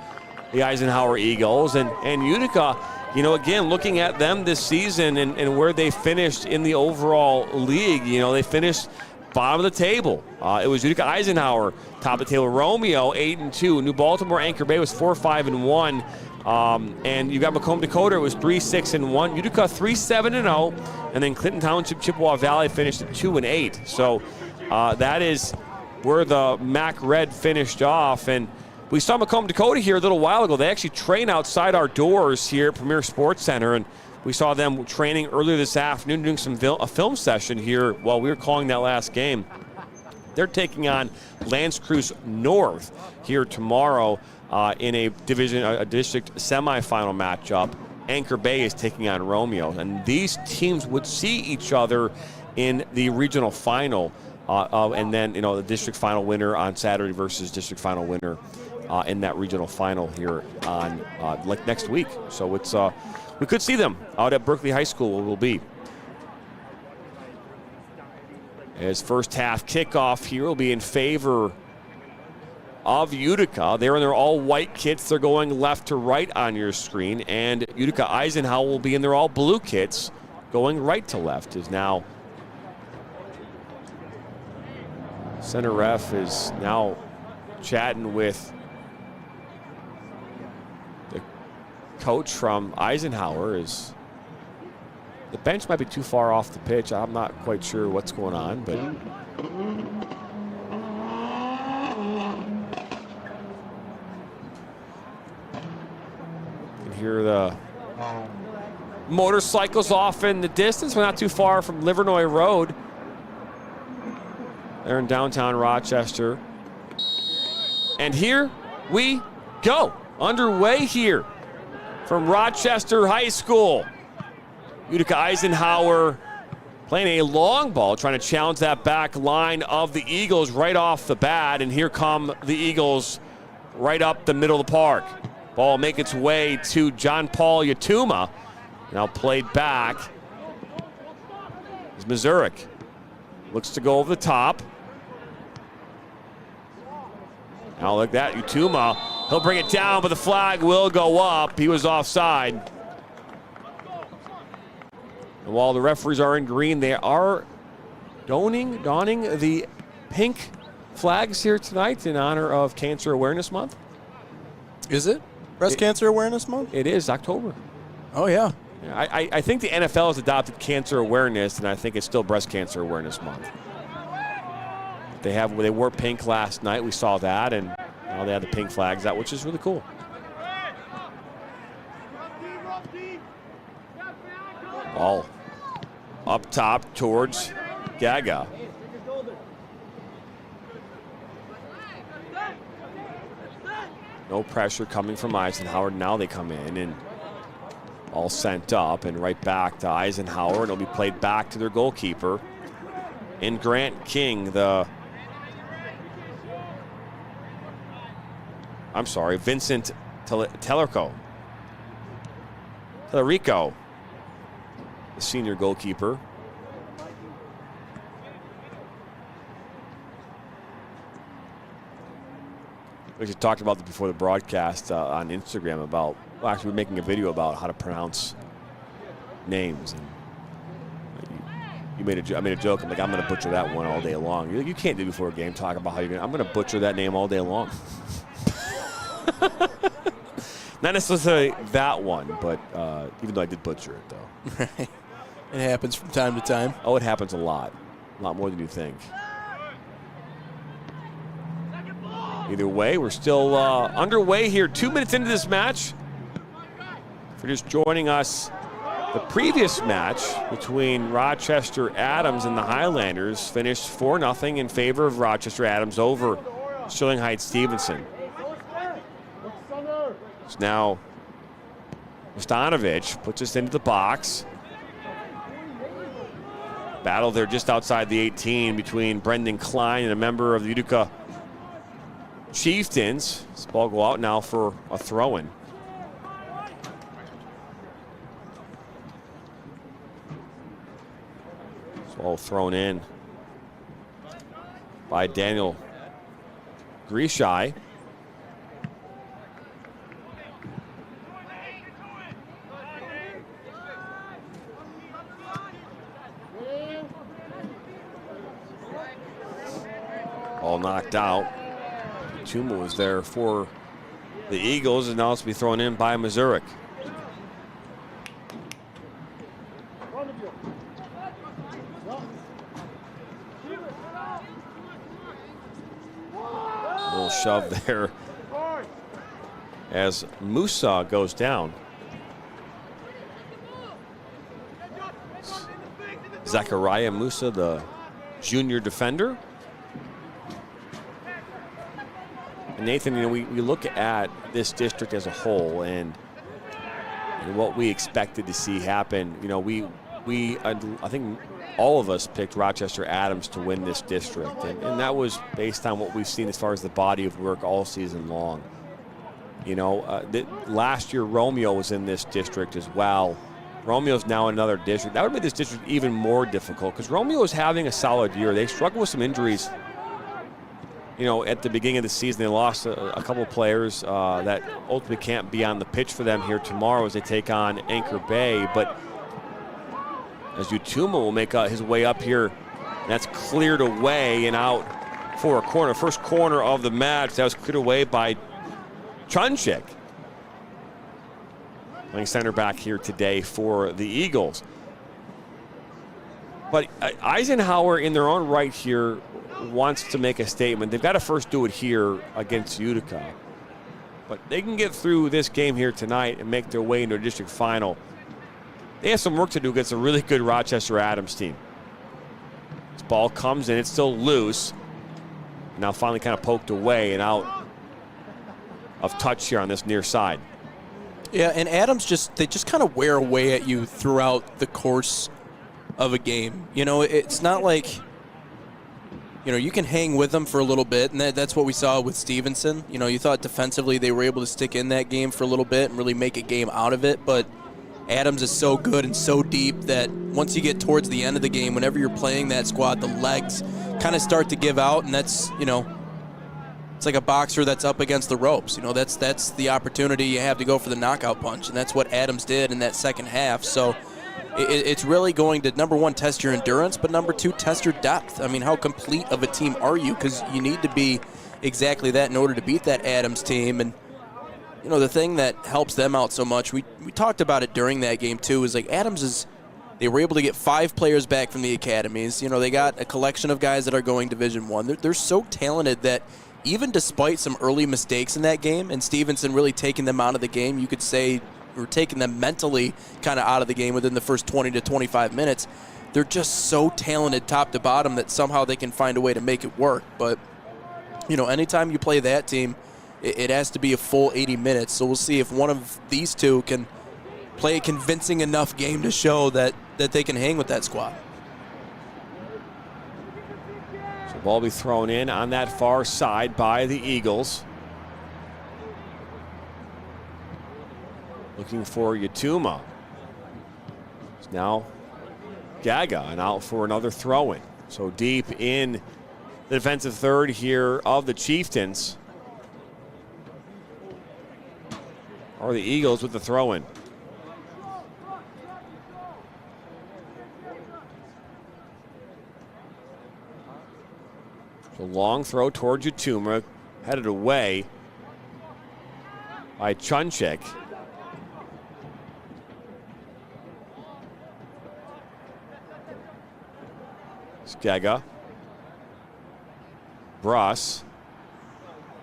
Speaker 2: the Eisenhower Eagles. And Utica, again, looking at them this season and where they finished in the overall league, they finished bottom of the table. It was Utica Eisenhower, top of the table. Romeo, 8-2. New Baltimore Anchor Bay was 4-5-1. And you got Macomb Dakota, it was 3-6-1. Utica 3-7-0. And then Clinton Township, Chippewa Valley finished at 2-8. So that is where the MAC Red finished off. And we saw Macomb Dakota here a little while ago. They actually train outside our doors here at Premier Sports Center. And we saw them training earlier this afternoon, doing a film session here while we were calling that last game. They're taking on L'Anse Creuse North here tomorrow in a district semifinal matchup. Anchor Bay is taking on Romeo, and these teams would see each other in the regional final, and then the district final winner on Saturday versus district final winner in that regional final here on next week. So it's we could see them out at Berkeley High School. Will be. As first half kickoff here will be in favor of Utica. They're in their all-white kits. They're going left to right on your screen. And Utica Eisenhower will be in their all-blue kits going right to left. Is now center ref is now chatting with the coach from Eisenhower. Is the bench might be too far off the pitch. I'm not quite sure what's going on, but you can hear the motorcycles off in the distance. We're not too far from Livernois Road. They're in downtown Rochester. And here we go. Underway here from Rochester High School. Utica Eisenhower playing a long ball, trying to challenge that back line of the Eagles right off the bat. And here come the Eagles right up the middle of the park. Ball make its way to John Paul Yatuma. Now played back. Is Mazurek. Looks to go over the top. Now look at that, Yatuma. He'll bring it down, but the flag will go up. He was offside. And while the referees are in green, they are donning the pink flags here tonight in honor of Cancer Awareness Month.
Speaker 3: Is it Breast Cancer Awareness Month?
Speaker 2: It is October.
Speaker 3: Oh, yeah.
Speaker 2: I think the NFL has adopted cancer awareness, and I think it's still Breast Cancer Awareness Month. They wore pink last night. We saw that, and now they have the pink flags out, which is really cool. Ball up top towards Gaga. No pressure coming from Eisenhower. Now they come in and all sent up and right back to Eisenhower, and it'll be played back to their goalkeeper in Grant King, Vincent Tellerico, the senior goalkeeper. We just talked about this before the broadcast on Instagram about, well, actually we're making a video about how to pronounce names. And I made a joke. I'm like, I'm going to butcher that one all day long. You can't do before a game talk about how you're going to, I'm going to butcher that name all day long. Not necessarily that one, but even though I did butcher it, though.
Speaker 3: Right. It happens from time to time.
Speaker 2: Oh, it happens a lot more than you think. Either way, we're still underway here. 2 minutes into this match. If you're just joining us, the previous match between Rochester Adams and the Highlanders finished 4-0 in favor of Rochester Adams over Sterling Heights Stevenson. So now Stanovic puts us into the box. Battle there just outside the 18 between Brendan Klein and a member of the Utica Chieftains. This ball go out now for a throw-in. It's all thrown in by Daniel Grishai. All knocked out. Tuma was there for the Eagles, and now it's to be thrown in by Mazurek. A little shove there as Musa goes down. Zachariah Musa, the junior defender. And Nathan, we look at this district as a whole and what we expected to see happen. I think all of us picked Rochester Adams to win this district, and that was based on what we've seen as far as the body of work all season long. Last year Romeo was in this district as well. Romeo's now in another district. That would make this district even more difficult because Romeo is having a solid year. They struggle with some injuries at the beginning of the season, they lost a couple of players that ultimately can't be on the pitch for them here tomorrow as they take on Anchor Bay. But as Utuma will make his way up here, that's cleared away and out for a corner. First corner of the match, that was cleared away by Chunchik, playing center back here today for the Eagles. But Eisenhower, in their own right here, wants to make a statement. They've got to first do it here against Utica. But they can get through this game here tonight and make their way into a district final. They have some work to do against a really good Rochester Adams team. This ball comes in, it's still loose. Now finally kind of poked away and out of touch here on this near side.
Speaker 3: Yeah, and Adams they just kind of wear away at you throughout the course of a game. It's not like, you can hang with them for a little bit, and that's what we saw with Stevenson. You thought defensively they were able to stick in that game for a little bit and really make a game out of it, but Adams is so good and so deep that once you get towards the end of the game, whenever you're playing that squad, the legs kind of start to give out, and that's, it's like a boxer that's up against the ropes. That's the opportunity you have to go for the knockout punch, and that's what Adams did in that second half. So it's really going to, number one, test your endurance, but number two, test your depth. I mean, how complete of a team are you? Because you need to be exactly that in order to beat that Adams team. And, the thing that helps them out so much, we talked about it during that game too, is like they were able to get 5 players back from the academies. They got a collection of guys that are going Division I. They're so talented that even despite some early mistakes in that game, and Stevenson really taking them out of the game, you could say, or taking them mentally kind of out of the game within the first 20 to 25 minutes, they're just so talented top to bottom that somehow they can find a way to make it work. But, anytime you play that team, it has to be a full 80 minutes. So we'll see if one of these two can play a convincing enough game to show that they can hang with that squad.
Speaker 2: So ball be thrown in on that far side by the Eagles. Looking for Yatuma. It's now Gaga and out for another throw-in. So deep in the defensive third here of the Chieftains are the Eagles with the throw-in. So long throw towards Yatuma, headed away by Chunchik. Skega. Bruss.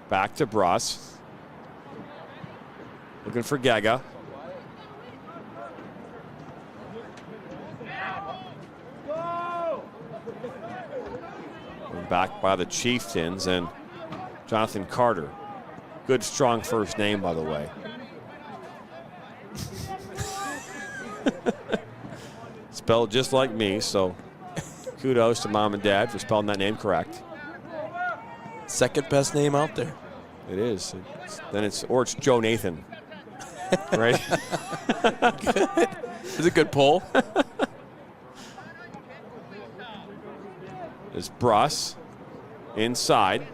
Speaker 2: Back to Bruss. Looking for Gaga. Back by the Chieftains and Jonathan Carter. Good, strong first name, by the way. Spelled just like me, so kudos to mom and dad for spelling that name correct.
Speaker 3: Second best name out there.
Speaker 2: It is. It's Joe Nathan. Right?
Speaker 3: Good. It's a good pull.
Speaker 2: There's Bruss inside.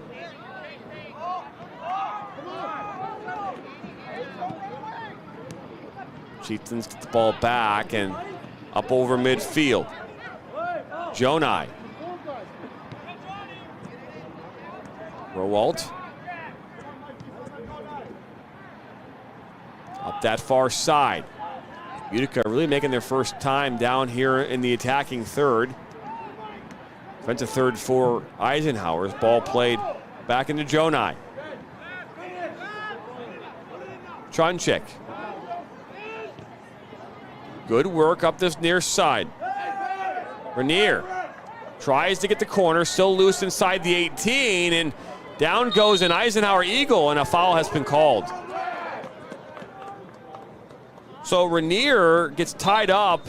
Speaker 2: Chieftains get the ball back and up over midfield. Jonai. Rowalt. Up that far side. Utica really making their first time down here in the attacking third. Defensive third for Eisenhower's. Ball played back into Jonai. Chunchik. Good work up this near side. Rainier tries to get the corner, still loose inside the 18, and down goes an Eisenhower Eagle, and a foul has been called. So Rainier gets tied up.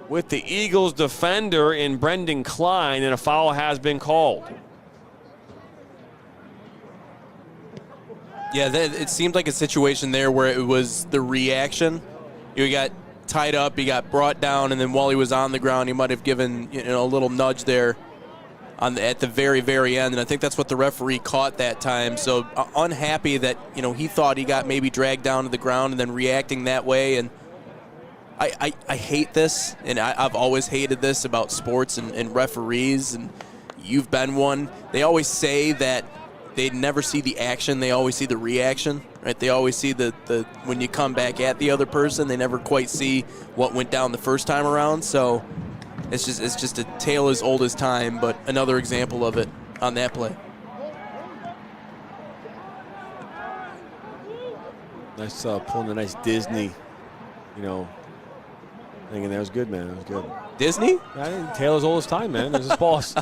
Speaker 2: With the Eagles defender in Brendan Klein, and a foul has been called. Yeah,
Speaker 3: it seemed like a situation there where it was the reaction. You got tied up. He got brought down, and then while he was on the ground, he might have given a little nudge there at the very, very end. And I think that's what the referee caught that time. So unhappy that he thought he got maybe dragged down to the ground and then reacting that way. And I hate this, and I've always hated this about sports and referees, and you've been one. They always say that they never see the action, they always see the reaction, right? They always see the when you come back at the other person, they never quite see what went down the first time around. So it's just a tale as old as time, but another example of it on that play.
Speaker 2: Nice pulling the nice Disney, thing in there. It was good, man. It was good.
Speaker 3: Disney?
Speaker 2: Tale as old as time, man. There's this boss.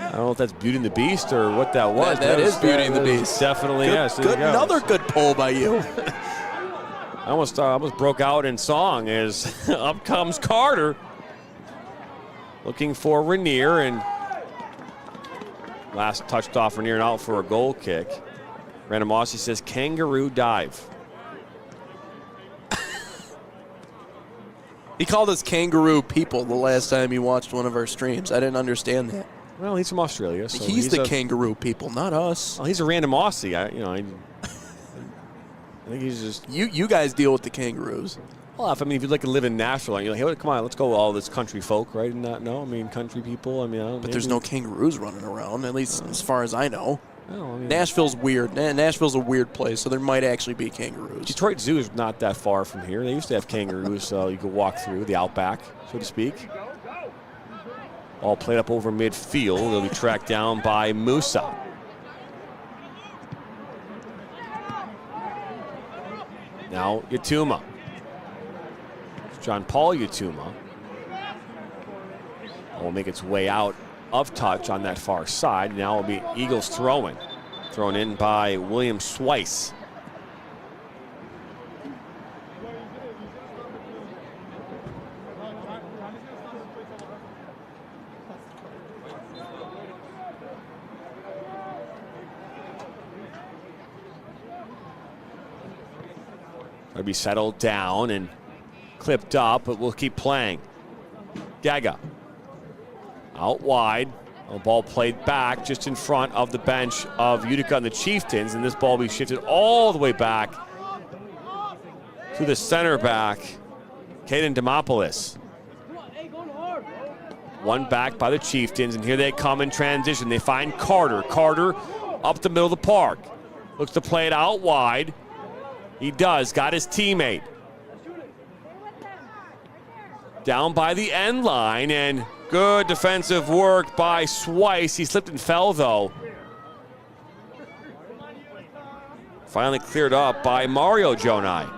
Speaker 2: I don't know if that's Beauty and the Beast or what that was.
Speaker 3: That is Beauty and the Beast.
Speaker 2: Definitely,
Speaker 3: good,
Speaker 2: yes.
Speaker 3: Good, another good pull by you.
Speaker 2: I almost broke out in song as up comes Carter. Looking for Rainier, and last touched off Rainier and out for a goal kick. Brandon Mossy says kangaroo dive.
Speaker 3: He called us kangaroo people the last time he watched one of our streams. I didn't understand that.
Speaker 2: Well, he's from Australia. So
Speaker 3: he's the kangaroo people, not us.
Speaker 2: Well, he's a random Aussie. I think he's just...
Speaker 3: You guys deal with the kangaroos.
Speaker 2: Well, if you like to live in Nashville, you're like, hey, come on, let's go all this country folk, right? And not, no, country people.
Speaker 3: But there's no kangaroos running around, at least as far as I know.
Speaker 2: No,
Speaker 3: Nashville's weird. Nashville's a weird place, so there might actually be kangaroos.
Speaker 2: Detroit Zoo is not that far from here. They used to have kangaroos you could walk through, the outback, so to speak. All played up over midfield. They'll be tracked down by Musa. Now Yatuma. John Paul Yatuma will make its way out of touch on that far side. Now it'll be Eagles throwing. Thrown in by William Swice. It'll be settled down and clipped up, but we'll keep playing. Gaga. Out wide. A ball played back just in front of the bench of Utica and the Chieftains, and this ball will be shifted all the way back to the center back, Caden Demopoulos. One back by the Chieftains, and here they come in transition. They find Carter. Carter up the middle of the park. Looks to play it out wide. He does, got his teammate. Down by the end line, and good defensive work by Swice. He slipped and fell, though. Finally cleared up by Mario Jonai.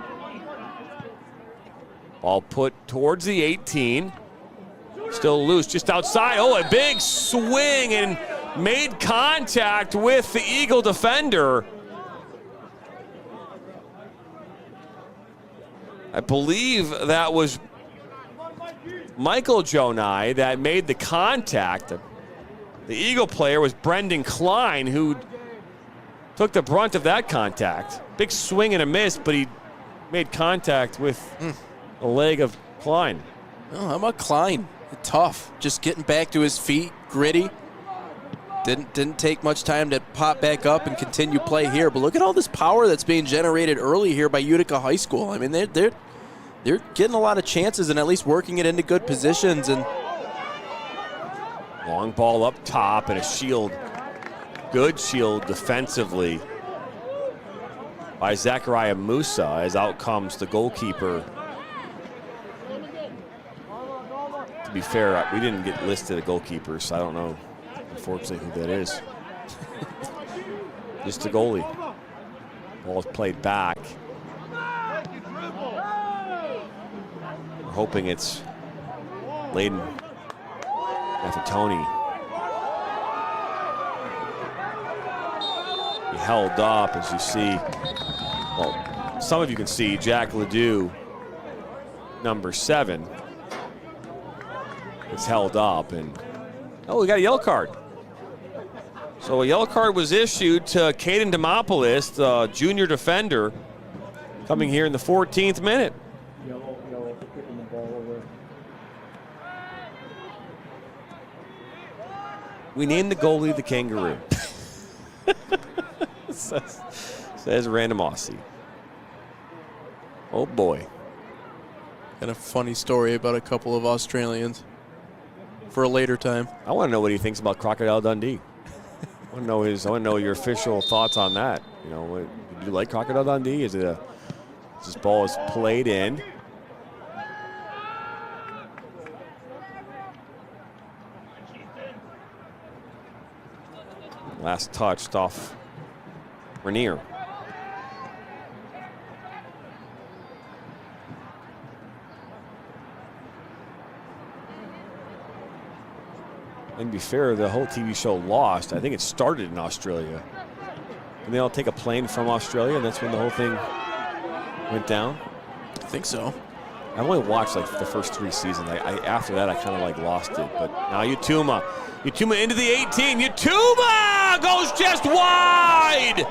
Speaker 2: Ball put towards the 18. Still loose, just outside. Oh, a big swing and made contact with the Eagle defender. I believe that was Michael Jonai that made the contact. The Eagle player was Brendan Klein, who took the brunt of that contact. Big swing and a miss, but he made contact with the leg of Klein.
Speaker 3: Oh, how about Klein? Tough, just getting back to his feet, gritty. Didn't take much time to pop back up and continue play here. But look at all this power that's being generated early here by Utica High School. I mean, they're getting a lot of chances and at least working it into good positions. And
Speaker 2: long ball up top and a shield, good shield defensively by Zachariah Musa, as out comes the goalkeeper. To be fair, we didn't get listed a goalkeeper, so I don't know, unfortunately, who that is. Just the goalie. Ball is played back. We're hoping it's Layden Effatoni. He held up, as you see. Well, some of you can see Jack Ledoux, number 7. It's held up, and we got a yellow card. So a yellow card was issued to Caden Demopoulos, the junior defender. coming here in the 14th minute.
Speaker 14: Yellow, kicking the ball over.
Speaker 2: We named the goalie the Kangaroo. says Random Aussie. Oh boy.
Speaker 3: Got a funny story about a couple of Australians for a later time.
Speaker 2: I want to know what he thinks about Crocodile Dundee. I want to know your official thoughts on that. You know, do you like Crocodile Dundee? Is this ball is played in? Last touched off Rainier. And to be fair, the whole TV show Lost, I think it started in Australia. And they all take a plane from Australia, and that's when the whole thing went down?
Speaker 3: I think so.
Speaker 2: I've only watched like the first 3 seasons. After that, I kind of like lost it. But now Yatuma into the 18. Yatuma goes just wide.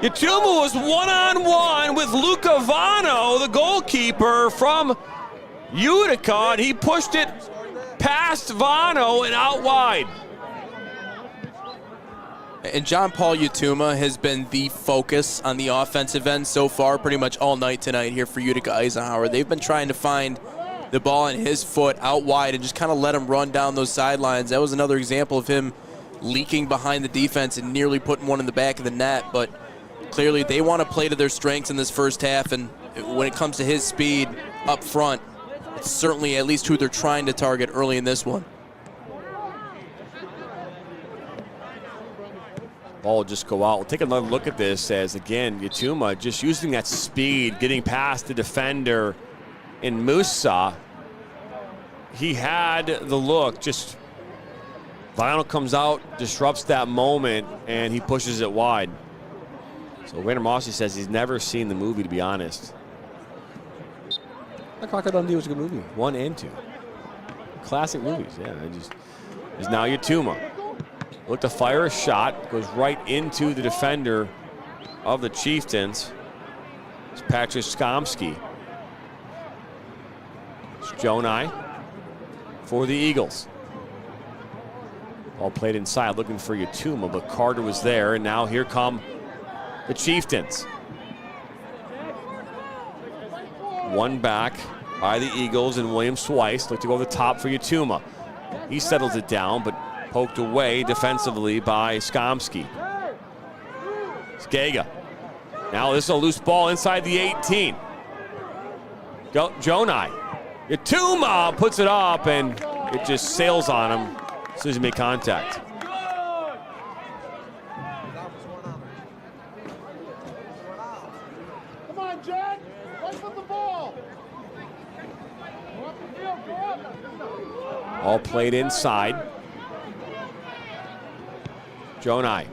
Speaker 2: Yatuma was one-on-one with Luca Vano, the goalkeeper from Utica, and he pushed it past Vano and out wide.
Speaker 3: And John Paul Yatuma has been the focus on the offensive end so far pretty much all night tonight here for Utica Eisenhower. They've been trying to find the ball in his foot out wide and just kind of let him run down those sidelines. That was another example of him leaking behind the defense and nearly putting one in the back of the net. But clearly they want to play to their strengths in this first half, and when it comes to his speed up front, it's certainly at least who they're trying to target early in this one.
Speaker 2: Ball will just go out. We'll take another look at this as, again, Yatuma just using that speed, getting past the defender in Musa. He had the look, just Vinyl comes out, disrupts that moment, and he pushes it wide. So Random Aussie says he's never seen the movie, to be honest. Crocodile Dundee was a good movie, 1 and 2. Classic movies, yeah. Is now Yatuma. Look to fire a shot, goes right into the defender of the Chieftains. It's Patrick Skomsky. It's Jonai for the Eagles. Ball played inside, looking for Yatuma, but Carter was there, and now here come the Chieftains. One back by the Eagles, and William Swice look to go over the top for Yatuma. He settles it down, but poked away defensively by Skomsky. Skega. Now this is a loose ball inside the 18. Jonai. Yatuma puts it up, and it just sails on him as soon as he made contact.
Speaker 14: Come on, Jack. Let's put the ball.
Speaker 2: All played inside. Jonai.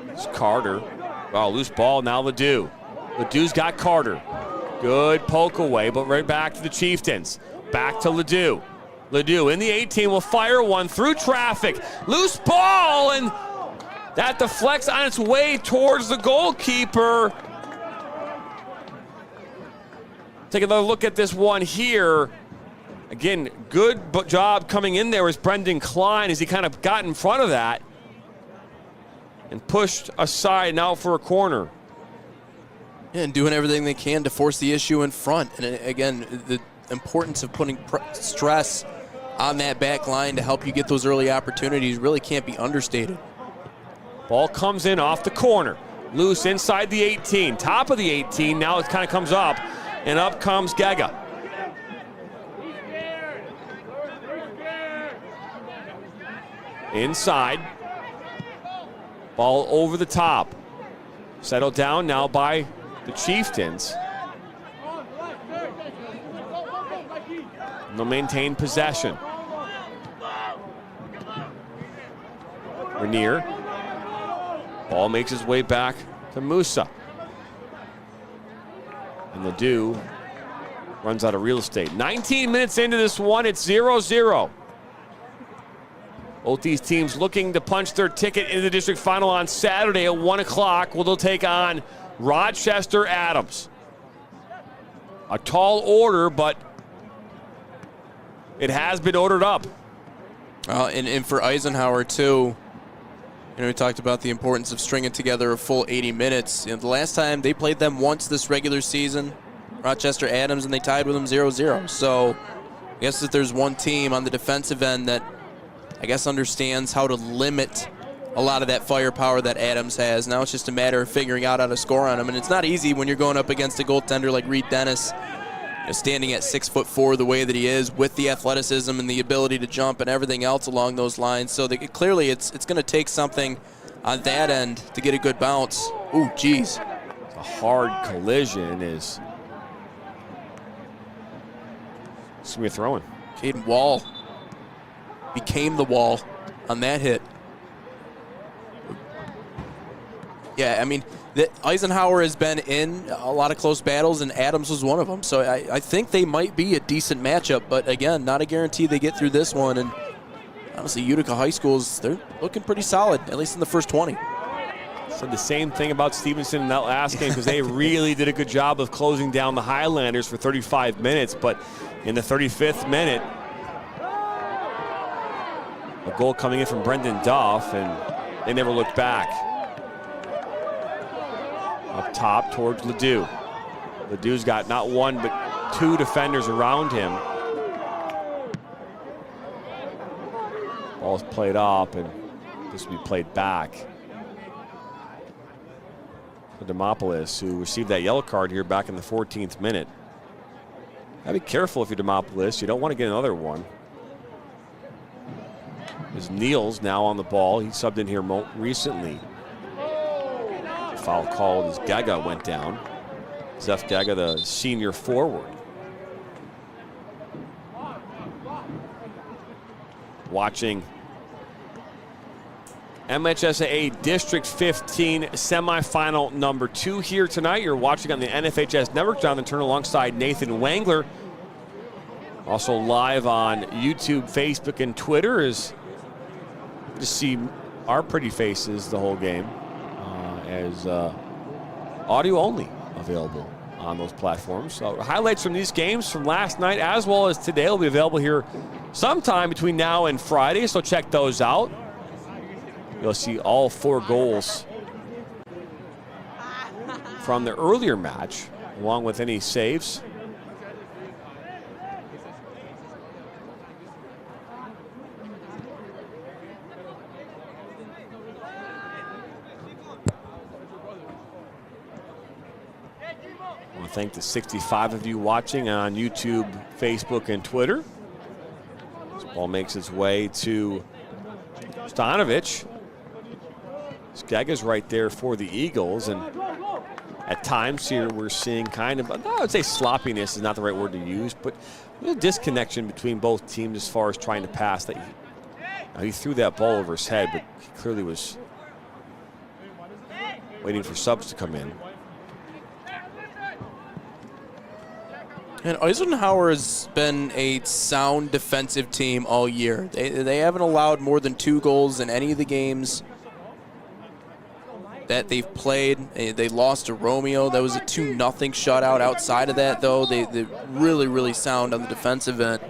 Speaker 2: It's Carter. Oh, loose ball, now Ledoux. Ledoux's got Carter. Good poke away, but right back to the Chieftains. Back to Ledoux. Ledoux in the 18 will fire one through traffic. Loose ball, and that deflects on its way towards the goalkeeper. Take another look at this one here. Again, good job coming in there was Brendan Klein as he kind of got in front of that and pushed aside now for a corner.
Speaker 3: Yeah, and doing everything they can to force the issue in front. And again, the importance of putting stress on that back line to help you get those early opportunities really can't be understated.
Speaker 2: Ball comes in off the corner. Loose inside the 18, top of the 18. Now it kind of comes up, and up comes Gega. Inside. Ball over the top. Settled down now by the Chieftains. They'll maintain possession. Rainier. Ball makes his way back to Musa. And Ledoux runs out of real estate. 19 minutes into this one, it's 0-0. Both these teams looking to punch their ticket into the district final on Saturday at 1 o'clock. Well, they'll take on Rochester Adams. A tall order, but it has been ordered up.
Speaker 3: And for Eisenhower, too, we talked about the importance of stringing together a full 80 minutes. The last time they played them once this regular season, Rochester Adams, and they tied with them 0-0. So I guess that there's one team on the defensive end that I guess understands how to limit a lot of that firepower that Adams has. Now it's just a matter of figuring out how to score on them. And it's not easy when you're going up against a goaltender like Reed Dennis, standing at 6'4" the way that he is, with the athleticism and the ability to jump and everything else along those lines. So clearly it's going to take something on that end to get a good bounce. Ooh, geez.
Speaker 2: It's a hard collision is it's going to be a throw-in.
Speaker 3: Caden Wall became the wall on that hit. Yeah, I mean, Eisenhower has been in a lot of close battles, and Adams was one of them. So I think they might be a decent matchup, but again, not a guarantee they get through this one. And honestly, Utica High Schools, they're looking pretty solid, at least in the first 20.
Speaker 2: Said the same thing about Stevenson in that last game because they really did a good job of closing down the Highlanders for 35 minutes, but in the 35th minute, a goal coming in from Brendan Duff, and they never looked back. Up top towards Ledoux. Ledoux's got not one but two defenders around him. Ball's played up, and this will be played back. For Demopoulos, who received that yellow card here back in the 14th minute. Gotta be careful if you're Demopoulos. You don't want to get another one. As Neal's now on the ball. He subbed in here recently. Foul called as Gaga went down. Zeph Gaga, the senior forward. Watching MHSAA District 15 semifinal number 2 here tonight. You're watching on the NFHS Network. Jonathan Turner alongside Nathan Wangler. Also live on YouTube, Facebook, and Twitter is to see our pretty faces the whole game. As audio only available on those platforms. So highlights from these games from last night as well as today will be available here sometime between now and Friday, so check those out. You'll see all 4 goals from the earlier match, along with any saves. I want to thank the 65 of you watching on YouTube, Facebook, and Twitter. This ball makes its way to Stanovich. Skaga's right there for the Eagles, and at times here we're seeing kind of, I would say sloppiness is not the right word to use, but a disconnection between both teams as far as trying to pass. That he threw that ball over his head, but he clearly was waiting for subs to come in.
Speaker 3: And Eisenhower has been a sound defensive team all year. They haven't allowed more than 2 goals in any of the games that they've played. They lost to Romeo. That was a 2-0 shutout. Outside of that, though, they're really, really sound on the defensive end.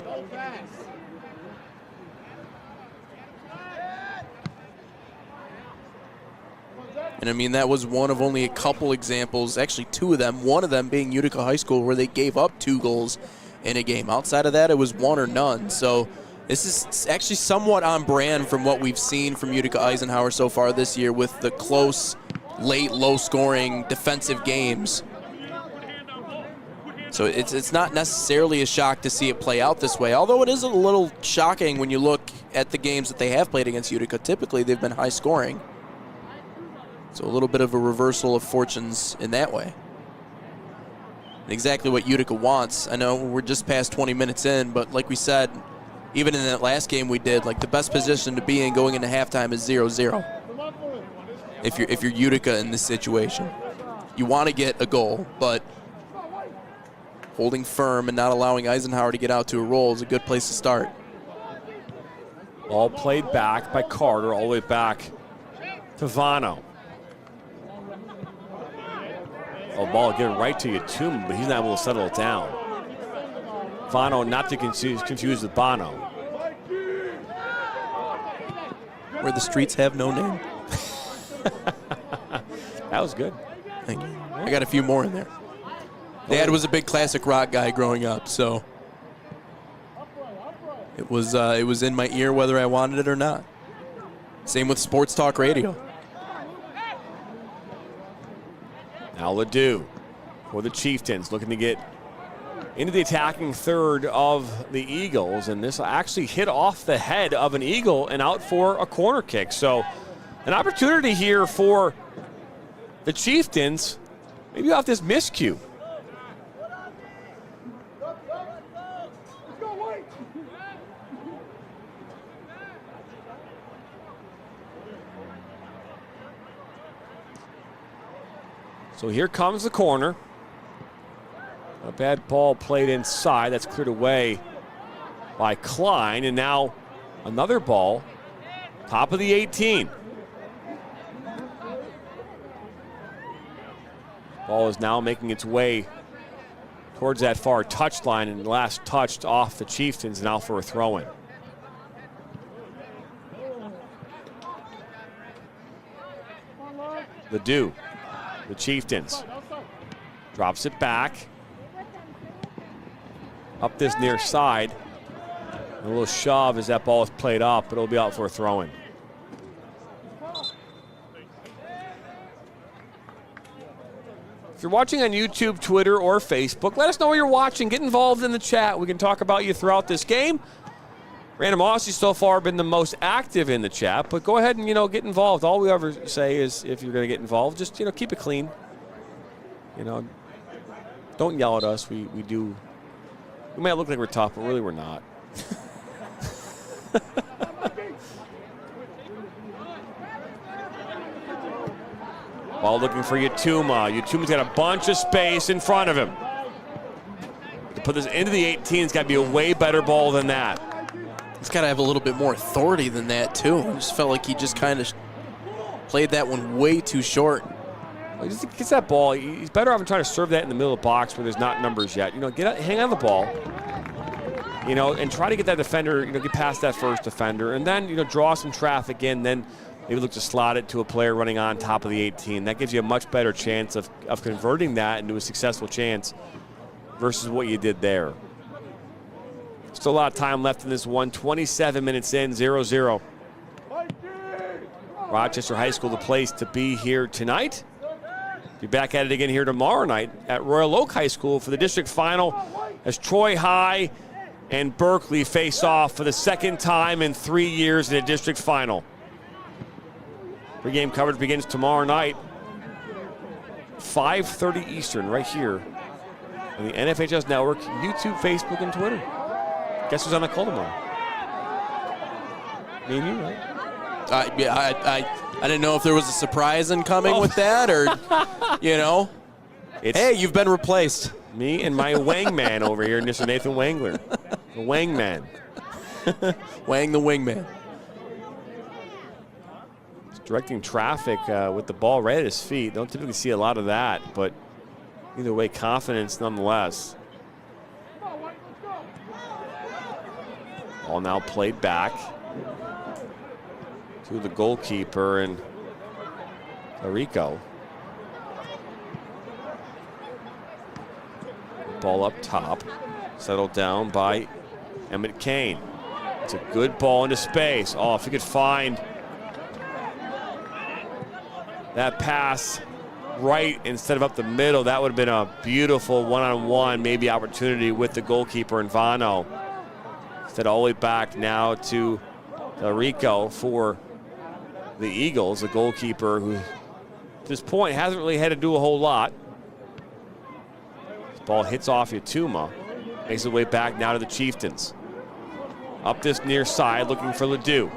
Speaker 3: And I mean, that was one of only a couple examples, actually 2 of them, one of them being Utica High School, where they gave up 2 goals in a game. Outside of that, it was 1 or none. So this is actually somewhat on brand from what we've seen from Utica Eisenhower so far this year with the close, late, low-scoring defensive games. So it's not necessarily a shock to see it play out this way, although it is a little shocking when you look at the games that they have played against Utica. Typically, they've been high-scoring. So a little bit of a reversal of fortunes in that way. Exactly what Utica wants. I know we're just past 20 minutes in, but like we said, even in that last game we did, like the best position to be in going into halftime is 0-0. If you're Utica in this situation, you want to get a goal, but holding firm and not allowing Eisenhower to get out to a roll is a good place to start.
Speaker 2: Ball played back by Carter, all the way back to Vano. Oh, ball getting right to Yatuma, but he's not able to settle it down. Vano not to confuse with Bono.
Speaker 3: Where the streets have no name.
Speaker 2: That was good.
Speaker 3: Thank you. I got a few more in there. Dad was a big classic rock guy growing up, so it was in my ear whether I wanted it or not. Same with sports talk radio.
Speaker 2: Now Ledoux for the Chieftains, looking to get into the attacking third of the Eagles, and this actually hit off the head of an Eagle and out for a corner kick. So an opportunity here for the Chieftains, maybe off this miscue. So here comes the corner. A bad ball played inside. That's cleared away by Klein. And now another ball. Top of the 18. Ball is now making its way towards that far touchline, and last touched off the Chieftains, now for a throw-in. Ledoux, the Chieftains, drops it back. Up this near side. A little shove as that ball is played up, but it'll be out for a throw-in. If you're watching on YouTube, Twitter, or Facebook, let us know where you're watching. Get involved in the chat. We can talk about you throughout this game. Random Aussie so far been the most active in the chat, but go ahead and, get involved. All we ever say is if you're going to get involved, just, keep it clean. Don't yell at us. We might look like we're tough, but really we're not. Ball looking for Yatuma. Yatuma's got a bunch of space in front of him. To put this into the 18, it's got to be a way better ball than that.
Speaker 3: He's got to have a little bit more authority than that, too. I just felt like he just kind of played that one way too short.
Speaker 2: He just gets that ball. He's better off trying to serve that in the middle of the box where there's not numbers yet. Hang on the ball. And try to get that defender, get past that first defender. And then, draw some traffic in. Then maybe look to slot it to a player running on top of the 18. That gives you a much better chance of converting that into a successful chance versus what you did there. Still a lot of time left in this one. 27 minutes in, 0-0. Rochester High School, the place to be here tonight. Be back at it again here tomorrow night at Royal Oak High School for the district final as Troy High and Berkeley face off for the second time in 3 years in a district final. Pre-game coverage begins tomorrow night, 5:30 Eastern, right here on the NFHS Network, YouTube, Facebook, and Twitter. Guess who's on the call tomorrow? Me and you, right?
Speaker 3: I didn't know if there was a surprise incoming with that, or, hey, you've been replaced.
Speaker 2: Me and my wangman over here, Mr. Nathan Wangler. The wangman.
Speaker 3: Wang the wingman.
Speaker 2: He's directing traffic with the ball right at his feet. Don't typically see a lot of that, but either way, confidence nonetheless. Ball now played back to the goalkeeper and Rico. Ball up top, settled down by Emmett Kane. It's a good ball into space. Oh, if he could find that pass right instead of up the middle, that would have been a beautiful one-on-one maybe opportunity with the goalkeeper and Vano. Instead, all the way back now to Rico for the Eagles, the goalkeeper who at this point hasn't really had to do a whole lot. This ball hits off Yatuma, makes its way back now to the Chieftains. Up this near side, looking for Ledoux.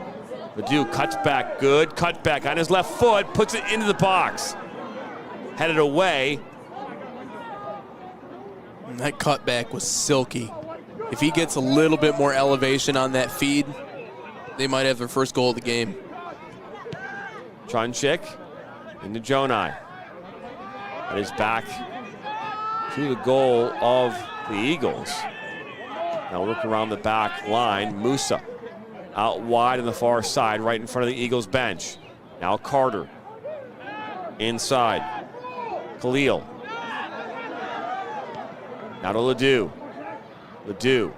Speaker 2: Ledoux cuts back, good cutback on his left foot, puts it into the box. Headed away.
Speaker 3: And that cutback was silky. If he gets a little bit more elevation on that feed, they might have their first goal of the game.
Speaker 2: Chunchik into Jonai. That is back to the goal of the Eagles. Now look around the back line. Musa out wide on the far side, right in front of the Eagles bench. Now Carter inside. Khalil. Now to Ledoux. Ledoux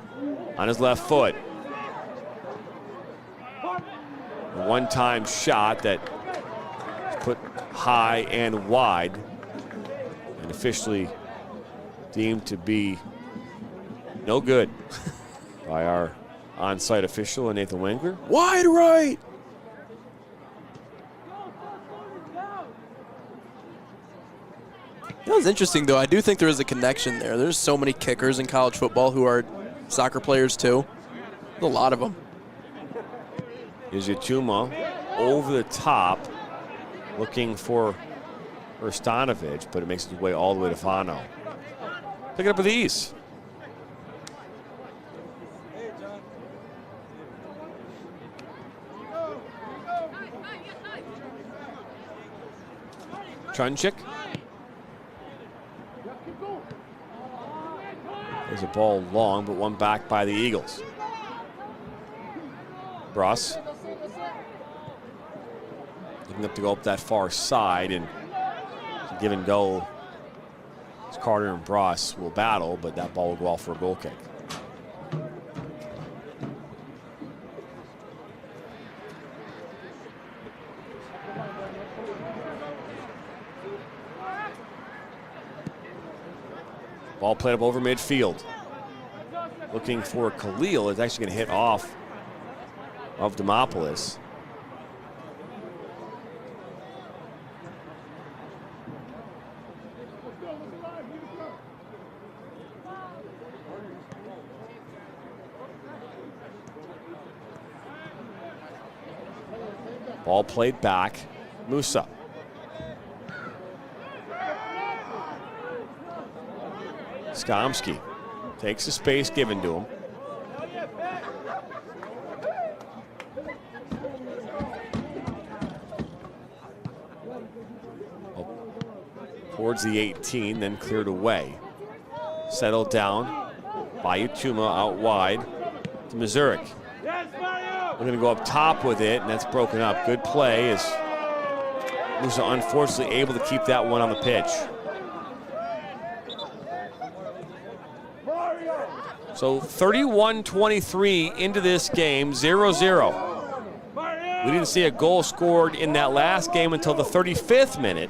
Speaker 2: on his left foot. A one-time shot that is put high and wide and officially deemed to be no good by our on-site official, Nathan Wengler.
Speaker 3: Wide right. That was interesting, though. I do think there is a connection there. There's so many kickers in college football who are soccer players, too. There's a lot of them.
Speaker 2: Here's Yatuma over the top, looking for Erstanovic, but it makes its way all the way to Fano. Pick it up with ease. Chunchik. There's a ball long, but one back by the Eagles. Bruss. Looking up to go up that far side, and give and go. Carter and Bruss will battle, but that ball will go off for a goal kick. Ball played up over midfield. Looking for Khalil. It's actually going to hit off of Demopoulos. Ball played back. Musa. Skomsky takes the space given to him. Towards the 18, then cleared away. Settled down by Yatuma out wide to Mazurek. We're going to go up top with it, and that's broken up. Good play as Musa unfortunately able to keep that one on the pitch. So 31-23 into this game, 0-0. We didn't see a goal scored in that last game until the 35th minute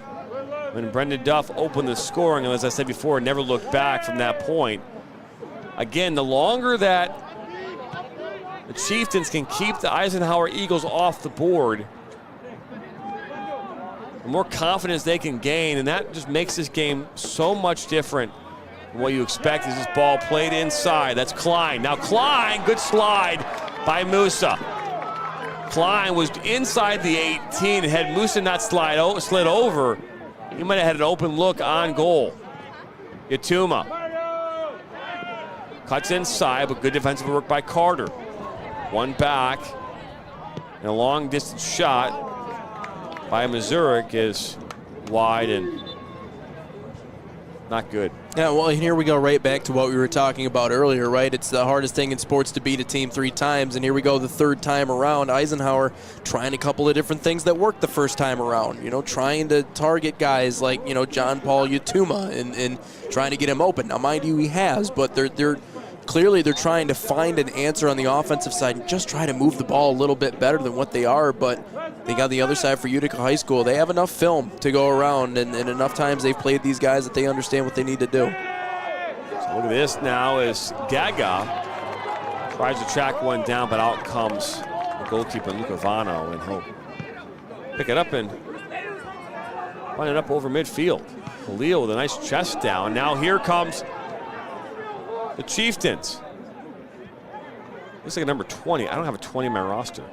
Speaker 2: when Brendan Duff opened the scoring, and as I said before, never looked back from that point. Again, the longer that the Chieftains can keep the Eisenhower Eagles off the board, the more confidence they can gain, and that just makes this game so much different than what you expect. Is this ball played inside. That's Klein. Now Klein, good slide by Musa. Klein was inside the 18, and had Musa not slid over, he might have had an open look on goal. Yatuma cuts inside, but good defensive work by Carter. One back, and a long distance shot by Mazurek is wide and not good.
Speaker 3: Yeah, well, here we go right back to what we were talking about earlier, right? It's the hardest thing in sports to beat a team 3 times, and here we go the 3rd time around. Eisenhower trying a couple of different things that worked the first time around, you know, trying to target guys like, you know, John Paul Yatuma and trying to get him open. Now, mind you, he has, but they're clearly they're trying to find an answer on the offensive side and just try to move the ball a little bit better than what they are. But I think on the other side for Utica High School, they have enough film to go around, and enough times they've played these guys that they understand what they need to do.
Speaker 2: So look at this now as Gaga tries to track one down, but out comes the goalkeeper, Luca Vano, and he'll pick it up and find it up over midfield. Khalil with a nice chest down. Now here comes the Chieftains. Looks like a number 20. I don't have a 20 in my roster.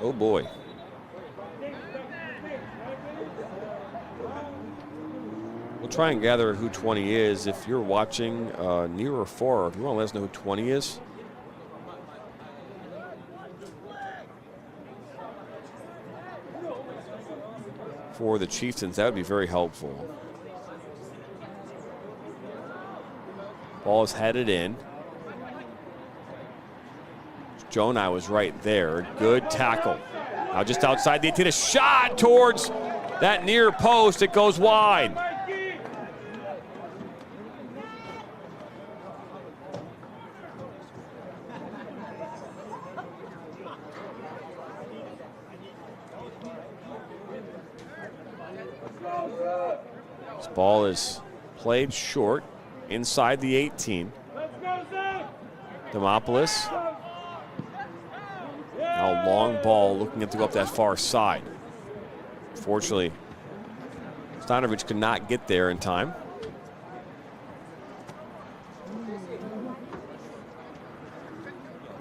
Speaker 2: Oh boy. We'll try and gather who 20 is. If you're watching near or far, if you want to let us know who 20 is. For the Chieftains, that would be very helpful. Ball is headed in. Jonai was right there. Good tackle. Now just outside the 18, a shot towards that near post. It goes wide. This ball is played short inside the 18. Demopoulos. Now long ball looking to go up that far side. Fortunately, Stanovic could not get there in time.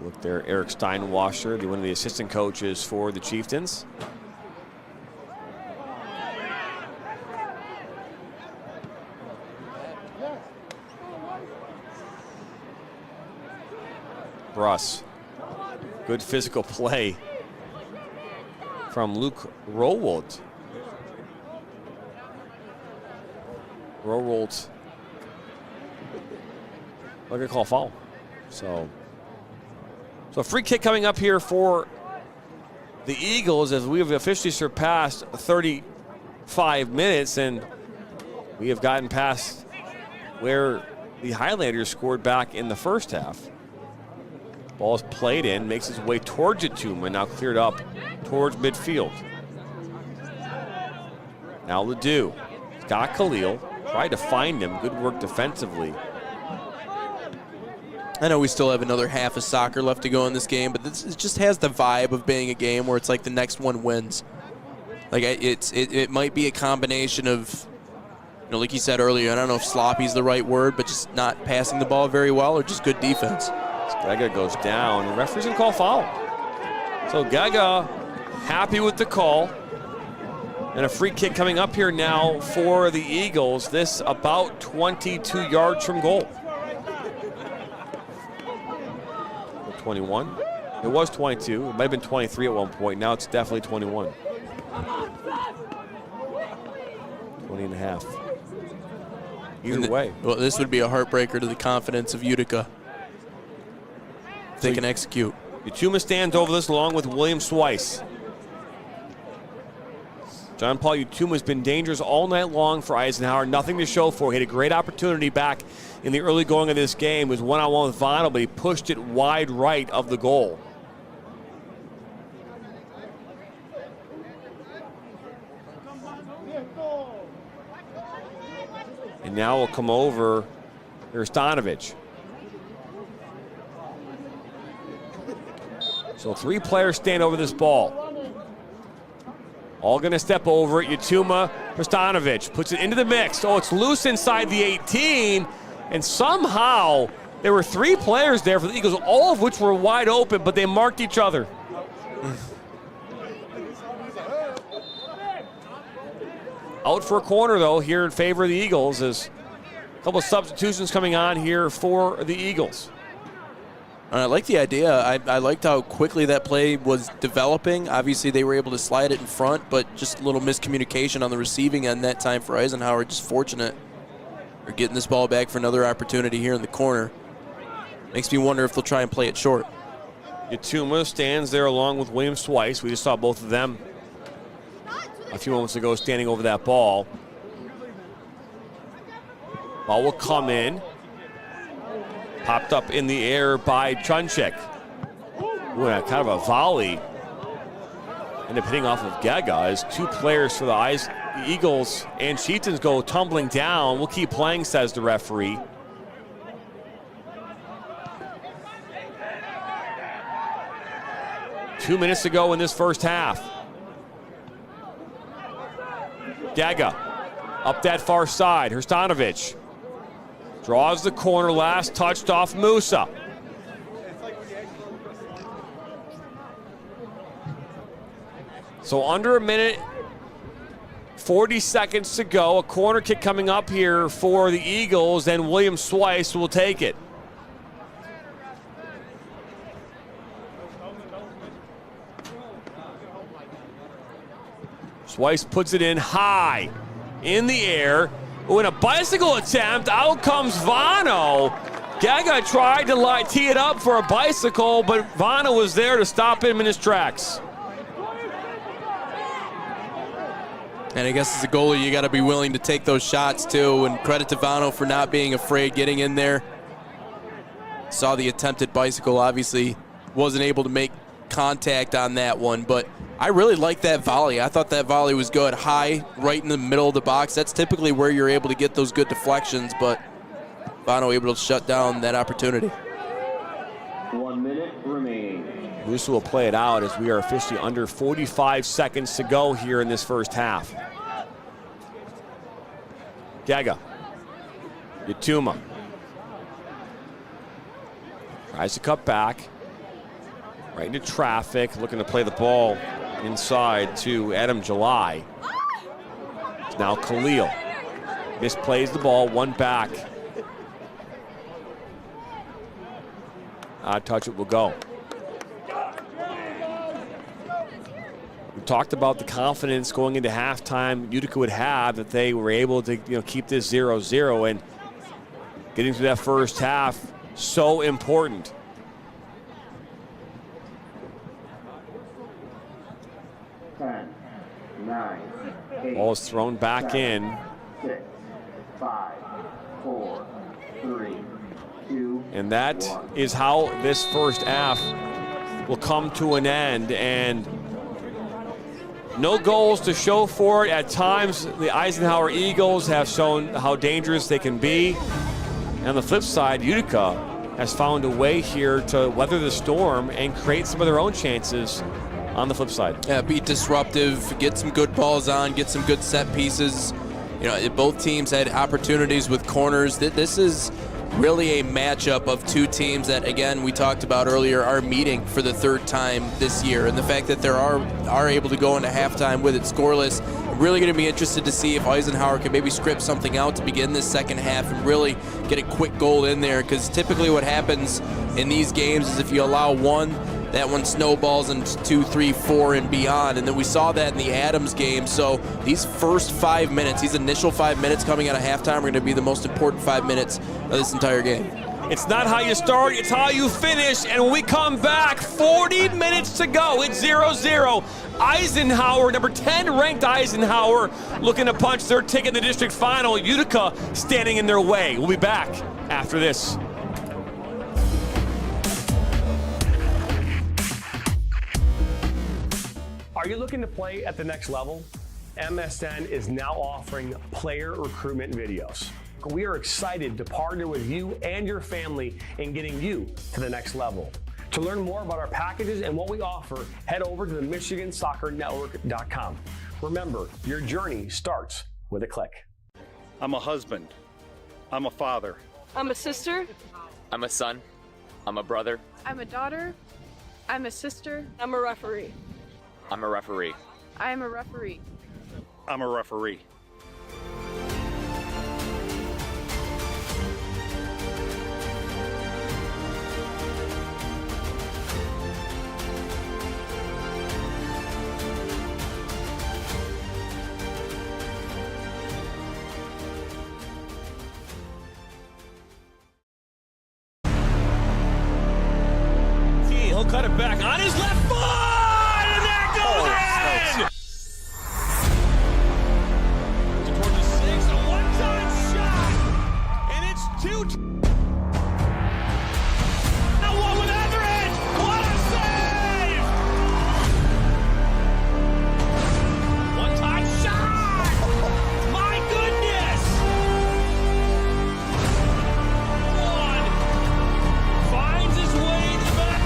Speaker 2: Look there, Eric Steinwasser, one of the assistant coaches for the Chieftains. Bruss. Good physical play from Luke Rowold. Rowold. Look at call foul. So a free kick coming up here for the Eagles as we have officially surpassed 35 minutes, and we have gotten past where the Highlanders scored back in the first half. Ball is played in, makes its way towards Yatuma, now cleared up towards midfield. Now Ledoux. Scott Khalil tried to find him. Good work defensively.
Speaker 3: I know we still have another half of soccer left to go in this game, but this just has the vibe of being a game where it's like the next one wins. Like it might be a combination of, like you said earlier, I don't know if sloppy's the right word, but just not passing the ball very well or just good defense.
Speaker 2: Gaga goes down. The referee's gonna call foul. So Gaga happy with the call. And a free kick coming up here now for the Eagles. This about 22 yards from goal. 21. It was 22. It might have been 23 at one point. Now it's definitely 21. 20 and a half. Either way.
Speaker 3: Well, this would be a heartbreaker to the confidence of Utica. They can execute.
Speaker 2: Yatuma stands over this along with William Swice. John Paul Yatuma has been dangerous all night long for Eisenhower. Nothing to show for. He had a great opportunity back in the early going of this game. It was one-on-one with Vinyl, but he pushed it wide right of the goal. And now we'll come over. Here's Stanovic. So three players stand over this ball. All going to step over it. Yatuma Stanovic puts it into the mix. Oh, it's loose inside the 18. And somehow there were three players there for the Eagles, all of which were wide open, but they marked each other. Out for a corner, though, here in favor of the Eagles. As a couple of substitutions coming on here for the Eagles.
Speaker 3: I like the idea. I liked how quickly that play was developing. Obviously, they were able to slide it in front, but just a little miscommunication on the receiving end that time for Eisenhower. Just fortunate for getting this ball back for another opportunity here in the corner. Makes me wonder if they'll try and play it short.
Speaker 2: Yatuma stands there along with William Swice. We just saw both of them a few moments ago standing over that ball. Ball will come in. Popped up in the air by Chunchik. Ooh, kind of a volley. Ended up hitting off of Gaga as two players for the Eagles and Chieftains go tumbling down. We'll keep playing, says the referee. Two minutes to go in this first half. Gaga up that far side. Hrstanovic draws the corner, last touched off Musa. So under a minute 40 seconds to go. A corner kick coming up here for the Eagles, and William Swice will take it. Swice puts it in high, in the air. Oh, in a bicycle attempt, out comes Vano. Gaga tried to tee it up for a bicycle, but Vano was there to stop him in his tracks.
Speaker 3: And I guess as a goalie, you got to be willing to take those shots too. And credit to Vano for not being afraid, getting in there. Saw the attempted bicycle, obviously wasn't able to make contact on that one, but I really like that volley. I thought that volley was good, high, right in the middle of the box. That's typically where you're able to get those good deflections, but Vano able to shut down that opportunity.
Speaker 1: 1 minute remaining.
Speaker 2: Russo will play it out as we are officially under 45 seconds to go here in this first half. Gaga. Yatuma. Tries to cut back. Right into traffic, looking to play the ball inside to Adam July. It's now Khalil. Misplays the ball, one back. Odd touch, it will go. We talked about the confidence going into halftime Utica would have that they were able to keep this 0-0, and getting through that first half, so important. Ball is thrown back in.
Speaker 1: 6, 5, 4, 3, 2,
Speaker 2: and that is how this first half will come to an end. And no goals to show for it. At times, the Eisenhower Eagles have shown how dangerous they can be. And on the flip side, Utica has found a way here to weather the storm and create some of their own chances on the flip side.
Speaker 3: Yeah, be disruptive, get some good balls on, get some good set pieces. Both teams had opportunities with corners. This is really a matchup of two teams that, again, we talked about earlier, are meeting for the third time this year. And the fact that they are able to go into halftime with it scoreless, I'm really going to be interested to see if Eisenhower can maybe script something out to begin this second half and really get a quick goal in there. Because typically what happens in these games is if you allow one, that one snowballs into 2, 3, 4, and beyond. And then we saw that in the Adams game. So these first 5 minutes, these initial 5 minutes coming out of halftime are going to be the most important 5 minutes of this entire game.
Speaker 2: It's not how you start, it's how you finish. And when we come back, 40 minutes to go, it's 0-0. Eisenhower, number 10 ranked Eisenhower, looking to punch their ticket in the district final. Utica standing in their way. We'll be back after this.
Speaker 4: Are you looking to play at the next level? MSN is now offering player recruitment videos. We are excited to partner with you and your family in getting you to the next level. To learn more about our packages and what we offer, head over to the MichiganSoccerNetwork.com. Remember, your journey starts with a click.
Speaker 5: I'm a husband. I'm a father.
Speaker 6: I'm a sister.
Speaker 7: I'm a son. I'm a brother.
Speaker 6: I'm a daughter. I'm a sister. I'm a referee.
Speaker 7: I'm a referee.
Speaker 6: I am a referee.
Speaker 5: I'm a referee.
Speaker 2: He'll cut it back on his left foot, and there goes in! Towards the 6, a one-time shot, and it's 2. Now one with Everett, what a save! One-time shot! My goodness! One finds his way to the back.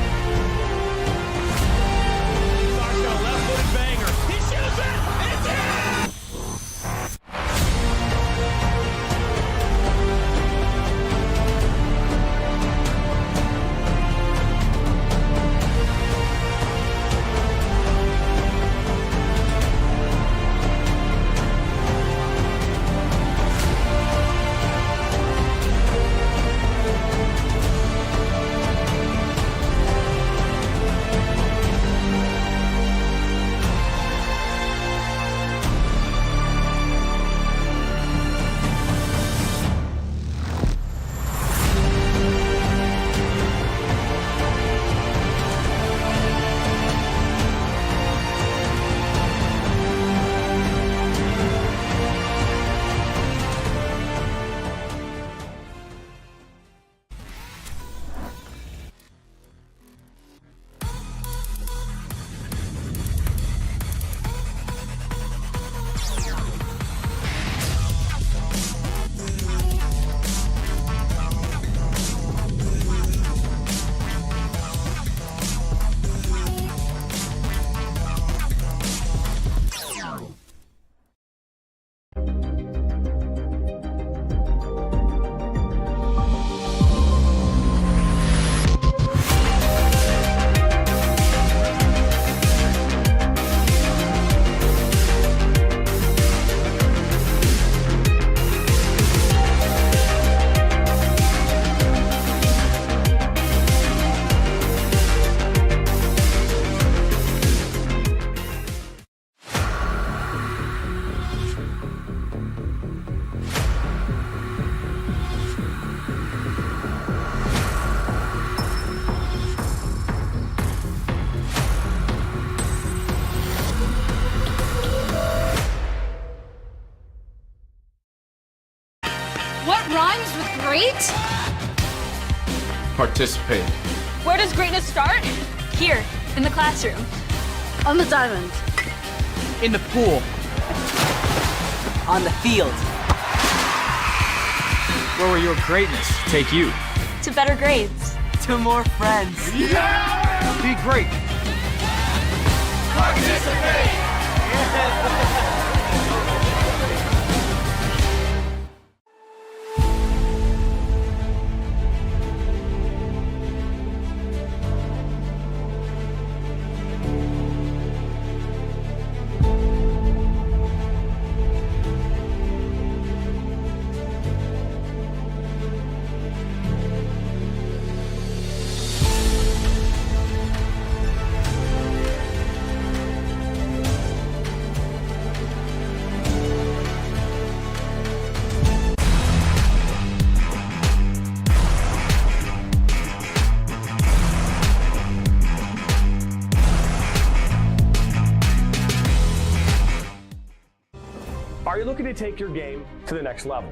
Speaker 8: What rhymes with great?
Speaker 9: Participate.
Speaker 8: Where does greatness start? Here, in the classroom.
Speaker 10: On the diamond. In the pool. On the field.
Speaker 9: Where will your greatness take you?
Speaker 8: To better grades.
Speaker 10: To more friends.
Speaker 9: Yeah! Be great.
Speaker 14: Participate!
Speaker 4: Are you looking to take your game to the next level?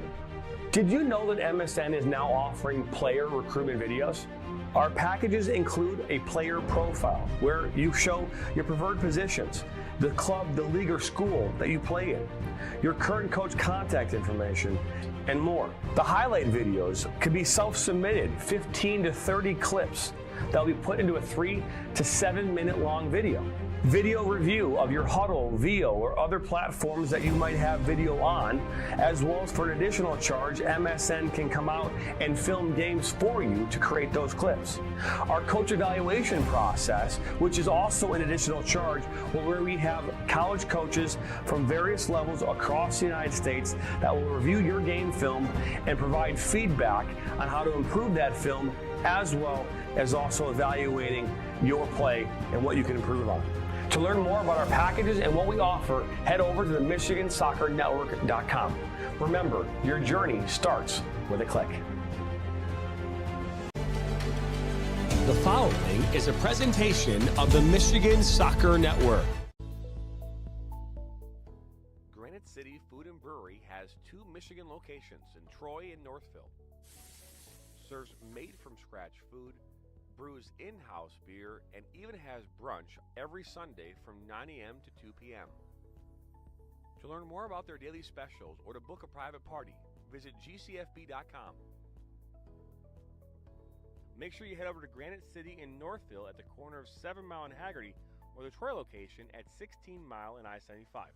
Speaker 4: Did you know that MSN is now offering player recruitment videos? Our packages include a player profile where you show your preferred positions, the club, the league, or school that you play in, your current coach contact information, and more. The highlight videos could be self-submitted, 15 to 30 clips that will be put into a 3 to 7 minute long video. Video review of your Huddle, VO, or other platforms that you might have video on, as well as for an additional charge, MSN can come out and film games for you to create those clips. Our coach evaluation process, which is also an additional charge, where we have college coaches from various levels across the United States that will review your game film and provide feedback on how to improve that film, as well as also evaluating your play and what you can improve on. To learn more about our packages and what we offer, head over to the MichiganSoccerNetwork.com. Remember, your journey starts with a click.
Speaker 2: The following is a presentation of the Michigan Soccer Network. Granite City Food and Brewery has 2 Michigan locations in Troy and Northville. Serves made-from-scratch food, brews in-house beer, and even has brunch every Sunday from 9 a.m. to 2 p.m. To learn more about their daily specials or to book a private party, visit gcfb.com. Make sure you head over to Granite City in Northville at the corner of 7 Mile and Haggerty, or the Troy location at 16 Mile and I-75.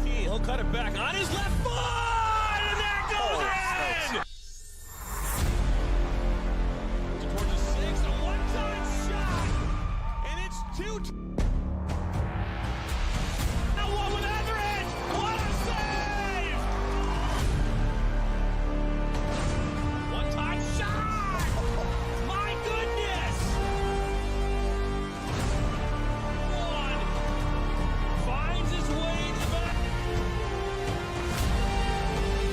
Speaker 2: He'll cut it back on his left foot, and there goes in! Towards the 6, a one-time shot, and it's 2. Now one with Etheridge, what a save! One-time shot! My goodness! One finds his way to the back.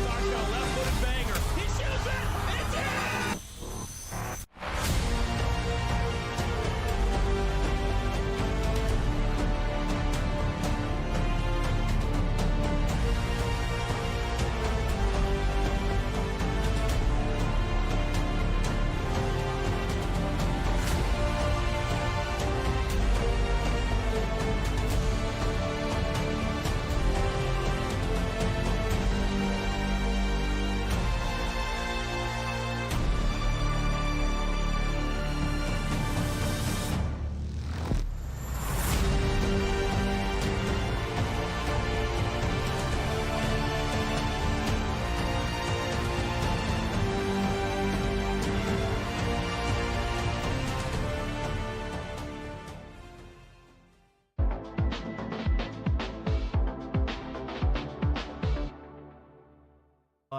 Speaker 2: Starts got a left-footed banger. He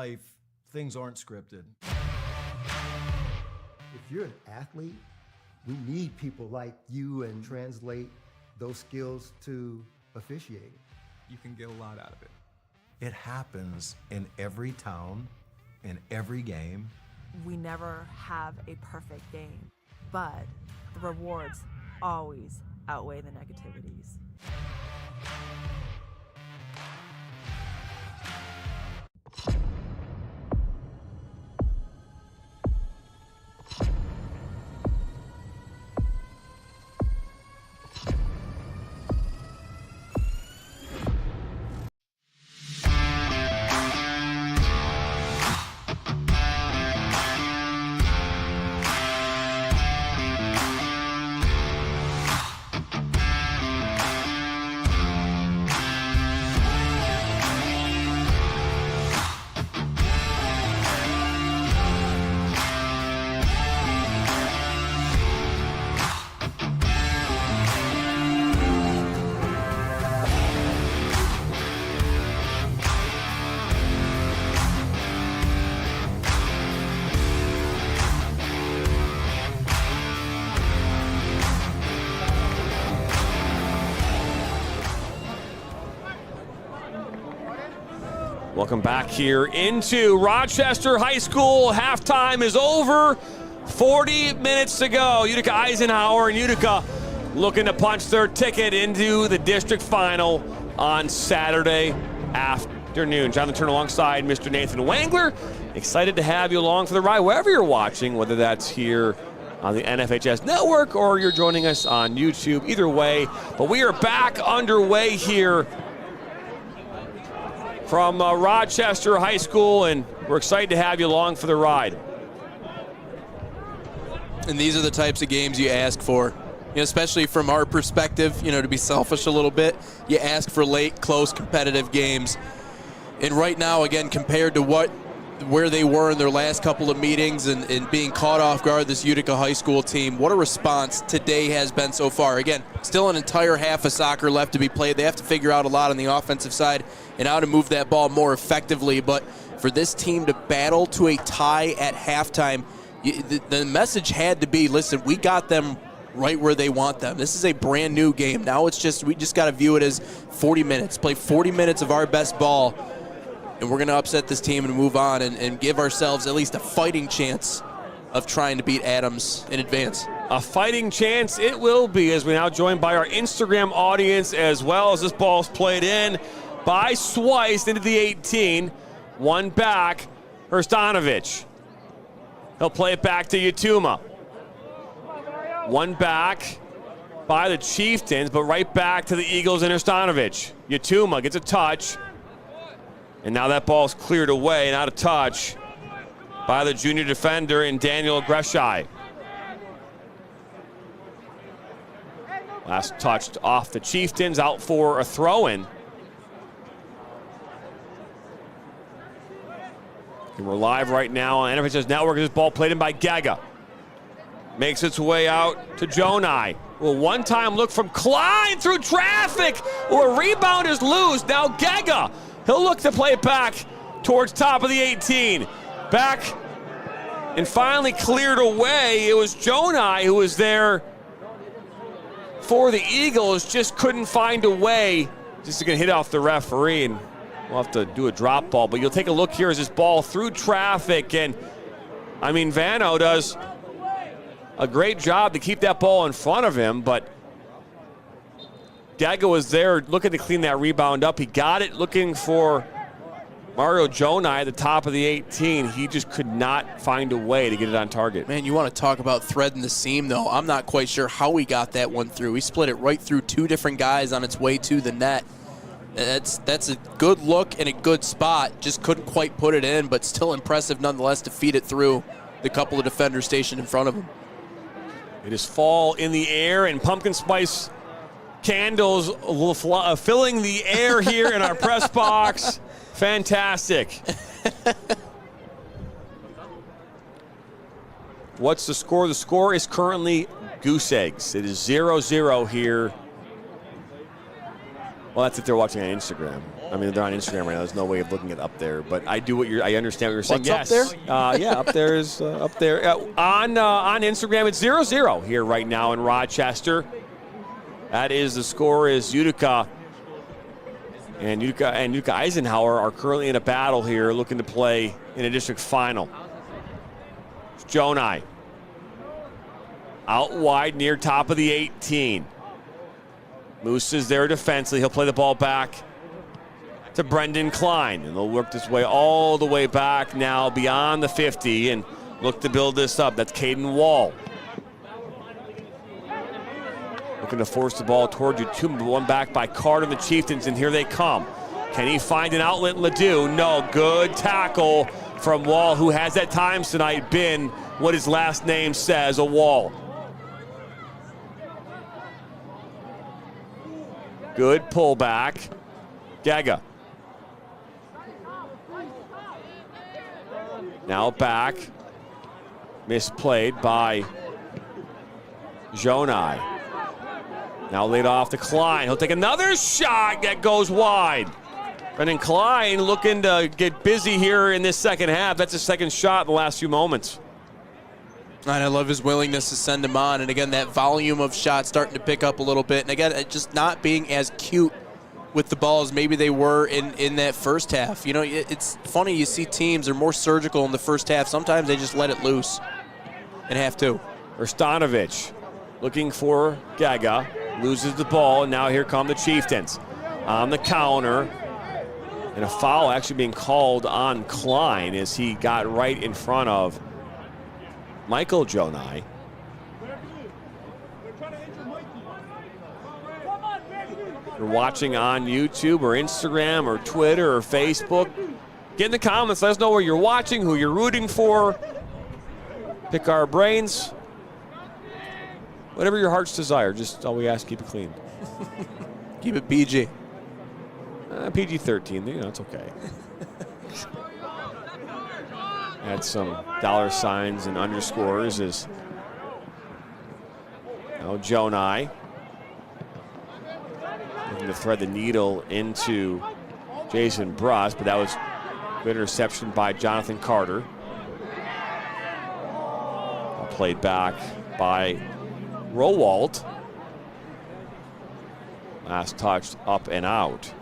Speaker 11: life, things aren't scripted.
Speaker 12: If you're an athlete, we need people like you and translate those skills to officiating.
Speaker 9: You can get a lot out of it.
Speaker 11: It happens in every town, in every game.
Speaker 13: We never have a perfect game, but the rewards always outweigh the negativities.
Speaker 2: Welcome back here into Rochester High School. Halftime is over. 40 minutes to go. Utica Eisenhower and Utica looking to punch their ticket into the district final on Saturday afternoon. Jonathan Turner alongside Mr. Nathan Wangler. Excited to have you along for the ride wherever you're watching, whether that's here on the NFHS network or you're joining us on YouTube. Either way, but we are back underway here from Rochester High School, and we're excited to have you along for the ride.
Speaker 3: And these are the types of games you ask for, you know, especially from our perspective, you know, to be selfish a little bit. You ask for late, close, competitive games. And right now, again, compared to where they were in their last couple of meetings and being caught off guard, this Utica High School team, what a response today has been so far. Again, still an entire half of soccer left to be played. They have to figure out a lot on the offensive side and how to move that ball more effectively. But for this team to battle to a tie at halftime, the message had to be, listen, we got them right where they want them. This is a brand new game. Now it's just, we just got to view it as 40 minutes. Play 40 minutes of our best ball, and we're going to upset this team and move on and give ourselves at least a fighting chance of trying to beat Adams in advance.
Speaker 2: A fighting chance it will be, as we're now joined by our Instagram audience as well, as this ball's played in by Swice into the 18. One back, Hrstanovic. He'll play it back to Yatuma. One back by the Chieftains, but right back to the Eagles and Hrstanovic. Yatuma gets a touch. And now that ball's cleared away and out of touch by the junior defender in Daniel Greshai. Last touched off the Chieftains, out for a throw-in. And we're live right now on NFHS Network. This ball played in by Gaga. Makes its way out to Jonai. Well, one-time look from Klein through traffic. Well, a rebound is loose. Now Gaga. He'll look to play it back towards top of the 18. Back and finally cleared away. It was Jonai who was there for the Eagles, just couldn't find a way. Just going to hit off the referee, and we'll have to do a drop ball. But you'll take a look here as this ball through traffic. And, I mean, Vano does a great job to keep that ball in front of him, but Gaga was there looking to clean that rebound up. He got it looking for Mario Jonai at the top of the 18. He just could not find a way to get it on target.
Speaker 3: Man, you want to talk about threading the seam, though. I'm not quite sure how he got that one through. He split it right through two different guys on its way to the net. That's a good look and a good spot. Just couldn't quite put it in, but still impressive nonetheless to feed it through the couple of defenders stationed in front of him.
Speaker 2: It is fall in the air, and pumpkin spice candles filling the air here in our press box. Fantastic. What's the score? The score is currently goose eggs. It is 0-0 here. Well, that's if they're watching on Instagram. I mean, they're on Instagram right now. There's no way of looking at up there, but I understand what you're saying.
Speaker 3: What's
Speaker 2: yes.
Speaker 3: up there?
Speaker 2: Yeah, up there is up there. On Instagram, it's 0-0 here right now in Rochester. That is the score. Is Utica and Utica Eisenhower are currently in a battle here, looking to play in a district final. It's Jonai out wide near top of the 18. Moose is there defensively. He'll play the ball back to Brendan Klein, and they'll work this way all the way back now beyond the 50 and look to build this up. That's Caden Wall. Looking to force the ball toward Yatuma, one back by Carter and the Chieftains, and here they come. Can he find an outlet in Ledoux? No, good tackle from Wall, who has at times tonight been what his last name says, a Wall. Good pullback. Gaga. Now back. Misplayed by Jonai. Now laid off to Klein. He'll take another shot that goes wide. Brendan Klein looking to get busy here in this second half. That's his second shot in the last few moments.
Speaker 3: And I love his willingness to send him on. And again, that volume of shots starting to pick up a little bit. And again, just not being as cute with the ball as maybe they were in that first half. You know, it's funny, you see teams are more surgical in the first half. Sometimes they just let it loose in half two.
Speaker 2: Erstanovich looking for Gaga, loses the ball, and now here come the Chieftains on the counter. And a foul actually being called on Klein as he got right in front of Michael Jonai. You're watching on YouTube or Instagram or Twitter or Facebook, get in the comments. Let us know where you're watching, who you're rooting for. Pick our brains. Whatever your heart's desire. Just all we ask, keep it clean.
Speaker 3: Keep it PG.
Speaker 2: PG-13, you know, it's okay. Add some dollar signs and underscores as now Jonai looking to thread the needle into Jason Bruss, but that was good interception by Jonathan Carter. Played back by Rowalt. Last touch up and out.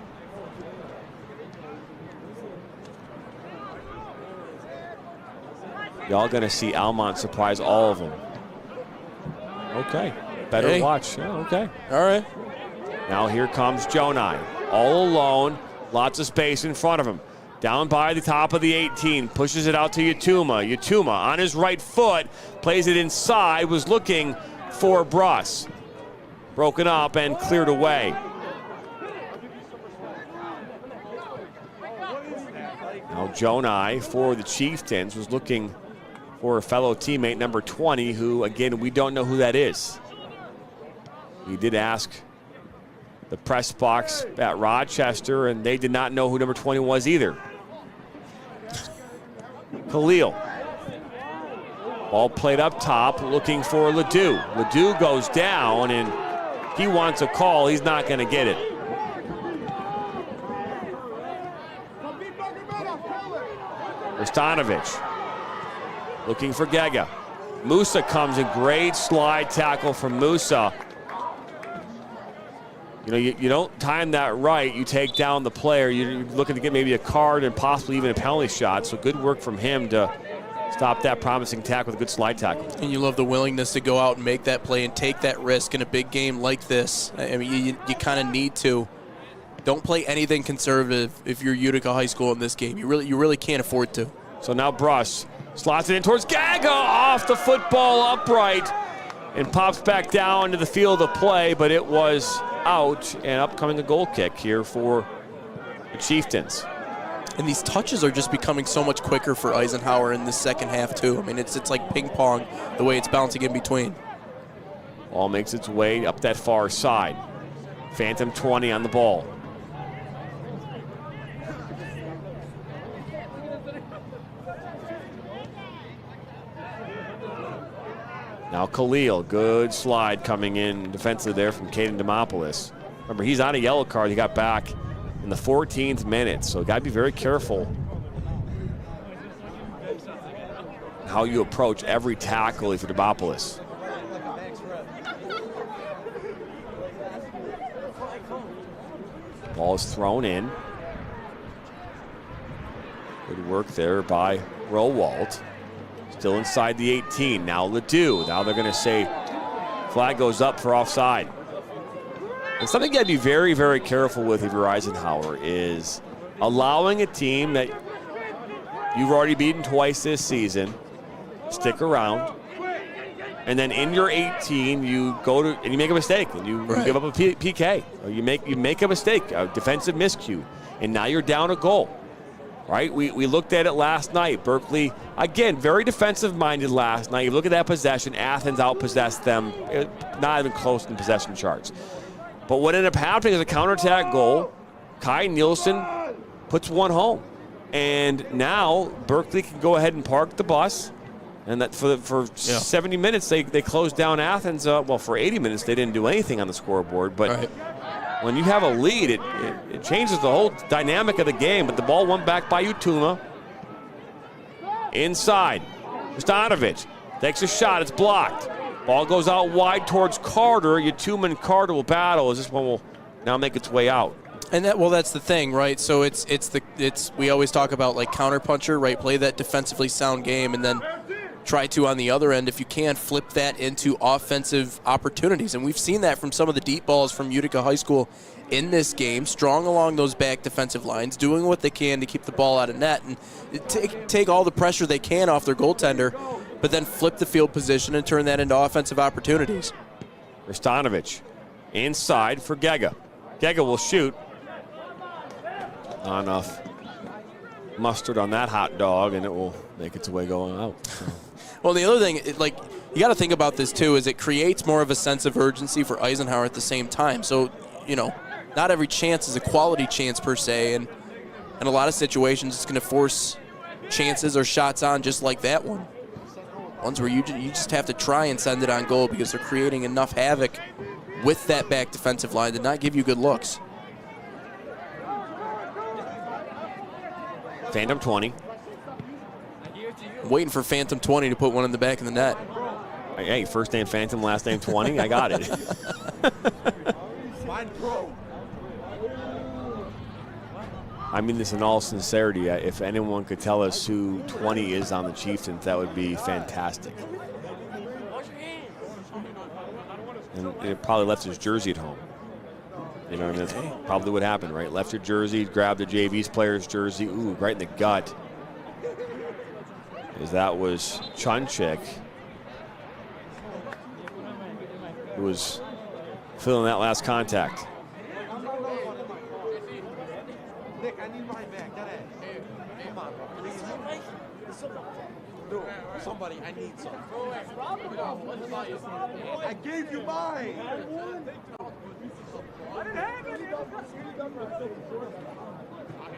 Speaker 2: Y'all gonna see Almont surprise all of them. Okay, better watch. Yeah, okay.
Speaker 3: All right.
Speaker 2: Now here comes Jonai, all alone, lots of space in front of him. Down by the top of the 18, pushes it out to Yatuma. Yatuma on his right foot, plays it inside, was looking for Bruss. Broken up and cleared away. Now Jonai for the Chieftains was looking for a fellow teammate, number 20, who, again, we don't know who that is. We did ask the press box at Rochester, and they did not know who number 20 was either. Khalil. Ball played up top, looking for Ledoux. Ledoux goes down, and he wants a call. He's not going to get it. Erstanovich looking for Gaga. Musa comes in, great slide tackle from Musa. You know, you don't time that right, you take down the player. You're looking to get maybe a card and possibly even a penalty shot. So good work from him to stop that promising tackle with a good slide tackle.
Speaker 3: And you love the willingness to go out and make that play and take that risk in a big game like this. I mean, you kind of need to. Don't play anything conservative if you're Utica High School in this game. You really can't afford to.
Speaker 2: So now Bruss slots it in towards Gaga, off the football upright, and pops back down to the field of play, but it was out, and upcoming a goal kick here for the Chieftains.
Speaker 3: And these touches are just becoming so much quicker for Eisenhower in this second half too. I mean, it's like ping pong, the way it's bouncing in between.
Speaker 2: Ball makes its way up that far side. Phantom 20 on the ball. Now Khalil, good slide coming in defensively there from Caden Demopoulos. Remember, he's on a yellow card. He got back in in the 14th minute. So got to be very careful how you approach every tackle for Demopolis. Ball is thrown in. Good work there by Rowald. Still inside the 18. Now Ledoux. Now they're going to say flag goes up for offside. And something you got to be very, very careful with if you're Eisenhower is allowing a team that you've already beaten twice this season stick around, and then in your 18 you go to and you make a mistake and you give up a PK, or you make a mistake, a defensive miscue, and now you're down a goal. Right? We looked at it last night. Berkeley, again, very defensive-minded last night. You look at that possession. Athens outpossessed them, not even close in possession charts. But what ended up happening is a counterattack goal. Kai Nielsen puts one home. And now Berkeley can go ahead and park the bus. And that for 70 minutes, they closed down Athens. Well, for 80 minutes, they didn't do anything on the scoreboard. But when you have a lead, it changes the whole dynamic of the game. But the ball went back by Utuma. Inside. Stanovic takes a shot. It's blocked. Ball goes out wide towards Carter. Utuma and Carter will battle as this one will now make its way out.
Speaker 3: And that's the thing, right? So it's we always talk about like counterpuncher, right? Play that defensively sound game, and then try to, on the other end, if you can, flip that into offensive opportunities. And we've seen that from some of the deep balls from Utica High School in this game, strong along those back defensive lines, doing what they can to keep the ball out of net and take all the pressure they can off their goaltender, but then flip the field position and turn that into offensive opportunities.
Speaker 2: Stanovic inside for Gega. Gega will shoot. Not enough mustard on that hot dog, and it will make its way going out. So.
Speaker 3: Well, the other thing, you got to think about this too, is it creates more of a sense of urgency for Eisenhower at the same time. So, not every chance is a quality chance per se, and in a lot of situations, it's going to force chances or shots on just like that one. Ones where you just have to try and send it on goal because they're creating enough havoc with that back defensive line to not give you good looks.
Speaker 2: Phantom 20.
Speaker 3: I'm waiting for Phantom 20 to put one in the back of the net.
Speaker 2: Hey, first name Phantom, last name 20. I got it. I mean this in all sincerity. If anyone could tell us who 20 is on the Chieftains, that would be fantastic. And it probably left his jersey at home. You know, and that's probably what happened, right? Left your jersey, grabbed the JV's player's jersey, ooh, right in the gut. As that was Chunchik, who was feeling that last contact.
Speaker 14: Nick, I need mine back. Come on, bro. Somebody, I need some. I gave you mine.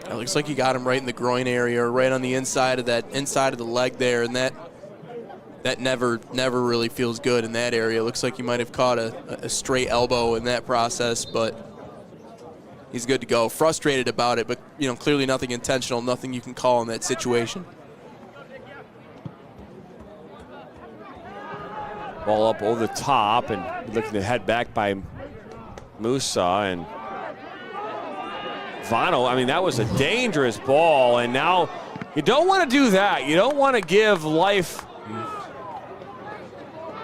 Speaker 3: It looks like you got him right in the groin area, or right on the inside of the leg there, and that never really feels good in that area. It looks like you might have caught a straight elbow in that process, but he's good to go. Frustrated about it, but clearly nothing intentional, nothing you can call in that situation.
Speaker 2: Ball up over the top and looking to head back by Musa and Vano. I mean, that was a dangerous ball, and now you don't want to do that. You don't want to give life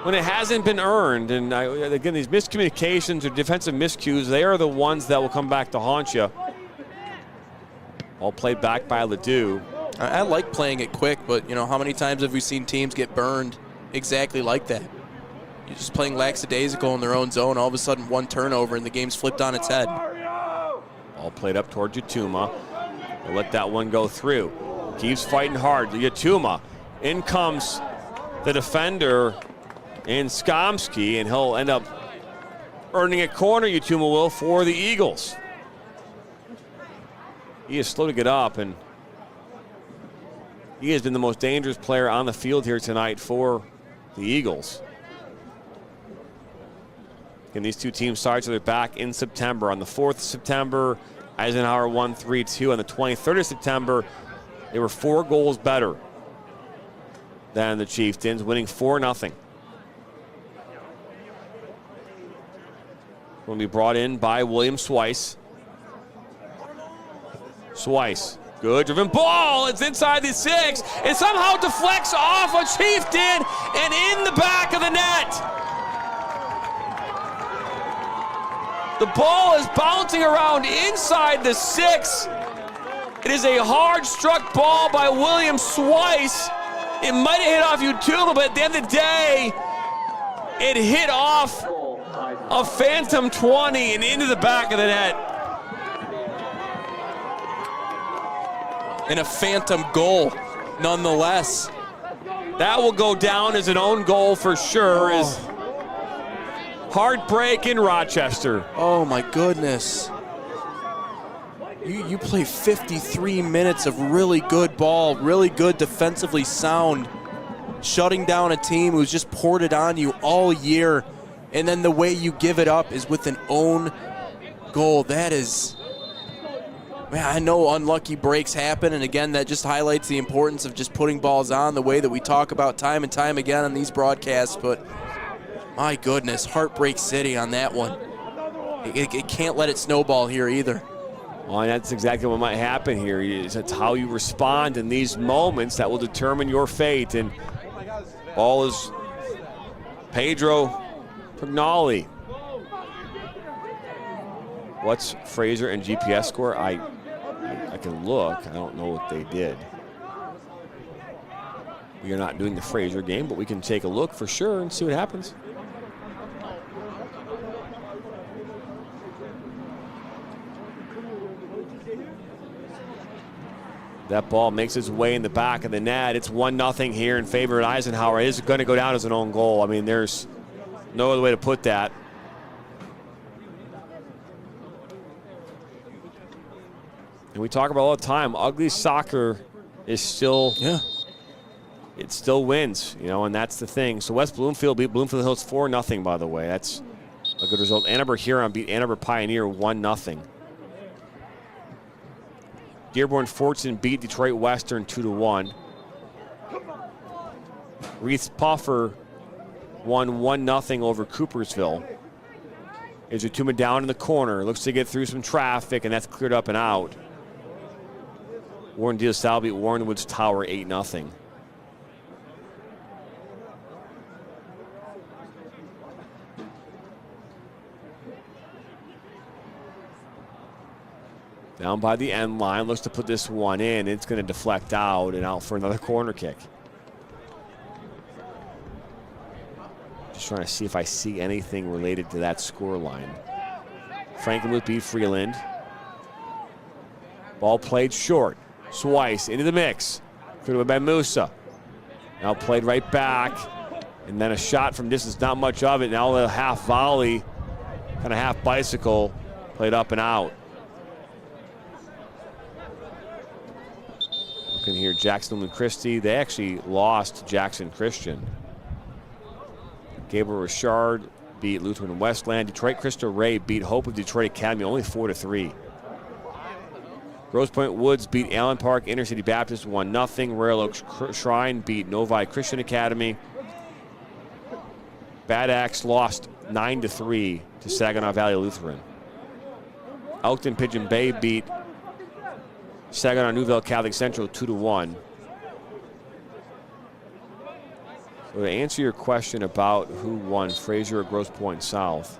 Speaker 2: when it hasn't been earned. And again, these miscommunications or defensive miscues, they are the ones that will come back to haunt you. All played back by Ledoux.
Speaker 3: I like playing it quick, but how many times have we seen teams get burned exactly like that? You're just playing lackadaisical in their own zone. All of a sudden, one turnover, and the game's flipped on its head.
Speaker 2: All played up towards Yatuma. They'll let that one go through. Keeps fighting hard. Yatuma. In comes the defender in Skomsky, and he'll end up earning a corner, Yatuma will, for the Eagles. He is slow to get up, and he has been the most dangerous player on the field here tonight for the Eagles. And these two teams start each other back in September. On the 4th of September, Eisenhower won 3-2. On the 23rd of September, they were 4 goals better than the Chieftains, winning 4-0. Will be brought in by William Swice. Swice, good driven ball. It's inside the 6. It somehow deflects off a Chieftain and in the back of the net. The ball is bouncing around inside the 6. It is a hard struck ball by William Swice. It might have hit off Utuba, but at the end of the day, it hit off a phantom 20 and into the back of the net.
Speaker 3: And a phantom goal, nonetheless.
Speaker 2: That will go down as an own goal for sure. Is heartbreak in Rochester.
Speaker 3: Oh my goodness. You play 53 minutes of really good ball, really good defensively sound, shutting down a team who's just poured it on you all year, and then the way you give it up is with an own goal. That is, man, I know unlucky breaks happen, and again, that just highlights the importance of just putting balls on the way that we talk about time and time again on these broadcasts, but my goodness, Heartbreak City on that one. It can't let it snowball here either.
Speaker 2: Well, and that's exactly what might happen here. It's how you respond in these moments that will determine your fate. And ball is Pedro Pugnali. What's Fraser and GPS score? I can look. I don't know what they did. We are not doing the Fraser game, but we can take a look for sure and see what happens. That ball makes its way in the back of the net. It's 1-0 here in favor of Eisenhower. It is going to go down as an own goal. I mean, there's no other way to put that. And we talk about all the time, ugly soccer is still, it still wins, you know, and that's the thing. So West Bloomfield beat Bloomfield Hills 4-0, by the way. That's a good result. Ann Arbor Huron beat Ann Arbor Pioneer 1-0. Dearborn Fortune beat Detroit Western 2-1. Reese Puffer won 1-0 over Coopersville. Is Utuma down in the corner, looks to get through some traffic, and that's cleared up and out. Warren De La Salle beat Warren Woods Tower 8-0. Down by the end line, looks to put this one in. It's going to deflect out and out for another corner kick. Just trying to see if I see anything related to that score line. Frankenmuth beat Freeland. Ball played short. Swice into the mix. Could have been Musa. Now played right back. And then a shot from distance, not much of it. Now a half volley, kind of half bicycle, played up and out. Looking here, Jackson and Christie. They actually lost to Jackson Christian. Gabriel Richard beat Lutheran Westland. Detroit Cristo Rey beat Hope of Detroit Academy only 4-3. Grosse Pointe Woods beat Allen Park Intercity Baptist 1-0. Royal Oaks Shrine beat Novi Christian Academy. Bad Axe lost 9-3 to Saginaw Valley Lutheran. Elkton Pigeon Bay beat Saginaw Newville Catholic Central 2-1. So to answer your question about who won, Fraser or Grosse Pointe South,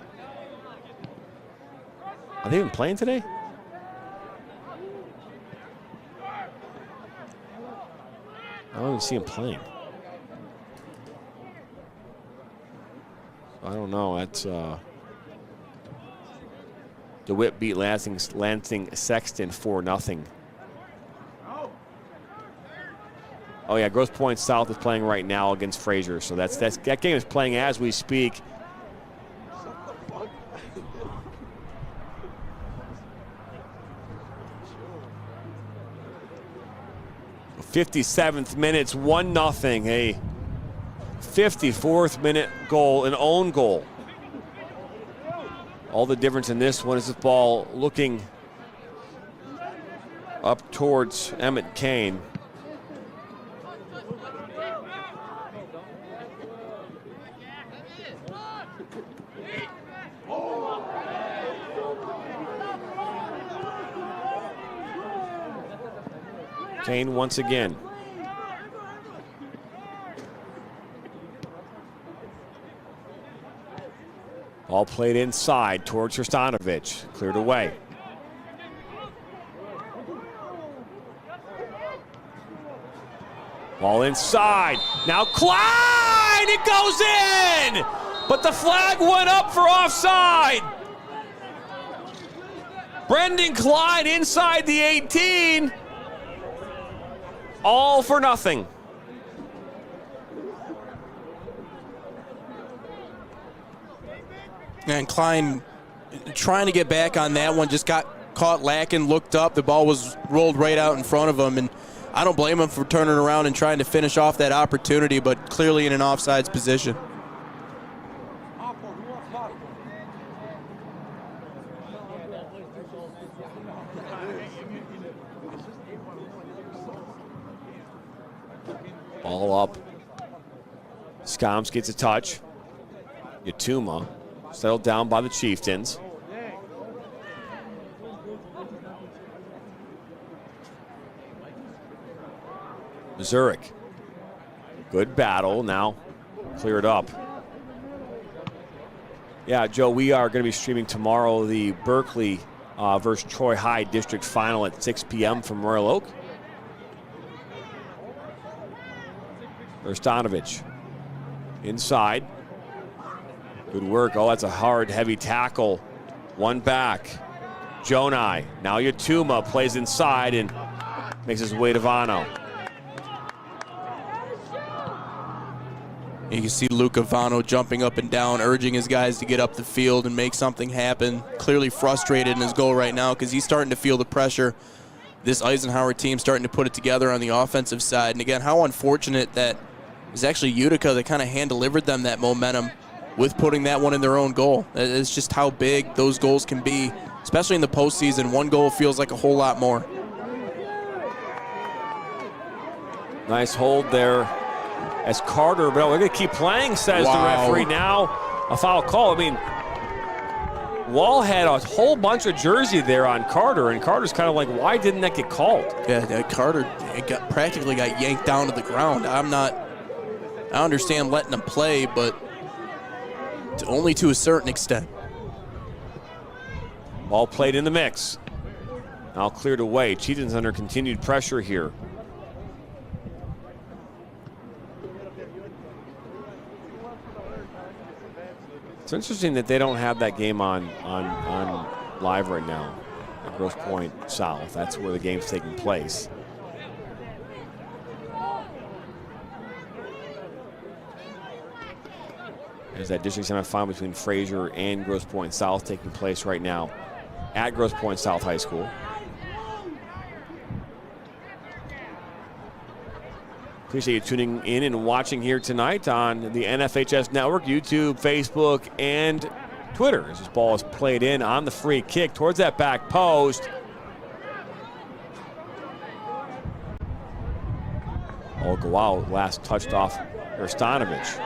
Speaker 2: are they even playing today? I don't even see them playing. I don't know. That's DeWitt beat Lansing Sexton 4-0. Oh yeah, Grosse Pointe South is playing right now against Fraser, so that game is playing as we speak. '57th minute, 1-0. A 54th minute goal, an own goal. All the difference in this one is the ball looking up towards Emmett Kane. Kane once again. Ball played inside towards Hrstanovic. Cleared away. Ball inside. Now Klein! It goes in! But the flag went up for offside. Brendan Klein inside the 18. All for nothing.
Speaker 3: And Klein trying to get back on that one, just got caught lacking, looked up, the ball was rolled right out in front of him, and I don't blame him for turning around and trying to finish off that opportunity, but clearly in an offsides position.
Speaker 2: Ball up. Scoms gets a touch. Yatuma settled down by the Chieftains. Zurich. Good battle. Now cleared up. Yeah, Joe, we are going to be streaming tomorrow the Berkeley versus Troy High District Final at 6 p.m. from Royal Oak. Hrstanovic inside. Good work. Oh, that's a hard, heavy tackle. One back. Jonai. Now Yatuma plays inside and makes his way to Vano.
Speaker 3: You can see Luca Vano jumping up and down, urging his guys to get up the field and make something happen. Clearly frustrated in his goal right now because he's starting to feel the pressure. This Eisenhower team starting to put it together on the offensive side. And again, how unfortunate that it was actually Utica that kind of hand-delivered them that momentum with putting that one in their own goal. It's just how big those goals can be, especially in the postseason. One goal feels like a whole lot more.
Speaker 2: Nice hold there as Carter, but we're going to keep playing, says the referee. Now a foul call. I mean, Wall had a whole bunch of jersey there on Carter, and Carter's kind of like, why didn't that get called?
Speaker 3: Yeah, Carter practically got yanked down to the ground. I understand letting him play, but only to a certain extent.
Speaker 2: Ball played in the mix. Now cleared away. Cheaton's under continued pressure here. It's interesting that they don't have that game on live right now at Grosse Pointe South. That's where the game's taking place. There's that district semifinal between Fraser and Grosse Pointe South taking place right now at Grosse Pointe South High School. Appreciate you tuning in and watching here tonight on the NFHS Network, YouTube, Facebook, and Twitter. As this ball is played in on the free kick towards that back post. Ball go out, last touched off Hrstanovic.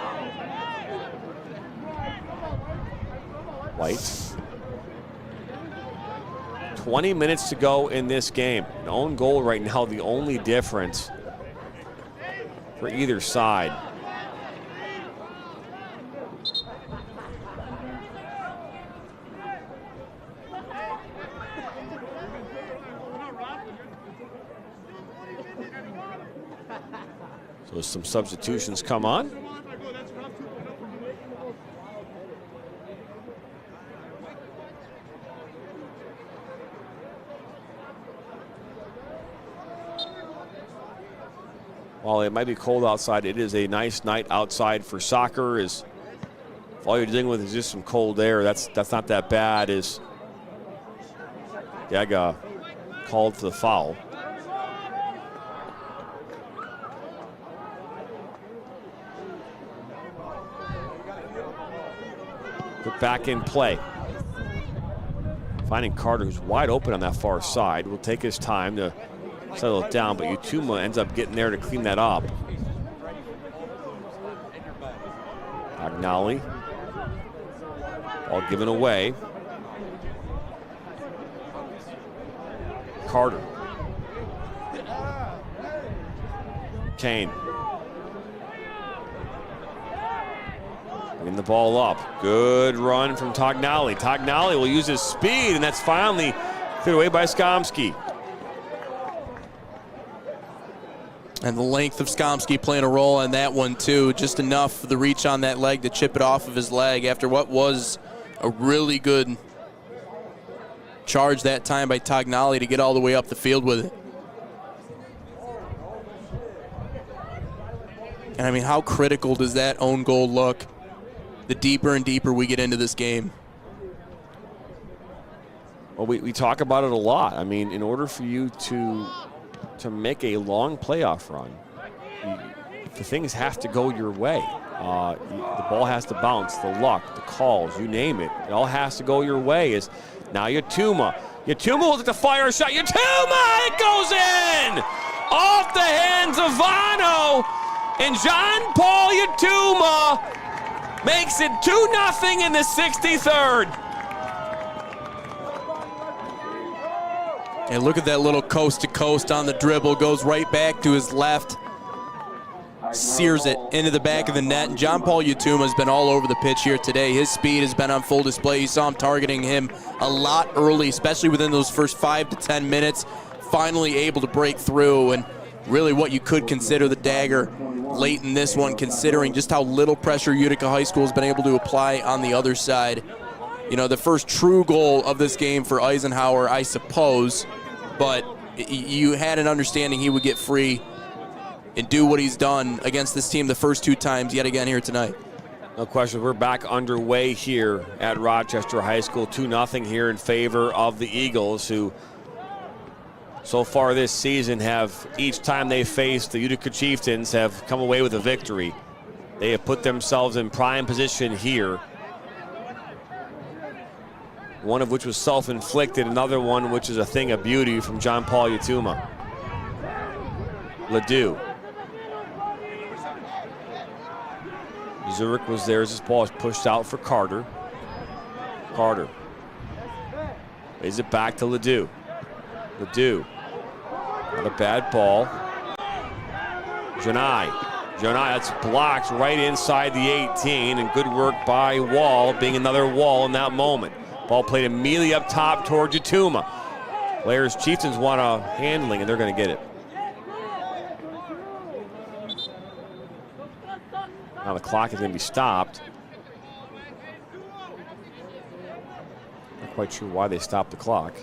Speaker 2: White. 20 minutes to go in this game. An own goal right now, the only difference for either side. So some substitutions come on. While it might be cold outside, it is a nice night outside for soccer. If all you're dealing with is just some cold air, that's not that bad. As Gaga called for the foul. Put back in play. Finding Carter, who's wide open on that far side, will take his time to settle it down, but Yatuma ends up getting there to clean that up. Agnali. Ball given away. Carter. Kane. Bringing the ball up. Good run from Tognali. Tognali will use his speed, and that's finally cleared away by Skomsky.
Speaker 3: And the length of Skomsky playing a role in that one, too. Just enough for the reach on that leg to chip it off of his leg after what was a really good charge that time by Tognali to get all the way up the field with it. And I mean, how critical does that own goal look the deeper and deeper we get into this game?
Speaker 2: Well, we talk about it a lot. I mean, in order for you to make a long playoff run, the things have to go your way. The ball has to bounce, the luck, the calls, you name it. It all has to go your way. Is now Yatuma. Yatuma will take the fire shot. Yatuma! It goes in! Off the hands of Vano. And John Paul Yatuma makes it 2-0 in the 63rd.
Speaker 3: And look at that little coast-to-coast on the dribble. Goes right back to his left. Sears it into the back of the net. And John Paul Yatuma has been all over the pitch here today. His speed has been on full display. You saw him targeting him a lot early, especially within those first 5 to 10 minutes. Finally able to break through, and really what you could consider the dagger late in this one, considering just how little pressure Utica High School has been able to apply on the other side. You know, the first true goal of this game for Eisenhower, I suppose, but you had an understanding he would get free and do what he's done against this team the first 2 times yet again here tonight.
Speaker 2: No question. We're back underway here at Rochester High School. 2-0 here in favor of the Eagles, who so far this season have, each time they faced the Utica Chieftains, have come away with a victory. They have put themselves in prime position here. One of which was self-inflicted, another one which is a thing of beauty from John Paul Yatuma. Ledoux. Zurich was there as this ball is pushed out for Carter. Carter lays it back to Ledoux. Ledoux, not a bad ball. Janai, that's blocked right inside the 18, and good work by Wall, being another Wall in that moment. Ball played immediately up top toward Yatuma. Players, Chieftains want a handling, and they're going to get it. Now the clock is going to be stopped. Not quite sure why they stopped the clock.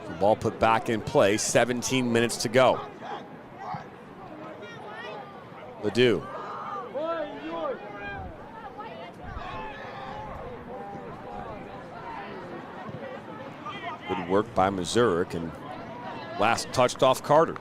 Speaker 2: The ball put back in play, 17 minutes to go. Ledoux. Good work by Mazurek, and last touched off Carter.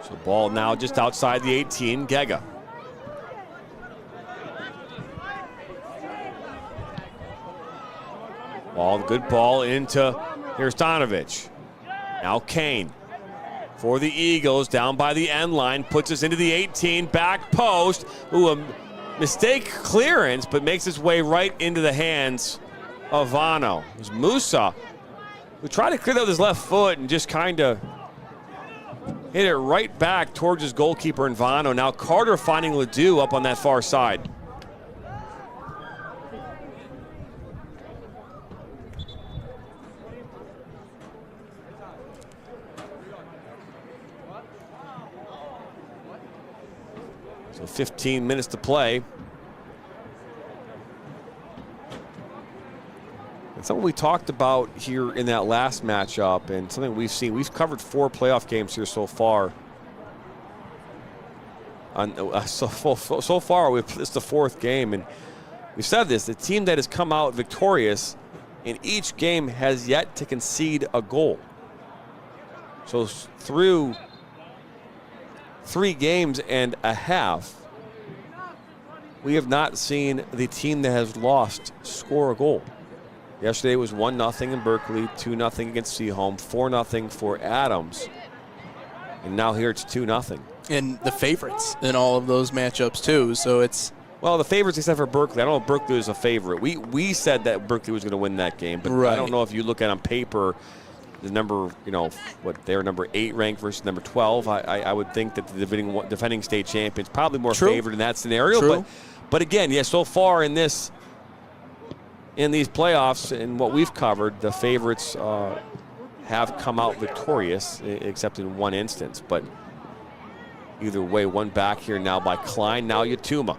Speaker 2: So ball now just outside the 18, Gega. Good ball into Hirstanovich. Now Kane for the Eagles, down by the end line, puts us into the 18, back post. Ooh, a mistake clearance, but makes its way right into the hands of Vano. It was Musa who tried to clear that with his left foot and just kind of hit it right back towards his goalkeeper in Vano. Now Carter finding Ledoux up on that far side. So 15 minutes to play. And something we talked about here in that last matchup, and something we've seen. We've covered 4 playoff games here so far So far, it's the fourth game, and we said this: the team that has come out victorious in each game has yet to concede a goal. So through 3 games and a half, we have not seen the team that has lost score a goal. Yesterday it was 1-0 in Berkeley, 2-0 against Seaholm, 4-0 for Adams, and now here it's 2-0.
Speaker 3: And the favorites in all of those matchups too. So it's
Speaker 2: the favorites except for Berkeley. I don't know if Berkeley was a favorite. We said that Berkeley was going to win that game, but
Speaker 3: right.
Speaker 2: I don't know if you look at on paper the number, they're number 8 ranked versus number 12. I would think that the defending state champions probably more favored in that scenario.
Speaker 3: True.
Speaker 2: But again, so far in these playoffs and what we've covered, the favorites have come out victorious, except in one instance. But either way, one back here now by Klein. Now Yatuma.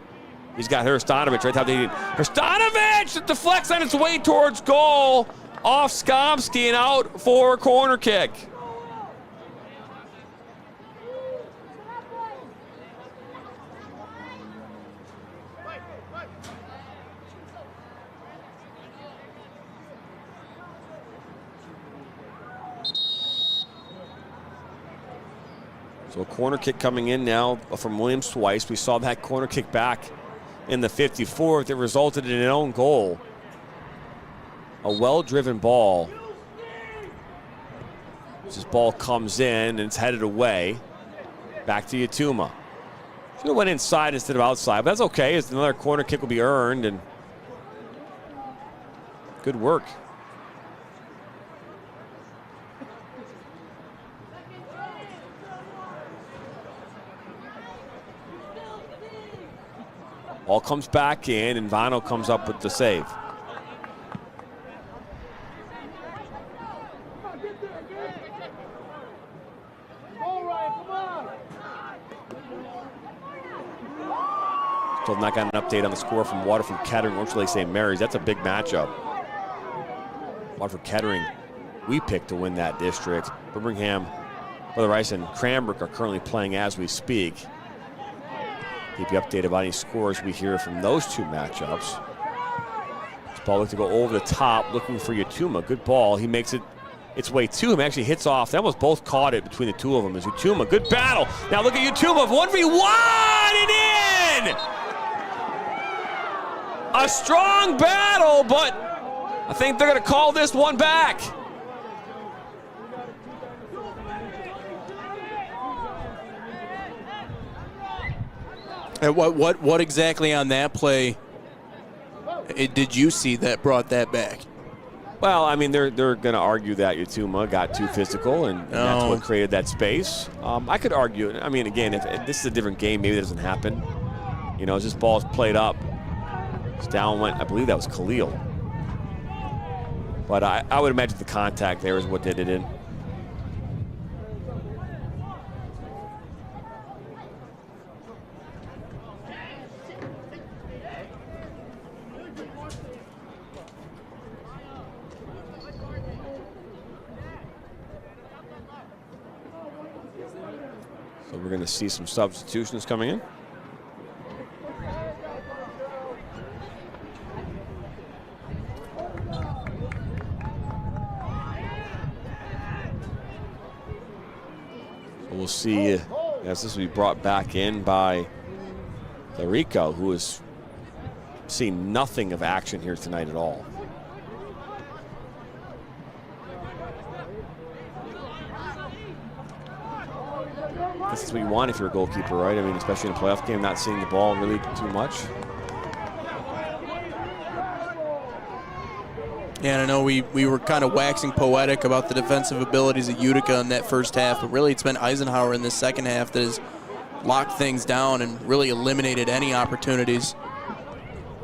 Speaker 2: He's got Hrstanovic right there. Hrstanovic! It deflects on its way towards goal. Off Skomsky and out for a corner kick. So a corner kick coming in now from Williams twice. We saw that corner kick back in the 54th. It resulted in an own goal. A well-driven ball. This ball comes in and it's headed away. Back to Yatuma. Should have went inside instead of outside, but that's okay, as another corner kick will be earned, and good work. Ball comes back in, and Vano comes up with the save. Still not got an update on the score from Waterford Kettering, Orange Lake St. Mary's. That's a big matchup. Waterford Kettering, we picked to win that district. Birmingham, Brother Rice, and Cranbrook are currently playing as we speak. Keep you updated about any scores we hear from those two matchups. This ball looks to go over the top, looking for Yatuma. Good ball. He makes it its way to him. Actually hits off. They almost both caught it between the two of them. As Yatuma, good battle. Now look at Yatuma, 1v1 and in! A strong battle, but I think they're going to call this one back.
Speaker 3: And what exactly on that play did you see that brought that back?
Speaker 2: Well, I mean, they're going to argue that Yatuma got too physical, and that's what created that space. I could argue. I mean, again, if this is a different game, maybe that doesn't happen. You know, as this ball is played up, it's down went, I believe that was Khalil. But I would imagine the contact there is what did it in. So we're going to see some substitutions coming in. We'll see as this will be brought back in by Larico, who has seen nothing of action here tonight at all. This is what you want if you're a goalkeeper, right? I mean, especially in a playoff game, not seeing the ball really too much.
Speaker 3: Yeah, and I know we were kind of waxing poetic about the defensive abilities of Utica in that first half, but really it's been Eisenhower in this second half that has locked things down and really eliminated any opportunities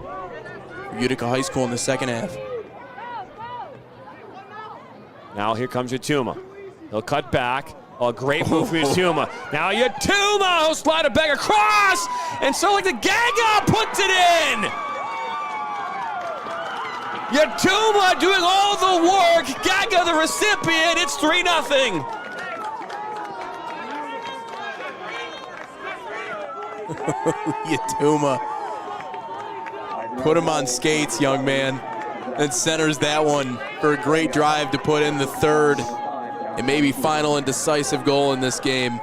Speaker 3: for Utica High School in the second half.
Speaker 2: Now here comes Yatuma. He'll cut back. Oh, great move from Yatuma. Now Yatuma, he'll slide it back across, and so like the Gaga puts it in. Yatuma doing all the work. Gaga the recipient. It's 3-0.
Speaker 3: Yatuma. Put him on skates, young man. And centers that one for a great drive to put in the third and maybe final and decisive goal in this game.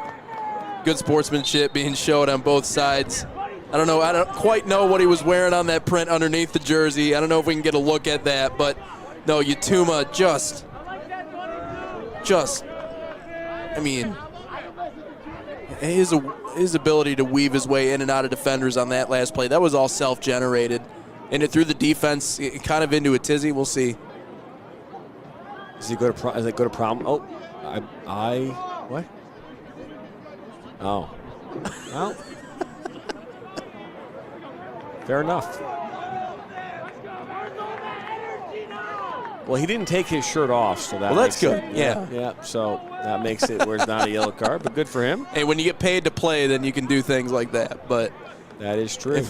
Speaker 3: Good sportsmanship being showed on both sides. I don't quite know what he was wearing on that print underneath the jersey. I don't know if we can get a look at that, but no, Yatuma just, I mean, his ability to weave his way in and out of defenders on that last play, that was all self-generated. And it threw the defense kind of into a tizzy. We'll see.
Speaker 2: Does it go to prom? Oh, what? Oh, well, fair enough. Well, he didn't take his shirt off, so that's
Speaker 3: good.
Speaker 2: Yeah. So that makes it where it's not a yellow card, but good for him.
Speaker 3: Hey, when you get paid to play, then you can do things like that. But
Speaker 2: that is true.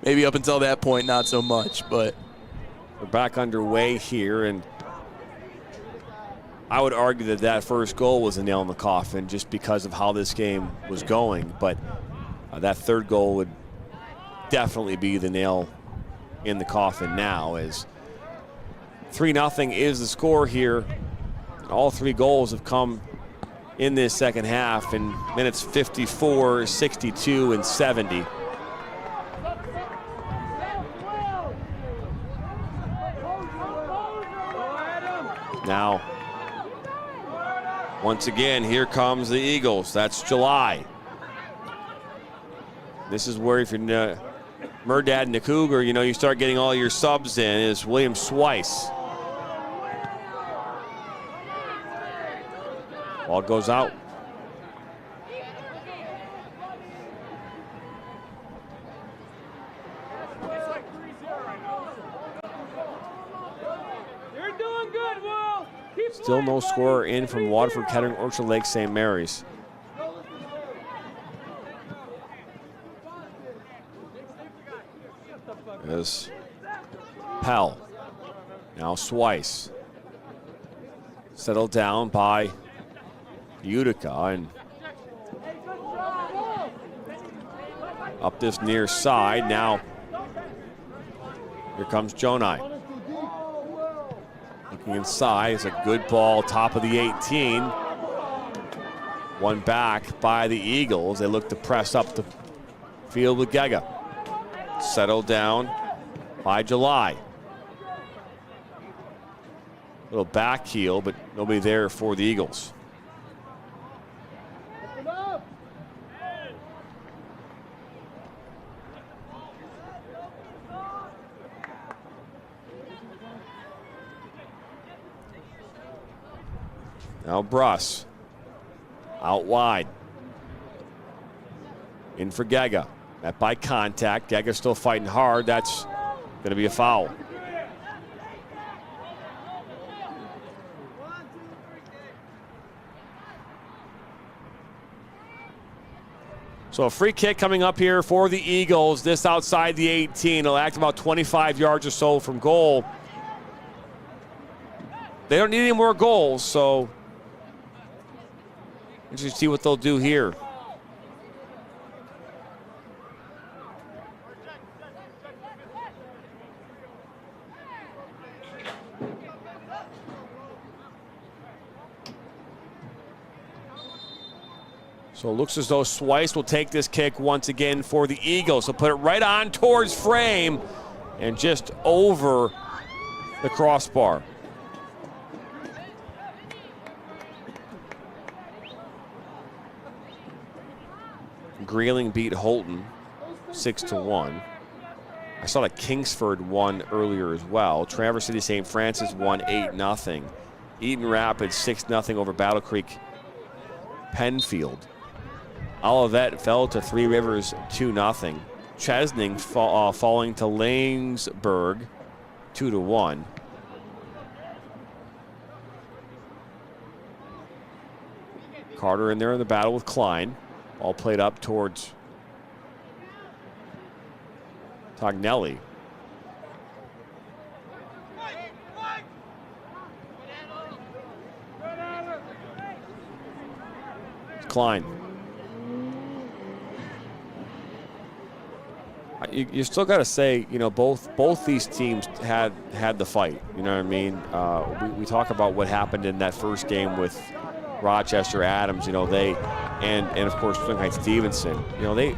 Speaker 3: Maybe up until that point, not so much. But
Speaker 2: we're back underway here, and I would argue that first goal was a nail in the coffin just because of how this game was going. But that third goal would definitely be the nail in the coffin now, as 3-0 is the score here. All three goals have come in this second half in minutes 54, 62, and 70. Now, once again, here comes the Eagles. That's July. This is where if you're Murdad and the Cougar, you start getting all your subs in, is William Swice. Ball goes out. Still no scorer in from Waterford, Kettering, Orchard Lake, St. Mary's. There's Pell. Now Swice. Settled down by Utica, and up this near side. Now here comes Jonai. Looking inside, it's a good ball, top of the 18. One back by the Eagles. They look to press up the field with Gega. Settled down by July. Little back heel, but nobody there for the Eagles. Now Bruss out wide. In for Gega. Met by contact. Gega still fighting hard. That's going to be a foul. So a free kick coming up here for the Eagles. This outside the 18. It'll act about 25 yards or so from goal. They don't need any more goals, so interesting to see what they'll do here. So it looks as though Swice will take this kick once again for the Eagles. He'll put it right on towards frame and just over the crossbar. Greeling beat Holton 6-1. I saw that Kingsford won earlier as well. Traverse City St. Francis won 8-0. Eaton Rapids 6-0 over Battle Creek Penfield. Olivet fell to Three Rivers 2-0. Chesning falling to Lanesburg 2-1. Carter in there in the battle with Klein. All played up towards Tognelli. Klein. you still got to say, you know, both these teams had the fight. You know what I mean? We talk about what happened in that first game with Rochester Adams. You know, and of course Sterling Heights Stevenson. You know, they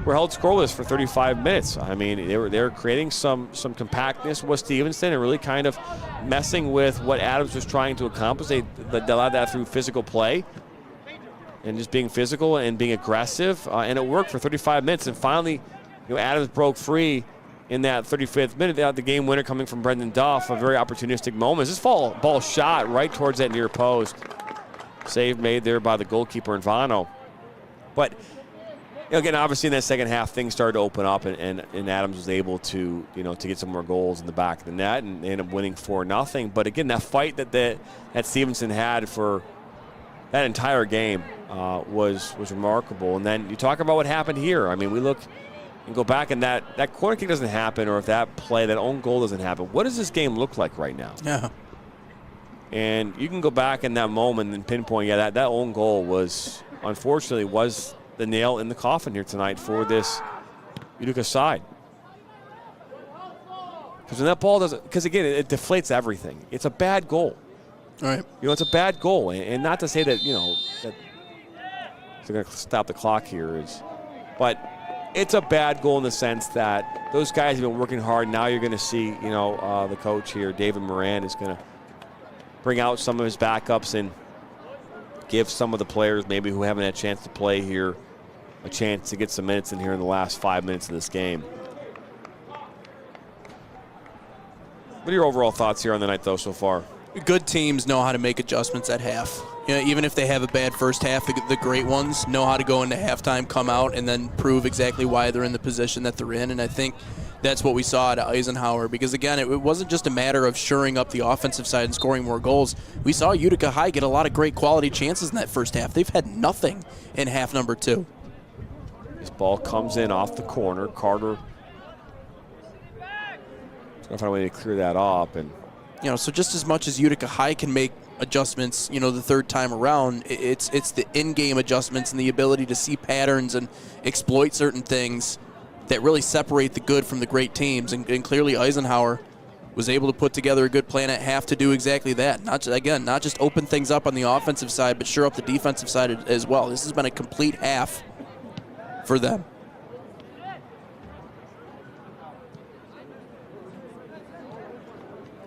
Speaker 2: were held scoreless for 35 minutes. I mean, they were creating some compactness with Stevenson and really kind of messing with what Adams was trying to accomplish. They allowed that through physical play and just being physical and being aggressive, and it worked for 35 minutes. And finally, you know, Adams broke free in that 35th minute. The game winner coming from Brendan Duff, a very opportunistic moment. This ball shot right towards that near post. Save made there by the goalkeeper Invano. But you know, again, obviously in that second half, things started to open up, and Adams was able to, you know, to get some more goals in the back of the net and end up winning 4-0. But again, that fight that Stevenson had for that entire game was remarkable. And then you talk about what happened here. I mean, we look and go back, and that corner kick doesn't happen, or if that play, that own goal doesn't happen. What does this game look like right now?
Speaker 3: Yeah.
Speaker 2: And you can go back in that moment and pinpoint, yeah, that own goal was, unfortunately, was the nail in the coffin here tonight for this Utica side. Because when that ball doesn't, because again, it deflates everything. It's a bad goal.
Speaker 3: All right.
Speaker 2: You know, it's a bad goal. And not to say that, you know, that they're going to stop the clock here, but it's a bad goal in the sense that those guys have been working hard. Now you're going to see, you know, the coach here, David Moran, is going to bring out some of his backups and give some of the players maybe who haven't had a chance to play here a chance to get some minutes in here in the last 5 minutes of this game. What are your overall thoughts here on the night, though, so far?
Speaker 3: Good teams know how to make adjustments at half. You know, even if they have a bad first half, the great ones know how to go into halftime, come out, and then prove exactly why they're in the position that they're in. And I think that's what we saw at Eisenhower, because, again, it wasn't just a matter of shoring up the offensive side and scoring more goals. We saw Utica High get a lot of great quality chances in that first half. They've had nothing in half number 2.
Speaker 2: This ball comes in off the corner. Carter is going to find a way to clear that up. And
Speaker 3: you know, so just as much as Utica High can make adjustments, you know, the third time around, it's the in-game adjustments and the ability to see patterns and exploit certain things that really separate the good from the great teams. And clearly Eisenhower was able to put together a good plan at half to do exactly that. Not just open things up on the offensive side, but shore up the defensive side as well. This has been a complete half for them.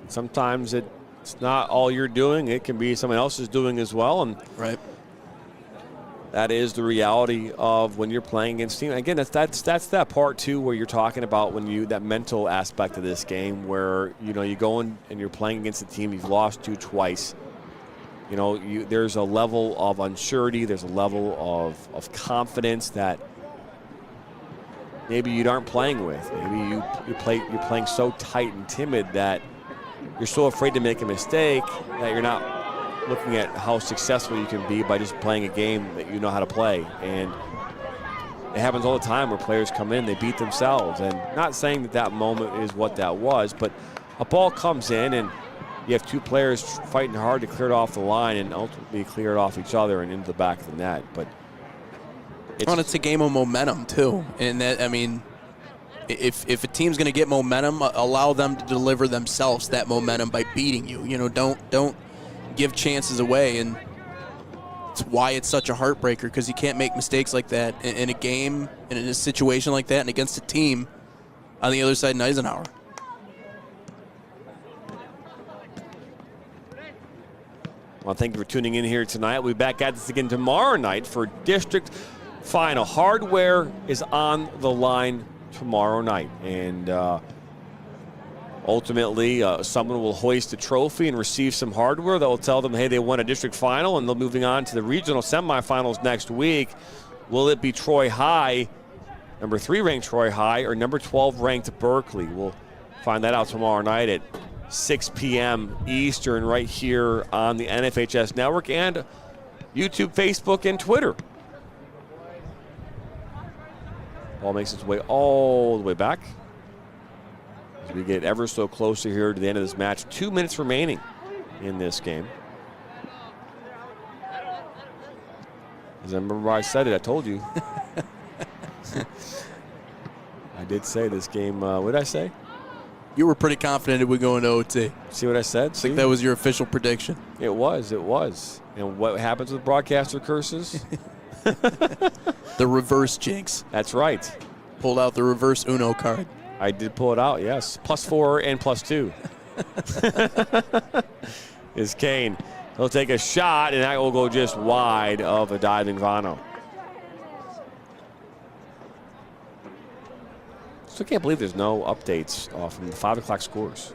Speaker 2: Sometimes it's not all you're doing. It can be someone else is doing as well. And
Speaker 3: right.
Speaker 2: That is the reality of when you're playing against team. Again, that's that part too where you're talking about that mental aspect of this game where, you know, you go in and you're playing against a team you've lost to twice. You know, there's a level of unsurety, there's a level of confidence that maybe you aren't playing with. Maybe you're playing so tight and timid that you're so afraid to make a mistake that you're not looking at how successful you can be by just playing a game that you know how to play. And it happens all the time where players come in, they beat themselves. And not saying that moment is what that was, but a ball comes in and you have two players fighting hard to clear it off the line and ultimately clear it off each other and into the back of the net. But
Speaker 3: it's a game of momentum too. And that, I mean, if a team's going to get momentum, allow them to deliver themselves that momentum by beating you. You know, don't give chances away, and it's why it's such a heartbreaker, because you can't make mistakes like that in a game and in a situation like that and against a team on the other side in Eisenhower.
Speaker 2: Well, thank you for tuning in here tonight. We'll be back at this again tomorrow night for District Final. Hardware is on the line tomorrow night, and ultimately someone will hoist a trophy and receive some hardware that will tell them, hey, they won a district final, and they're moving on to the regional semifinals next week. Will it be Troy High, number 3 ranked Troy High, or number 12 ranked Berkeley? We'll find that out tomorrow night at 6 p.m. Eastern right here on the NFHS Network and YouTube, Facebook, and Twitter. Ball makes its way all the way back as we get ever so closer here to the end of this match. 2 minutes remaining in this game. As I remember I said it, I told you. I did say this game. What did I say?
Speaker 3: You were pretty confident it would go into OT.
Speaker 2: See what I said?
Speaker 3: I think that was your official prediction.
Speaker 2: It was. And what happens with broadcaster curses?
Speaker 3: The reverse jinx.
Speaker 2: That's right.
Speaker 3: Pulled out the reverse Uno card.
Speaker 2: I did pull it out, yes. +4 and +2 is Kane. He'll take a shot, and that will go just wide of a diving Vano. Still can't believe there's no updates from the 5 o'clock scores.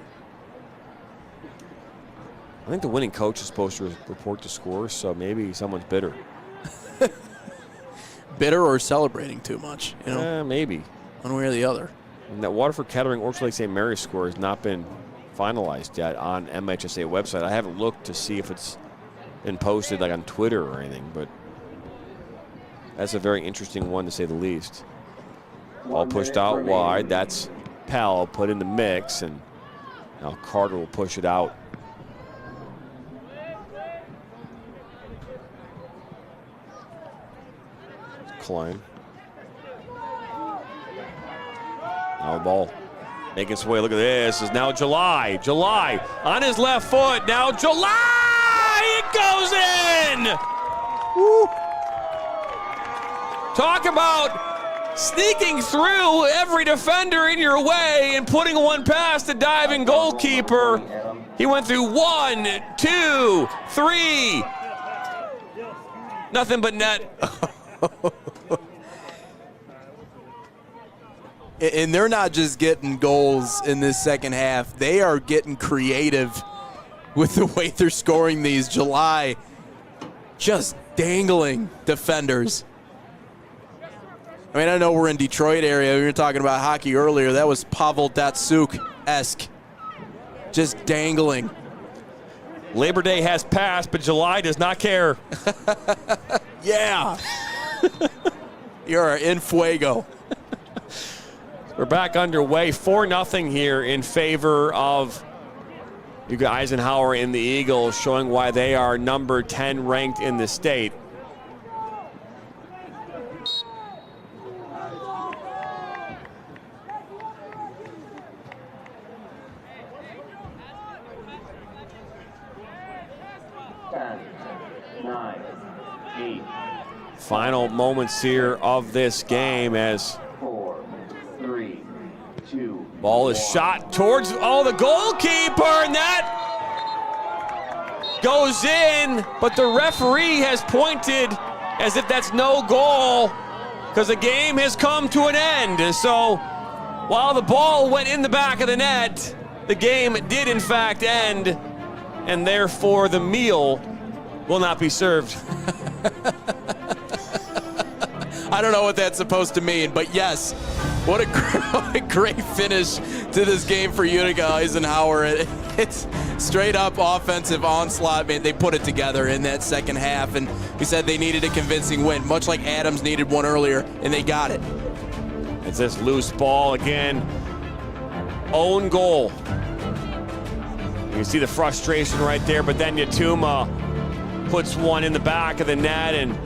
Speaker 2: I think the winning coach is supposed to report the scores, so maybe someone's bitter.
Speaker 3: Bitter or celebrating too much, you know?
Speaker 2: Maybe.
Speaker 3: One way or the other.
Speaker 2: And that Waterford Kettering Orchard Lake St. Mary's score has not been finalized yet on MHSA website. I haven't looked to see if it's been posted like on Twitter or anything, but that's a very interesting one to say the least. All pushed out wide. That's Pell put in the mix, and now Carter will push it out. Klein. Now the ball making its way. Look at this. Is now July. July on his left foot. Now July. It goes in. Woo. Talk about sneaking through every defender in your way and putting one past the diving goalkeeper. He went through 1, 2, 3. Nothing but net.
Speaker 3: And they're not just getting goals in this second half. They are getting creative with the way they're scoring these. July just dangling defenders. I mean, I know we're in Detroit area. We were talking about hockey earlier. That was Pavel Datsyuk-esque. Just dangling.
Speaker 2: Labor Day has passed, but July does not care.
Speaker 3: Yeah. You're in fuego.
Speaker 2: We're back underway, 4-0 here in favor of Utica Eisenhower and the Eagles, showing why they are number 10 ranked in the state. Final moments here of this game as
Speaker 1: 4, 3, 2.
Speaker 2: Ball is shot towards the goalkeeper, and that goes in, but the referee has pointed as if that's no goal because the game has come to an end. So while the ball went in the back of the net, the game did in fact end, and therefore the meal will not be served.
Speaker 3: I don't know what that's supposed to mean, but yes, what a great finish to this game for Utica Eisenhower. It's straight up offensive onslaught, man. They put it together in that second half, and we said they needed a convincing win, much like Adams needed one earlier, and they got it.
Speaker 2: It's this loose ball again. Own goal. You can see the frustration right there, but then Yatuma puts one in the back of the net and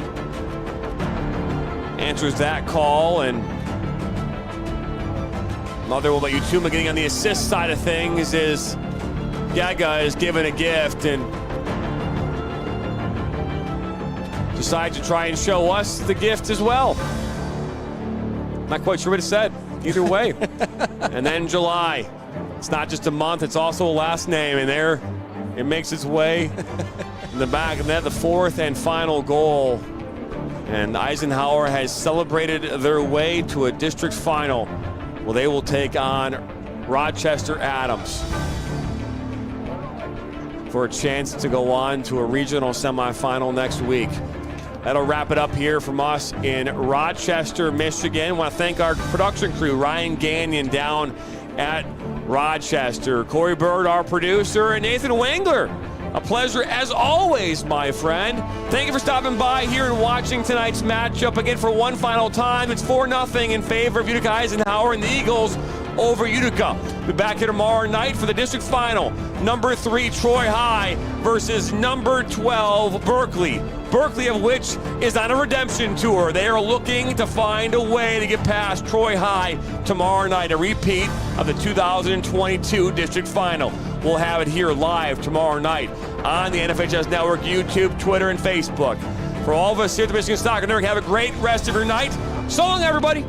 Speaker 2: answers that call. And another one about Yatuma getting on the assist side of things is Gaga is given a gift and decides to try and show us the gift as well. Not quite sure what it said either way. And then July. It's not just a month, it's also a last name, and there it makes its way in the back of that, the fourth and final goal. And Eisenhower has celebrated their way to a district final. Well, they will take on Rochester Adams for a chance to go on to a regional semifinal next week. That'll wrap it up here from us in Rochester, Michigan. I want to thank our production crew, Ryan Gagnon down at Rochester, Corey Bird, our producer, and Nathan Wangler. A pleasure as always, my friend. Thank you for stopping by here and watching tonight's matchup. Again, for one final time, it's 4-0 in favor of Utica Eisenhower and the Eagles over Utica. We'll be back here tomorrow night for the district final. Number 3 Troy High versus number 12 Berkeley. Berkeley of which is on a redemption tour. They are looking to find a way to get past Troy High tomorrow night, a repeat of the 2022 district final. We'll have it here live tomorrow night on the NFHS Network, YouTube, Twitter, and Facebook. For all of us here at the Michigan Soccer Network, have a great rest of your night. So long, everybody.